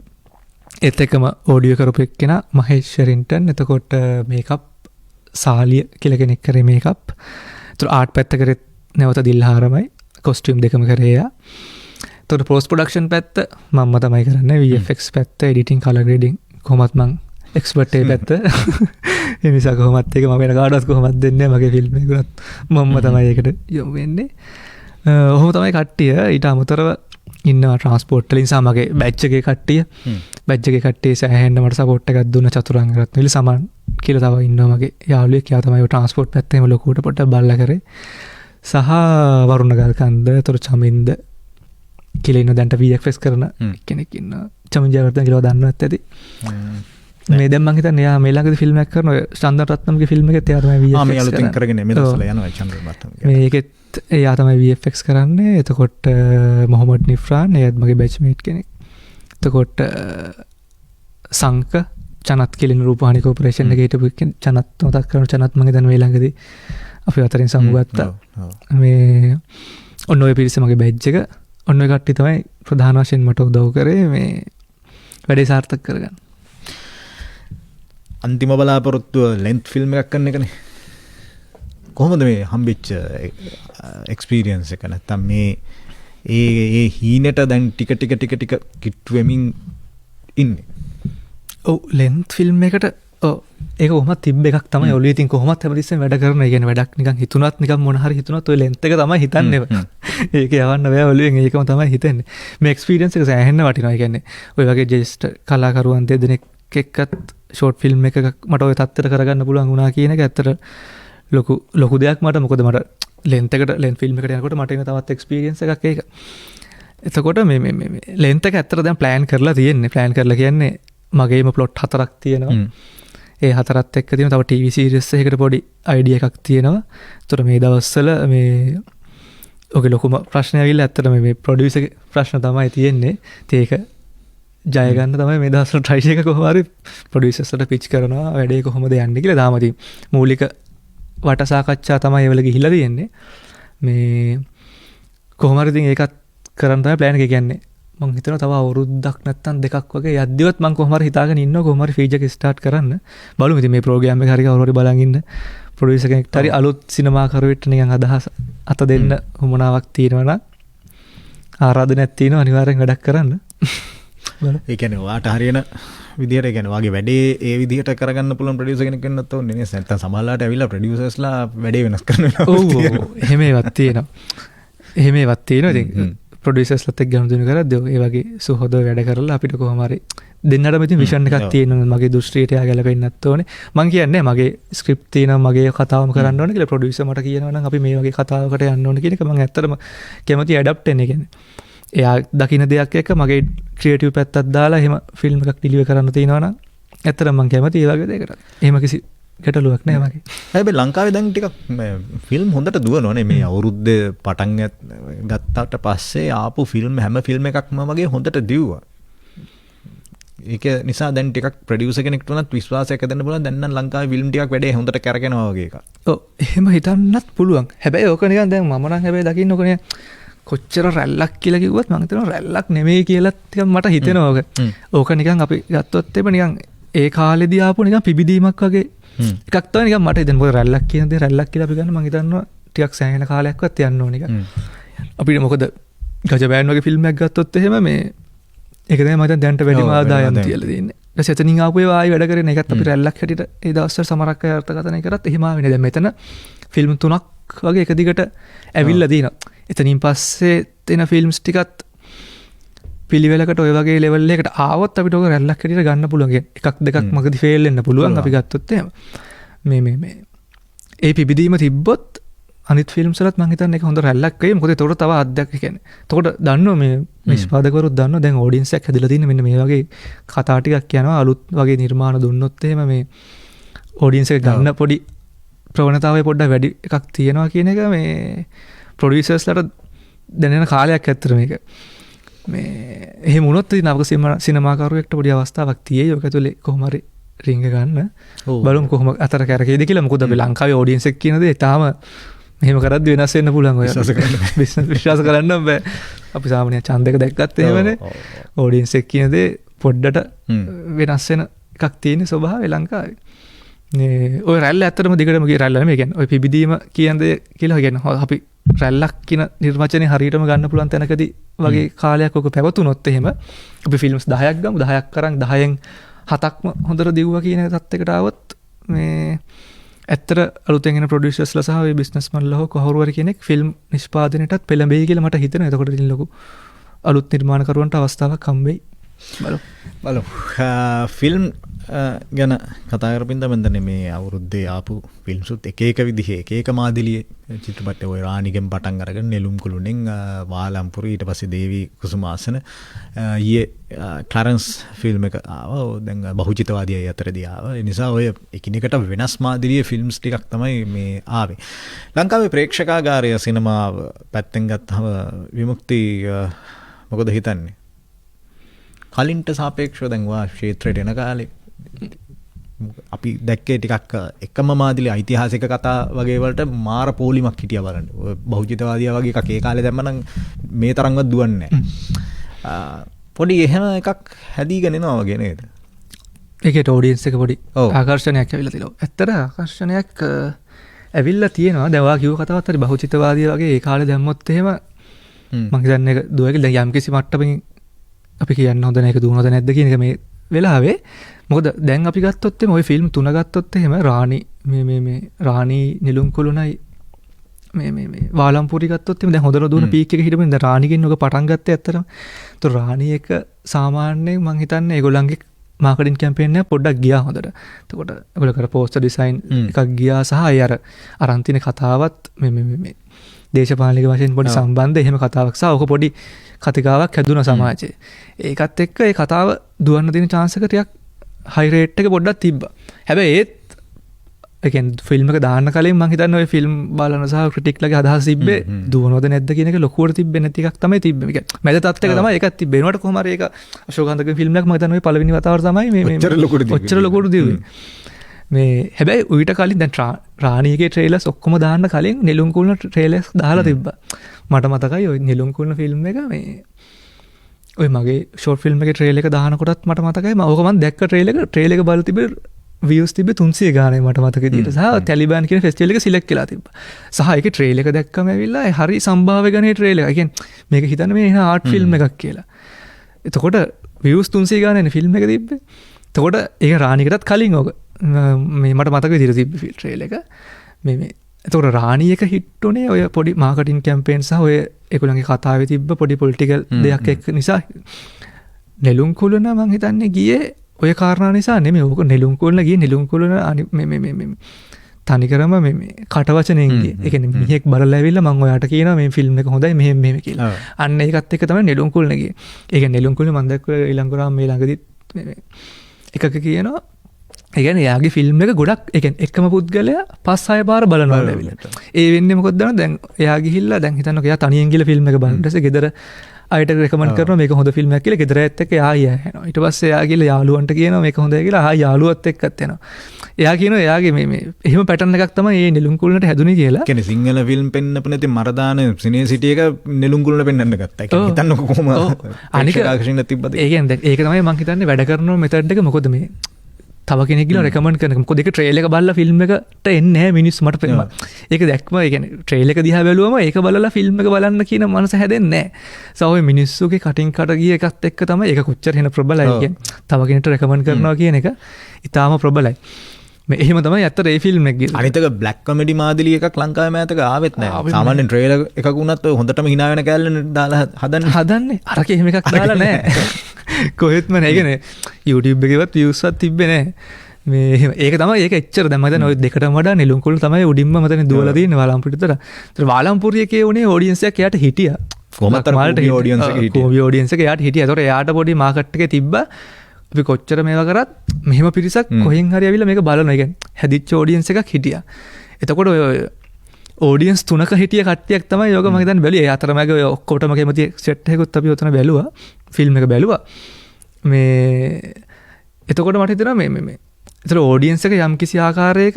ඒත් එක්කම ඔඩියෝ කරපු එක්කෙනා මහේෂ් ෂෙරින්ටන්. එතකොට මේකප් සාලිය කියලා කෙනෙක් කරේ මේකප්. ඒතර ආර්ට් පැත්ත කරේ නැවත දිල්හාරමයි. කොස්ටියුම් දෙකම කරේ එයා. එතකොට පෝස්ට් ප්‍රොඩක්ෂන් පැත්ත මම තමයි කරන්නේ. VFX පැත්ත, එඩිටින්, කලර් ග්‍රේඩින් කොහොමත් මං එක්ස්පර්ට් ඒ පැත්ත. ඒ නිසා කොහොමත් ඒක මම වෙන කාටවත් කොහොමත් දෙන්නේ නැහැ. මගේ ෆිල්ම් එකකට මම තමයි ඒකට යොමු වෙන්නේ. ඔහොම තමයි කට්ටිය. ඊට අමතරව ඉන්නවා ට්‍රාන්ස්පෝර්ට් වලින් සහ මගේ බැච් එකේ කට්ටිය. බැච් එකේ කට්ටිය සෑහෙන්න මට සපෝට් එකක් දුන්න. චතුරංග රත්නවිල සමන් කියලා තව ඉන්නවා මගේ යාළුවෙක්. එයා තමයි ට්‍රාන්ස්පෝර්ට් පැත්තේම ලොකුවට පොඩ්ඩක් බලලා කරේ. සහ වරුණ ගල්කන්ද, ඒතර චමින්ද කියලා ඉන්න දැන්ට VFX කරන කෙනෙක් ඉන්නවා. චමින් ජයවර්ධන කියලා දන්නවත් ඇති. මේ දැන් මං හිතන්නේ එයා මේ ළඟදී ෆිල්ම් එකක් කරනවා. චන්දන රත්නම්ගේ ෆිල්ම් එකෙත් එයා තමයි VFX මේ අලුතින් කරගෙන මේ දවස්වල යනවා චන්දන රත්නම්ගේ. මේකෙත් එයා තමයි VFX කරන්නේ. එතකොට මොහමඩ් නිෆ්රාන් එයාත් මගේ බැච්මේට් කෙනෙක්. එතකොට සංක චනත් කියලා රූපවාහිනී කෝපරේෂන් එකේ හිටපු චනත් මතක් කරන චනත් මගේ දැන් මේ ළඟදී අපි අතරින් සමුගත්තා. මේ ඔන්න ඔය පිරිස මගේ බැච් එක. ඔන්න ඔය කට්ටිය තමයි ප්‍රධාන වශයෙන් මට උදව් කරේ මේ වැඩේ සාර්ථක කරගන්න. අන්තිම බලාපොරොත්තුව ලෙන්ත් ෆිල්ම් එකක් කරන එකනේ. කොහොමද මේ හම්බෙච්ච එක්ස්පීරියන්ස් එක? නැත්තම් මේ ඒ හීනෙට දැන් ටික කිට්ටු වෙමින් ඉන්නේ. ඔව්, ලෙන්ත් ෆිල්ම් එකට ඒක කොහොමද තිබ්බ එකක් තමයි ඔළුවේ. ඉතින් කොහොමත් හැමතිස්සෙම වැඩ කරන. ඒ කියන්නේ වැඩක් නිකන් හිතුණත් නිකන් මොන හරි හිතුණත් ඔය ලෙන්ත් එක තමයි හිතන්නේ. ඒක යවන්න බෑ ඔළුවෙන්. ඒකම තමයි හිතන්නේ. මේ එක්ස්පීරියන්ස් එක සෑහෙන්න වටිනවා. ඒ කියන්නේ ඔය වගේ ජෙස්ට් කලාකරුවන් දෙදෙනෙක් එක්කත් ෂෝට් ෆිල්ම් එකක් මට ඔය තත්ත්වයට කරගන්න පුළුවන් වුණා කියන එක ඇත්තට ලොකු දෙයක් මට. මොකද මට ලෙන්ත් ෆිල්ම් එකට යනකොට මට එන තවත් එක්ස්පීරියන්ස් එකක් ඒක. එතකොට මේ ලෙන්ත් එක ඇත්තට දැන් ප්ලෑන් කරලා තියෙන්නේ. ප්ලෑන් කරලා කියන්නේ මගේම ප්ලොට් 4ක් තියෙනවා. ඒ 4ත් එක්ක තියෙන තව TV සීරීස් එකකට පොඩි අයිඩියා එකක් තියෙනවා. ඒතර මේ දවස්වල මේ ඔගේ ලොකුම ප්‍රශ්නය ඇවිල්ලා ඇත්තටම මේ ප්‍රොඩියුසර්ගේ ප්‍රශ්න තමයි තියෙන්නේ. ඒක ජය ගන්න තමයි මේ දවස්වල ට්‍රයි එක කොහොම හරි ප්‍රොඩියුසර්ස්ට පිච් කරනවා වැඩේ කොහොමද යන්නේ කියලා. තාම ඉතින් මූලික වට සාකච්ඡා තමයි ඒවල ගිහිල්ලා තියෙන්නේ. මේ කොහොම හරි ඉතින් ඒකත් කරන්න තමයි ප්ලෑන් එක කියන්නේ. මං හිතනවා තව අවුරුද්දක් නැත්නම් දෙකක් වගේ යද්දිවත් මං කොහොම හරි හිතාගෙන ඉන්නවා කොහොම හරි ෆීචර් එක ස්ටාර්ට් කරන්න. බලමු ඉතින් මේ ප්‍රෝග්‍රෑම් එක හරි කවුරු හරි බලන් ඉන්න ප්‍රොඩියුසර් කෙනෙක්ට හරි අලුත් සිනමාකරුවෙක්ට නිකන් අදහස් අත දෙන්න උමනාවක් තියෙනවා නම් ආරාධනයක් තියෙනවා අනිවාර්යෙන් වැඩක් කරන්න. ඒ කියන්නේ ඔයාට හරියන විදියට ඒ කියන්නේ වාගේ වැඩේ ඒ විදියට කරගන්න පුළුවන් ප්‍රොඩියුසර් කෙනෙක් වෙන්නත් ඕනේ නේ. නැත්නම් සමහරලාට ඇවිල්ලා ප්‍රොඩියුසර්ස්ලා වැඩේ වෙනස් කරන වෙනවා. ඔව් එහෙම ඒවත් තියෙනවා. එහෙම ඒවත් තියෙනවා. ඉතින් ප්‍රොඩියුසර්ස්ලත් එක්ක ගනුදෙනු කරද්දී ඒ වගේ සුහදව වැඩ කරලා අපිට කොහොම හරි දෙන්නටම ඉතින් විෂන් එකක් තියෙනවා. මගේ දෘෂ්ටියට යා ගැලපෙන්නත් ඕනේ. මං කියන්නේ මගේ ස්ක්‍රිප්ට් තියෙනවා මගේ කතාවම කරන්න ඕනේ කියලා ප්‍රොඩියුසර් මට කියනවා නම් අපි මේ වගේ කතාවකට යන්න ඕනේ කියන එක මං ඇත්තටම කැමති ඇඩප්ට් වෙන්න කියන්නේ. එයා දකින්න දෙයක් එක්ක මගේ ක්‍රියේටිව් පැත්තක් දාලා එහෙම ෆිල්ම් එකක් ඩිලිවර් කරන්න තියෙනවා නම් ඇත්තටම මං කැමති ඒ වගේ දෙයකට. එහෙම කිසි ගැටලුවක් නැහැ මගේ. හැබැයි ලංකාවේ දැන් ටිකක් ෆිල්ම් හොඳට දුවනවනේ මේ අවුරුද්ද පටන් ගත්තාට පස්සේ ආපු ෆිල්ම් හැම ෆිල්ම් එකක්ම වගේ හොඳට දිව්වා. ඒක නිසා දැන් ටිකක් ප්‍රොඩියුසර් කෙනෙක්ට උනත් විශ්වාසයක් හදන්න පුළුවන්. දැන් නම් ලංකාවේ ෆිල්ම් ටිකක් වැඩේ හොඳට කරගෙනවා වගේ එකක්. ඔව් එහෙම හිතන්නත් පුළුවන්. හැබැයි ඕක නිකන් දැන් මම නම් හැබැයි දකින්න ඕකනේ කොච්චර රැල්ලක් කියලා කිව්වත් මම හිතනවා රැල්ලක් නෙමෙයි කියලා ටිකක් මට හිතෙනවා ඕක. ඕක නිකන් අපි ගත්තොත් එප නිකන් ඒ කාලෙදී ආපු නිකන් පිබිදීමක් වගේ එකක් තමයි නිකන් මට හිතෙන මොකද රැල්ලක් කියන දේ රැල්ලක් කියලා අපි ගන්න මම හිතනවා ටිකක් සෑහෙන කාලයක්වත් යන්න ඕන එක. අපිට මොකද ගජබෑන් වගේ ෆිල්ම් එකක් ගත්තොත් එහෙම මේ ඒක තමයි මම දැන්ට වැඩිම ආදායම් තියලා තියෙන්නේ. ඊට පස්සේ එතනින් ආපු ඒවා ආයි වැඩ කරගෙන ඒකත් අපි රැල්ලක් හැටියට ඒ දවස්වල සමරක් අය අර්ථකථනය කරත් එහෙම ආවෙන්නේ. දැන් මෙතන ෆිල්ම් 3ක් වගේ එක දිගට ඇවිල්ලා දිනවා. එතනින් පස්සේ එන ෆිල්ම්ස් ටිකත් පිළිවෙලකට ඔය වගේ ලෙවල් එකකට ආවොත් අපිට ඔක රැල්ලක් හැටියට ගන්න පුළුවන්. එකක් දෙකක් මගදී ෆේල් වෙන්න පුළුවන් අපි ගත්තොත් එහෙම. මේ ඒ පිබිදීම තිබ්බොත් අනිත් ෆිල්ම්ස් වලත් මම හිතන්නේ ඒක හොඳ රැල්ලක් වෙයි. මොකද ඒතකොට තව අධ්‍යක්ෂ කියන්නේ. එතකොට දන්නවා මේ නිෂ්පාදකවරුත් දන්නවා දැන් ඔඩියන්ස් එකක් හැදිලා තියෙන මෙන්න මේ වගේ කතා ටිකක් යනවා අලුත් වගේ නිර්මාණ දුන්නොත් එහෙම මේ ඔඩියන්ස් එක ගන්න පොඩි ප්‍රවණතාවය පොඩ්ඩක් වැඩි එකක් තියෙනවා කියන එක මේ ප්‍රොඩියුසර්ස්ලාට දැනෙන කාලයක් ඇත්තට මේක. මේ එහෙම වුණොත් ඉතින් අපක සිනමාකරුවෙක්ට පොඩි අවස්ථාවක් තියෙයි. ඔක ඇතුලේ කොහොම හරි රින්ග ගන්න. බලමු කොහොම අතර කැරකෙයිද කියලා. මොකද අපි ලංකාවේ ඔඩියන්ස් එක කියන දේ තාම මෙහෙම කරද්දි වෙනස් වෙන්න පුළුවන්. ඔය විශ්වාස කරන්න බෑ. අපි සාමාන්‍ය ඡන්දයක දැක්කත් එහෙමනේ. ඔඩියන්ස් එක කියන දේ පොඩ්ඩට වෙනස් වෙන එකක් තියෙන ස්වභාවය ලංකාවේ. මේ ඔය රැල්ල ඇත්තටම දිගටම ගිය රැල්ල නෙමෙයි කියන්නේ. ඔය පිබිදීම කියන දේ කියලා කියන්නේ අපි රැල්ලක් කියන නිර්වචනේ හරියටම ගන්න පුළුවන් තැනකදී වගේ කාලයක් ඔක පැවතුනොත් එහෙම අපි ෆිල්ම්ස් 10ක් ගමු 10ක් කරන් 10න් 7ක්ම හොඳට දිව්වා කියන තත්යකට ආවොත් මේ ඇත්තට අලුතෙන් එන ප්‍රොඩියුසර්ස්ලා සහ ඔය බිස්නස්මන්ලා හෝ කවුරු හරි කෙනෙක් ෆිල්ම් නිෂ්පාදනයටත් පෙළඹෙයි කියලා මට හිතෙනවා. එතකොට ඉතින් ලොකු අලුත් නිර්මාණකරුවන්ට අවස්ථාවක් හම්බෙයි. බලමු. ෆිල්ම් ගැන කතා කරපින් තමයි මේ අවුරුද්දේ ආපු ෆිල්ම්ස්ුත් එක එක විදිහේ එක එක මාදිලියේ චිත්‍රපට ඔය රාණිගෙන් පටන් අරගෙන නෙළුම් කුළුණෙන් වාලම්පුර ඊට පස්සේ දේවී කුසුමාසන ඊයේ ක්ලරන්ස් ෆිල්ම් එක ආවා. දැන් බහුචිතවාදී අතරදී ආවා. ඒ නිසා ඔය එකිනෙකට වෙනස් මාදිලියේ ෆිල්ම්ස් ටිකක් තමයි මේ ආවේ. ලංකාවේ ප්‍රේක්ෂකාගාරය සිනමාව පැත්තෙන් ගත්තම විමුක්ති මොකද හිතන්නේ? කලින්ට සාපේක්ෂව දැන් වා ක්ෂේත්‍රයට එන කාලේ අපි දැක්කේ ටිකක් එකම මාදිලි ඓතිහාසික කතා වගේ වලට මාර පොලිමක් හිටියා බලන්න. ඔය බහුචිතවාදියා වගේ එකක් ඒ කාලේ දැම්මනම් මේ තරම්වත් දුවන්නේ නැහැ. පොඩි එහෙම එකක් හැදීගෙන එනවා වගේ නේද? ඒකට ඔඩියන්ස් එක පොඩි ආකර්ෂණයක් ඇවිල්ලා තියෙනවා. ඇත්තට ආකර්ෂණයක් ඇවිල්ලා තියෙනවා. දැන් ඔයා කිව්ව කතාවත් හරි බහුචිතවාදියා වගේ ඒ කාලේ දැම්මොත් එහෙම මම හිතන්නේ ඒක දුවගෙන දැන් යම් කිසි මට්ටමකින් අපි කියන්න හොඳ නැහැ ඒක දුවනවද නැද්ද කියන එක මේ වෙලාවේ. මොකද දැන් අපි ගත්තොත් එමේ ওই ෆිල්ම් 3 ගත්තොත් එහෙම රාණි මේ රාණි නිලුම් කුළුණයි මේ වාලම්පුරි ගත්තොත් එමේ දැන් හොඳට දුවන පීක් එක හිටපෙන් දැන් රාණිගෙන් ඔක පටන් ගත්තේ ඇත්තටම. ඒතොර රාණි එක සාමාන්‍යයෙන් මම හිතන්නේ ඒගොල්ලන්ගේ මාකටිං කැම්පේන් එක පොඩ්ඩක් ගියා හොඳට. එතකොට ඒගොල්ලෝ කර පෝස්ටර් ඩිසයින් එකක් ගියා සහ අය අර අරන් තියෙන කතාවත් මේ දේශපාලනික වශයෙන් පොඩි සම්බන්ධ එහෙම කතාවක් සහ ඔක පොඩි කතිකාවක් හැදුන සමාජයේ. ඒකත් එක්ක ඒ කතාව දුවන්න දෙන chance එක ටිකක් හයි රේට් එක පොඩ්ඩක් තිබ්බා. හැබැයි ඒත් ෆිල්ම් එක දාන්න කලින් මං හිතන්නේ ඔය ෆිල්ම් බලන සහ ක්‍රිටික්ලගේ අදහස් තිබ්බේ දුවනවද නැද්ද කියන එක ලොකුවට තිබ්බේ නැති එකක් තමයි තිබ්බේ. මේ කියන්නේ මැද තත්ත්වයක තමයි ඒකත් තිබ්බේ. ඒනට කොහොම හරි ඒක අශෝකන්තගේ ෆිල්ම් එකක් මම හිතන්නේ ඔය පළවෙනි වතාවට තමයි මේ ඔච්චර ලොකුට දිව්වේ. මේ හැබැයි ඌට කලින් දැන් රාණීගේ ට්‍රේලර්ස් ඔක්කොම දාන්න කලින් නෙළුම් කුල්න ට්‍රේලර්ස් දාලා තිබ්බා. මට මතකයි ඔය නෙළුම් කුල්න ෆිල්ම් එක මේ ඔය මගේ ෂෝට් ෆිල්ම් එකේ ට්‍රේලර් එක දානකොටත් මට මතකයි මම ඕක මම දැක්ක ට්‍රේලර් එක බලලා තිබ්බේ views තිබ්බේ 300 ගානේ මට මතක විදිහට සහ ටැලිබාන් කියන ෆෙස්ටිවල් එක සිලෙක්ට් වෙලා තිබ්බා. සහ ඒකේ ට්‍රේලර් එක දැක්කම ඇවිල්ලා හරි සම්භාව්‍ය ගණේ ට්‍රේලර් එක. ඒ කියන්නේ මේක හිතන්නේ මේ ආර්ට් ෆිල්ම් එකක් කියලා. එතකොට views 300 ගානේ ෆිල්ම් එක තිබ්බේ. එතකොට ඒක රාණිකටත් කලින් ඕක මේ මට මතක විදිහට තිබ්බේ ට්‍රේලර් එක. මේ එතකොට රාණි එක හිට් උනේ ඔය පොඩි මාකටිං කැම්පේන් සහ ඔය ඒගොල්ලන්ගේ කතාවේ තිබ්බ පොඩි පොලිටිකල් දෙයක් එක්ක නිසා නෙළුම් කුළුණ මං හිතන්නේ ගියේ ඔය කාරණා නිසා නෙමෙයි. ඕක නෙළුම් කුළුණ ගියේ නෙළුම් කුළුණ මේ තනිකරම මේ කටවචනෙන් ගියේ. ඒ කියන්නේ මිනිහෙක් බලලා ඇවිල්ලා මං ඔයාට කියනවා මේ ෆිල්ම් එක හොඳයි මෙහෙම කියලා. අන්න ඒකත් එක්ක තමයි නෙළුම් කුළුණ ගියේ. ඒ කියන්නේ නෙළුම් කුළුණ මං දැක්ක ඊළඟුරාම මේ ළඟදිත් එකක කියනවා ඒ කියන්නේ එයාගේ ෆිල්ම් එක ගොඩක් ඒ කියන්නේ එකම පුද්ගලයා 5-6 පාර බලනවා ඇවිල්ලා. ඒ වෙන්නේ මොකද දන්නවද? දැන් එයා ගිහිල්ලා දැන් හිතන්නකෝ එයා තනියෙන් ගිහලා ෆිල්ම් එක බලන. ඊට පස්සේ ගෙදර අයට රෙකමන්ඩ් කරනවා මේක හොඳ ෆිල්ම් එකක් කියලා. ගෙදර ඇත්ත එක්ක එයා යනවා. ඊට පස්සේ එයා ගිහලා යාළුවන්ට කියනවා මේක හොඳයි කියලා. යාළුවත් එක්කත් යනවා. එයා කියනවා එයාගේ මේ එහෙම පැටර්න් එකක් තමයි මේ නෙළුම් කුළුණට හැදුනේ කියලා. කියන්නේ සිංහල ෆිල්ම් පෙන්නපු නැති මරදාන සිනේ සිටි එක නෙළුම් කුළුණ පෙන්වන්න ගත්තා. ඒක හිතන්නකෝ කොහොම අනික ආකර්ෂණ තිබ්බද? ඒ කියන්නේ ඒක තමයි මම හිතන්නේ වැඩ කරන මෙතඩ් එක. මොකද මේ තව කෙනෙක් ගිහලා රෙකමන්ඩ් කරන මොකද ඒක ට්‍රේලර් එක බලලා ෆිල්ම් එකට එන්නේ නැහැ මිනිස්සු මට ඒක දැක්ම ඒ කියන්නේ ට්‍රේලර් එක දිහා බැලුවම ඒක බලලා ෆිල්ම් එක බලන්න කියන මනස හැදෙන්නේ නැහැ. සෝ ඔය මිනිස්සුගේ කටින් කට ගිය එකත් එක්ක තමයි ඒක කොච්චර වෙන ප්‍රබලයි කියන්නේ. තව කෙනෙක්ට රෙකමන්ඩ් කරනවා කියන එක ඊටාම ප්‍රබලයි. මේ එහෙම තමයි ඇත්තට ඒ ෆිල්ම් එක ගියේ. අනිතක බ්ලැක් කොමඩි මාදිලි එකක් ලංකාවේ මෑතක ආවෙත් නැහැ. සාමාන්‍යයෙන් ට්‍රේලර් එකක වුණත් හොඳටම hina වෙන කැලේ දාලා හදන්නේ. අරක එහෙම එකක් දාලා නැහැ. කොහෙත්ම නැහැ. කියන්නේ YouTube එකේවත් views වත් තිබ්බේ නැහැ. මේ ඒක තමයි ඒක එච්චර දැන් මම හිතන්නේ ඔය දෙකටම වඩා නෙළුම් කුළු තමයි උඩින්ම මතනේ දුවලා තියෙන්නේ වාලම්පුර විතර. ඒතර වාලම්පුර එකේ උනේ ඔඩියන්ස් එකක් එයාට හිටියා. කොහොමද ඔඩියන්ස් එක හිටියා. කෝවි ඔඩියන්ස් එක එයාට හිටියා. ඒතර එයාට පොඩි මාකට් එකේ තිබ්බා. අපි කොච්චර මේවා කරත් මෙහෙම පිරිසක් කොහෙන් හරි ඇවිල්ලා මේක බලනවා. ඒ කියන්නේ හැදිච්ච ඔඩියන්ස් එකක් හිටියා. එතකොට ඔය ඔඩියන්ස් 3ක හිටිය කට්ටියක් තමයි යෝග මම හිතන්නේ බැලුවේ. ඒ අතරමැද ඔය ඔක්කොටම කැමති සෙට් එකකුත් අපි උතන බැලුවා. ෆිල්ම් එක බැලුවා. මේ එතකොට මට හිතෙනවා මේ ඒතර ඔඩියන්ස් එක යම් කිසි ආකාරයක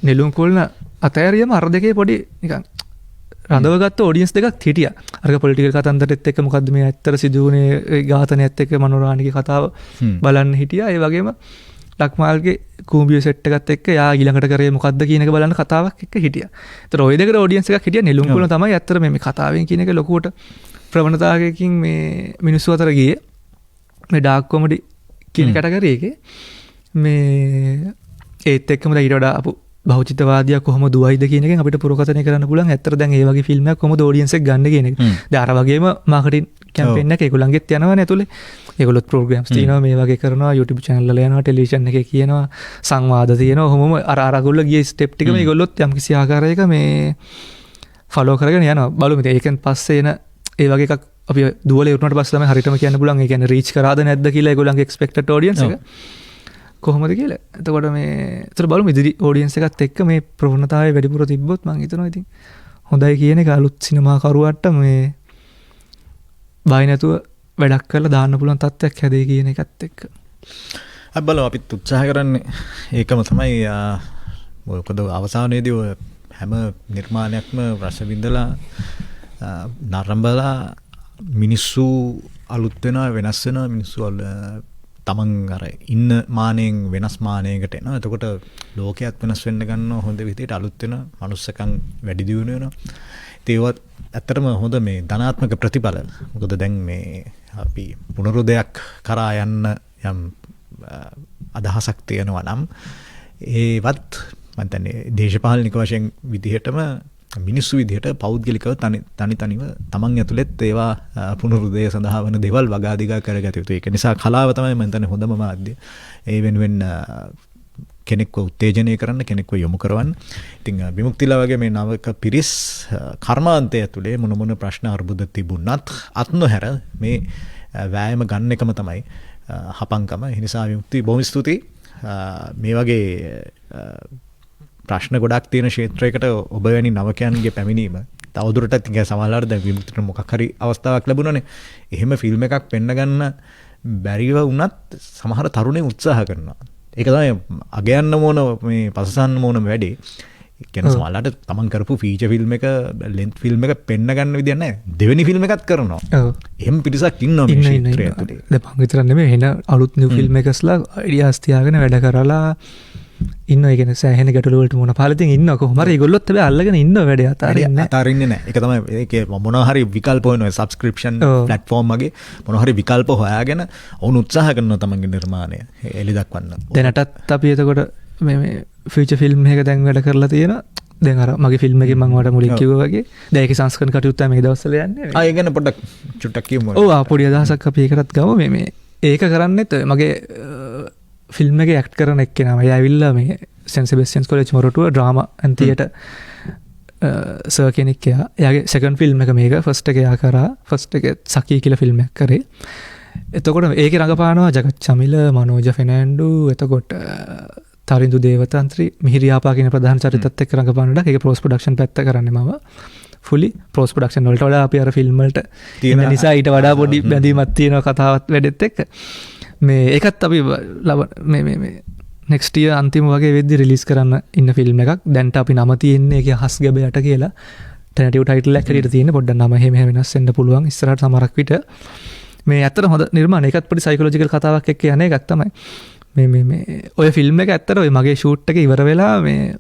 නෙළුම් කුළුණ අතෑරියම අර දෙකේ පොඩි නිකන් රඳවගත්ත ඔඩියන්ස් දෙකක් හිටියා. අරක පොලිටිකල් කතන්දරෙත් එක්ක මොකද්ද මේ ඇත්තට සිදු වුණේ ඝාතනයත් එක්ක මනෝරාණිගේ කතාව බලන්න හිටියා. ඒ වගේම ලක්මාල්ගේ කූඹිය සෙට් එකත් එක්ක යා ඊළඟට කරේ මොකද්ද කියන එක බලන්න කතාවක් එක්ක හිටියා. ඒතර ওই දෙකට ඔඩියන්ස් එකක් හිටියා. නෙළුම් කුළුණ තමයි ඇත්තට මේ කතාවෙන් කියන එක ලොකුවට ප්‍රවණතාවයකින් මේ මිනිස්සු අතර ගියේ. මේ ඩාර්ක් කොමඩි කියන කැටගරි එකේ මේ ඒත් එක්කම ඊට වඩා අපු බහුචිතවාදියා කොහොම දුවයිද කියන එකෙන් අපිට පුරකථනය කරන්න පුළුවන්. ඇත්තට දැන් ඒ වගේ ෆිල්ම් එකක් කොහොමද ඔඩියන්ස් එක ගන්න කියන එක. දැන් අර වගේම මාකටිං කැම්පේන් එක ඒගොල්ලන්ගෙත් යනවනේ ඇතුලේ. ඒගොල්ලොත් ප්‍රෝග්‍රෑම්ස් තියෙනවා මේ වගේ කරනවා YouTube channel වල යනවා ටෙලිවිෂන් එකේ කියනවා සංවාද තියෙනවා. ඔහොමම අර අරගොල්ලෝ ගියේ ස්ටෙප් ටිකම ඒගොල්ලොත් යම් කිසි ආකාරයක මේ ෆලෝ කරගෙන යනවා. බලමු ඉතින් ඒකෙන් පස්සේ එන ඒ වගේ එකක් අපි දුවලේ උරුණාට පස්සේ තමයි හරියටම කියන්න පුළුවන්. ඒ කියන්නේ රීච් කරාද නැද්ද කියලා ඒගොල්ලන්ගේ එක්ස්පෙක්ටඩ් ඔඩියන්ස් එක. කොහොමද කියලා. එතකොට මේ එතකොට බලමු ඉදිරි ඔඩියන්ස් එකත් එක්ක මේ ප්‍රවණතාවය වැඩිපුර තිබ්බොත් මම හිතනවා ඉතින් හොඳයි කියන එක අලුත් සිනමා කරුවාට මේ බය නැතුව වැඩක් කරලා දාන්න පුළුවන් තත්ත්වයක් හැදේ කියන එකත් එක්ක. අපි බලමු අපිත් උත්සාහ කරන්නේ ඒකම තමයි මොකද අවසානයේදී ඔය හැම නිර්මාණයක්ම රස විඳලා නරඹලා මිනිස්සු අලුත් වෙනවා වෙනස් වෙනවා මිනිස්සු තමන් අර ඉන්න මානෙන් වෙනස් මානයකට එනවා. එතකොට ලෝකයක් වෙනස් වෙන්න ගන්නවා හොඳ විදිහට අලුත් වෙනවා. මනුස්සකම් වැඩි දියුණු වෙනවා. ඒවත් ඇත්තටම හොඳ මේ ධනාත්මක ප්‍රතිඵල. මොකද දැන් මේ අපි පුනරුදයක් කරා යන්න යම් අදහසක් තියෙනවා නම් ඒවත් මම දන්නේ දේශපාලනික වශයෙන් විදිහටම මිනිස්සු විදිහට පෞද්ගලිකව තනිව තමන් ඇතුළෙත් ඒවා පුනරුදය සඳහා වන දේවල් වගාදිගා කරගත යුතුයි. ඒක නිසා කලාව තමයි මම හිතන්නේ හොඳම මාධ්‍ය. ඒ වෙනුවෙන් කෙනෙක්ව උත්තේජනය කරන්න, කෙනෙක්ව යොමු කරවන්න. ඉතින් විමුක්තිලා වගේ මේ නවක පිරිස් කර්මාන්තය ඇතුලේ මොන මොන ප්‍රශ්න අර්බුද තිබුණත් අත් නොහැර මේ වෑයම ගන්න එකම තමයි හපංකම. ඒ නිසා විමුක්ති බොහොම ස්තුතියි. මේ වගේ ප්‍රශ්න ගොඩක් තියෙන ක්ෂේත්‍රයකට ඔබ වැනි නවකයන්ගේ පැමිණීම තවදුරටත් ඉතින් සමහරවිට දැන් විමුක්තිට මොකක් හරි අවස්ථාවක් ලැබුණානේ. එහෙම ෆිල්ම් එකක් පෙන්න ගන්න බැරිව වුණත් සමහර තරුණයෝ උත්සාහ කරනවා. ඒක තමයි අගයන්න ඕන මේ පසසන්න ඕන වැඩේ. කියන්නේ සමහරවිට තමන් කරපු ෆීචර් ෆිල්ම් එක ලෙන්ත් ෆිල්ම් එක පෙන්න ගන්න විදියක් නැහැ. දෙවෙනි ෆිල්ම් එකත් කරනවා. එහෙම පිරිසක් ඉන්නවා මේ ක්ෂේත්‍රය ඇතුලේ. දැන් මං විතර නෙමෙයි එන අලුත් නිව් ෆිල්ම් එකස්ලා අයිඩියාස් තියාගෙන වැඩ කරලා ඉන්න ඒ කියන්නේ සෑහෙන ගැටලු වලට මොන පාලතින් ඉන්න කොහොම හරි ඒගොල්ලොත් හැබැයි අල්ලගෙන ඉන්න වැඩේ අතාරින්නේ නැහැ. ඒක තමයි ඒකේ මොනවා හරි විකල්ප හොයනවා සබ්ස්ක්‍රිප්ෂන් ප්ලැට්ෆෝම් වගේ මොනවා හරි විකල්ප හොයාගෙන ඔවුන් උත්සාහ කරනවා තමන්ගේ නිර්මාණය එලි දක්වන්න. දැනටත් අපි එතකොට මේ ෆීචර් ෆිල්ම් එක දැන් වැඩ කරලා තියෙනවා. දැන් අර මගේ ෆිල්ම් එකේ මම ඔයාලට මුලින් කිව්වා වගේ දැන් ඒකේ සංස්කරණ කටයුත්ත මේ දවස්වල යන්නේ. ඒ ගැන පොඩ්ඩක් චුට්ටක් කියමු. ඔව් පොඩි අදහසක් අපි ඒකටත් ගමු. මේ ඒක කරන්නේත් මගේ ෆිල්ම් එකේ ඇක්ට් කරන එක්කෙනා මම ඇවිල්ලා මේ saint Sebastian's college Moratuwa drama and theatre sir කෙනෙක් එයාගේ සෙකන්ඩ් ෆිල්ම් එක මේක ෆස්ට් එක එයා කරා ෆස්ට් එක සකී කියලා ෆිල්ම් එකක් කරේ. එතකොට ඒකේ රඟපානවා ජගත් චමිල, මනෝජ ෆෙනෑන්ඩු, එතකොට තරිඳු දේවතන්ත්‍රි, මිහිරියාපා කියන ප්‍රධාන චරිතත් එක්ක රඟපානට ඒක පෝස්ට් ප්‍රොඩක්ෂන් පැත්ත කරන්නේ මම. ෆුලි පෝස්ට් ප්‍රොඩක්ෂන් වලට වඩා අපි අර ෆිල්ම් වලට තියෙන නිසා ඊට වඩා පොඩි බැඳීමක් තියෙනවා කතාවත් වැඩෙත් එක්ක. මේ ඒකත් අපි මේ නෙක්ස්ට් ඉයර් අන්තිම වගේ වෙද්දි රිලීස් කරන්න ඉන්න ෆිල්ම් එකක්. දැන්ට අපි නම තියෙන්නේ ඒකේ හස් ගැබයට කියලා ටෙනටිව් ටයිටල් එකක් හැටියට තියෙන්නේ. පොඩ්ඩක් නම එහෙම වෙනස් වෙන්න පුළුවන් ඉස්සරහට සමහරක් විට. මේ ඇත්තට හොඳ නිර්මාණ. ඒකත් පොඩි සයිකොලොජිකල් කතාවක් එක්ක යන එකක් තමයි. මේ ඔය ෆිල්ම් එක ඇත්තට ඔය මගේ ෂූට් එක ඉවර වෙලා මේ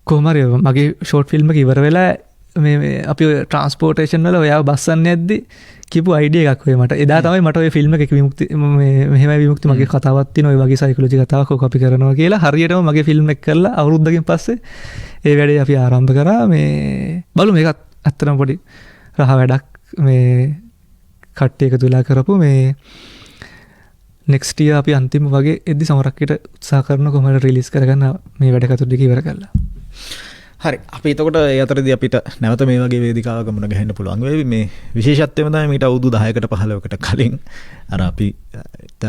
කොහොම හරි මගේ ෂෝට් ෆිල්ම් එක ඉවර වෙලා මේ අපි ඔය ට්‍රාන්ස්පෝර්ටේෂන් වල ඔයාව බස්සන්න යද්දි කිව්ව අයිඩියා එකක් ඔය මට. එදා තමයි මට ඔය ෆිල්ම් එකේ විමුක්ති මෙහෙමයි විමුක්ති මගේ කතාවක් තියෙන ඔය වගේ සයිකොලොජි කතාවක් ඔක අපි කරනවා කියලා හරියටම මගේ ෆිල්ම් එක කරලා අවුරුද්දකින් පස්සේ ඒ වැඩේ අපි ආරම්භ කරා. මේ බලමු මේකත් ඇත්තටම පොඩි රහ වැඩක් මේ කට්ටිය එකතු වෙලා කරපු මේ නෙක්ස්ට් ඉයර් අපි අන්තිම වගේ එද්දි සමරක්කට උත්සාහ කරන කොහොමද රිලීස් කරගන්න මේ වැඩ කටයුතු ටික ඉවර කරලා. හරි අපි එතකොට ඒ අතරදී අපිට නැවත මේ වගේ වේදිකාවක මුණ ගැහෙන්න පුළුවන් වෙයි. මේ විශේෂත්වයම තමයි මීට අවුරුදු 10කට 15කට කලින් අර අපි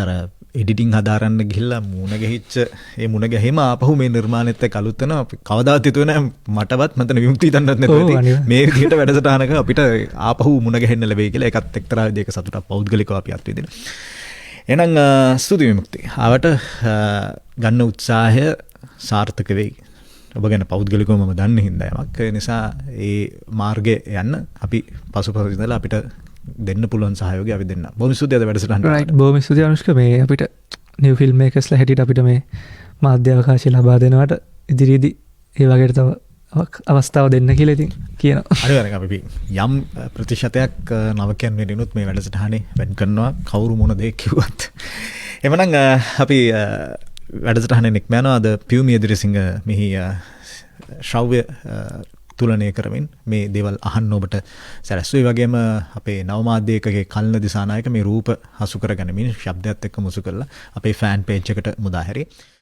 අර එඩිටින් හදාරන්න ගිහිල්ලා මුණ ගැහිච්ච ඒ මුණ ගැහිම ආපහු මේ නිර්මාණෙත් එක්ක අලුත් වෙනවා. අපි කවදාවත් හිතුවේ නැහැ මටවත් මතන විමුක්ති හිතන්නත් නැතුව මේ විදිහට වැඩසටහනක අපිට ආපහු මුණ ගැහෙන්න ලැබෙයි කියලා ඒකත් එක්තරා විදිහක සතුටක් පෞද්ගලිකව අපි අත්විඳිනවා. එහෙනම් ස්තුති විමුක්ති. ආවට ගන්න උත්සාහය සාර්ථක වෙයි. ඔබ ගැන පෞද්ගලිකව මම දන්නේ හින්දා යමක්. ඒ නිසා ඒ මාර්ගේ යන්න අපි පසුපස ඉඳලා අපිට දෙන්න පුළුවන් සහයෝගය අපි දෙන්න. බොහොම ස්තුතියි අද වැඩසටහනට. රයිට් බොහොම ස්තුතියි අනුෂ්ක මේ අපිට නිව් ෆිල්ම් මේකර්ස්ලා හැටියට අපිට මේ මාධ්‍ය අවකාශය ලබා දෙනවට ඉදිරියේදී ඒ වගේ තව අවස්ථාව දෙන්න කියලා ඉතින් කියනවා. හරි අපි යම් ප්‍රතිශතයක් නවකයන් වෙනුත් මේ වැඩසටහනේ වෙන් කරනවා කවුරු මොන දේ කිව්වත්. එමනම් අපි වැඩසටහනේ නික්ම යනවා. අද පියුමි එදිරිසිංහ මෙහි ශ්‍රව්‍ය තුලනය කරමින් මේ දේවල් අහන්න ඔබට සැලැස්සුයි. වගේම අපේ නවමාධ්‍යයකගේ කල්න දිසානායක මේ රූප හසු කරගනිමින් ශබ්දයත් එක්ක මුසු කරලා අපේ ෆෑන් පේජ් එකට මුදා හැරි.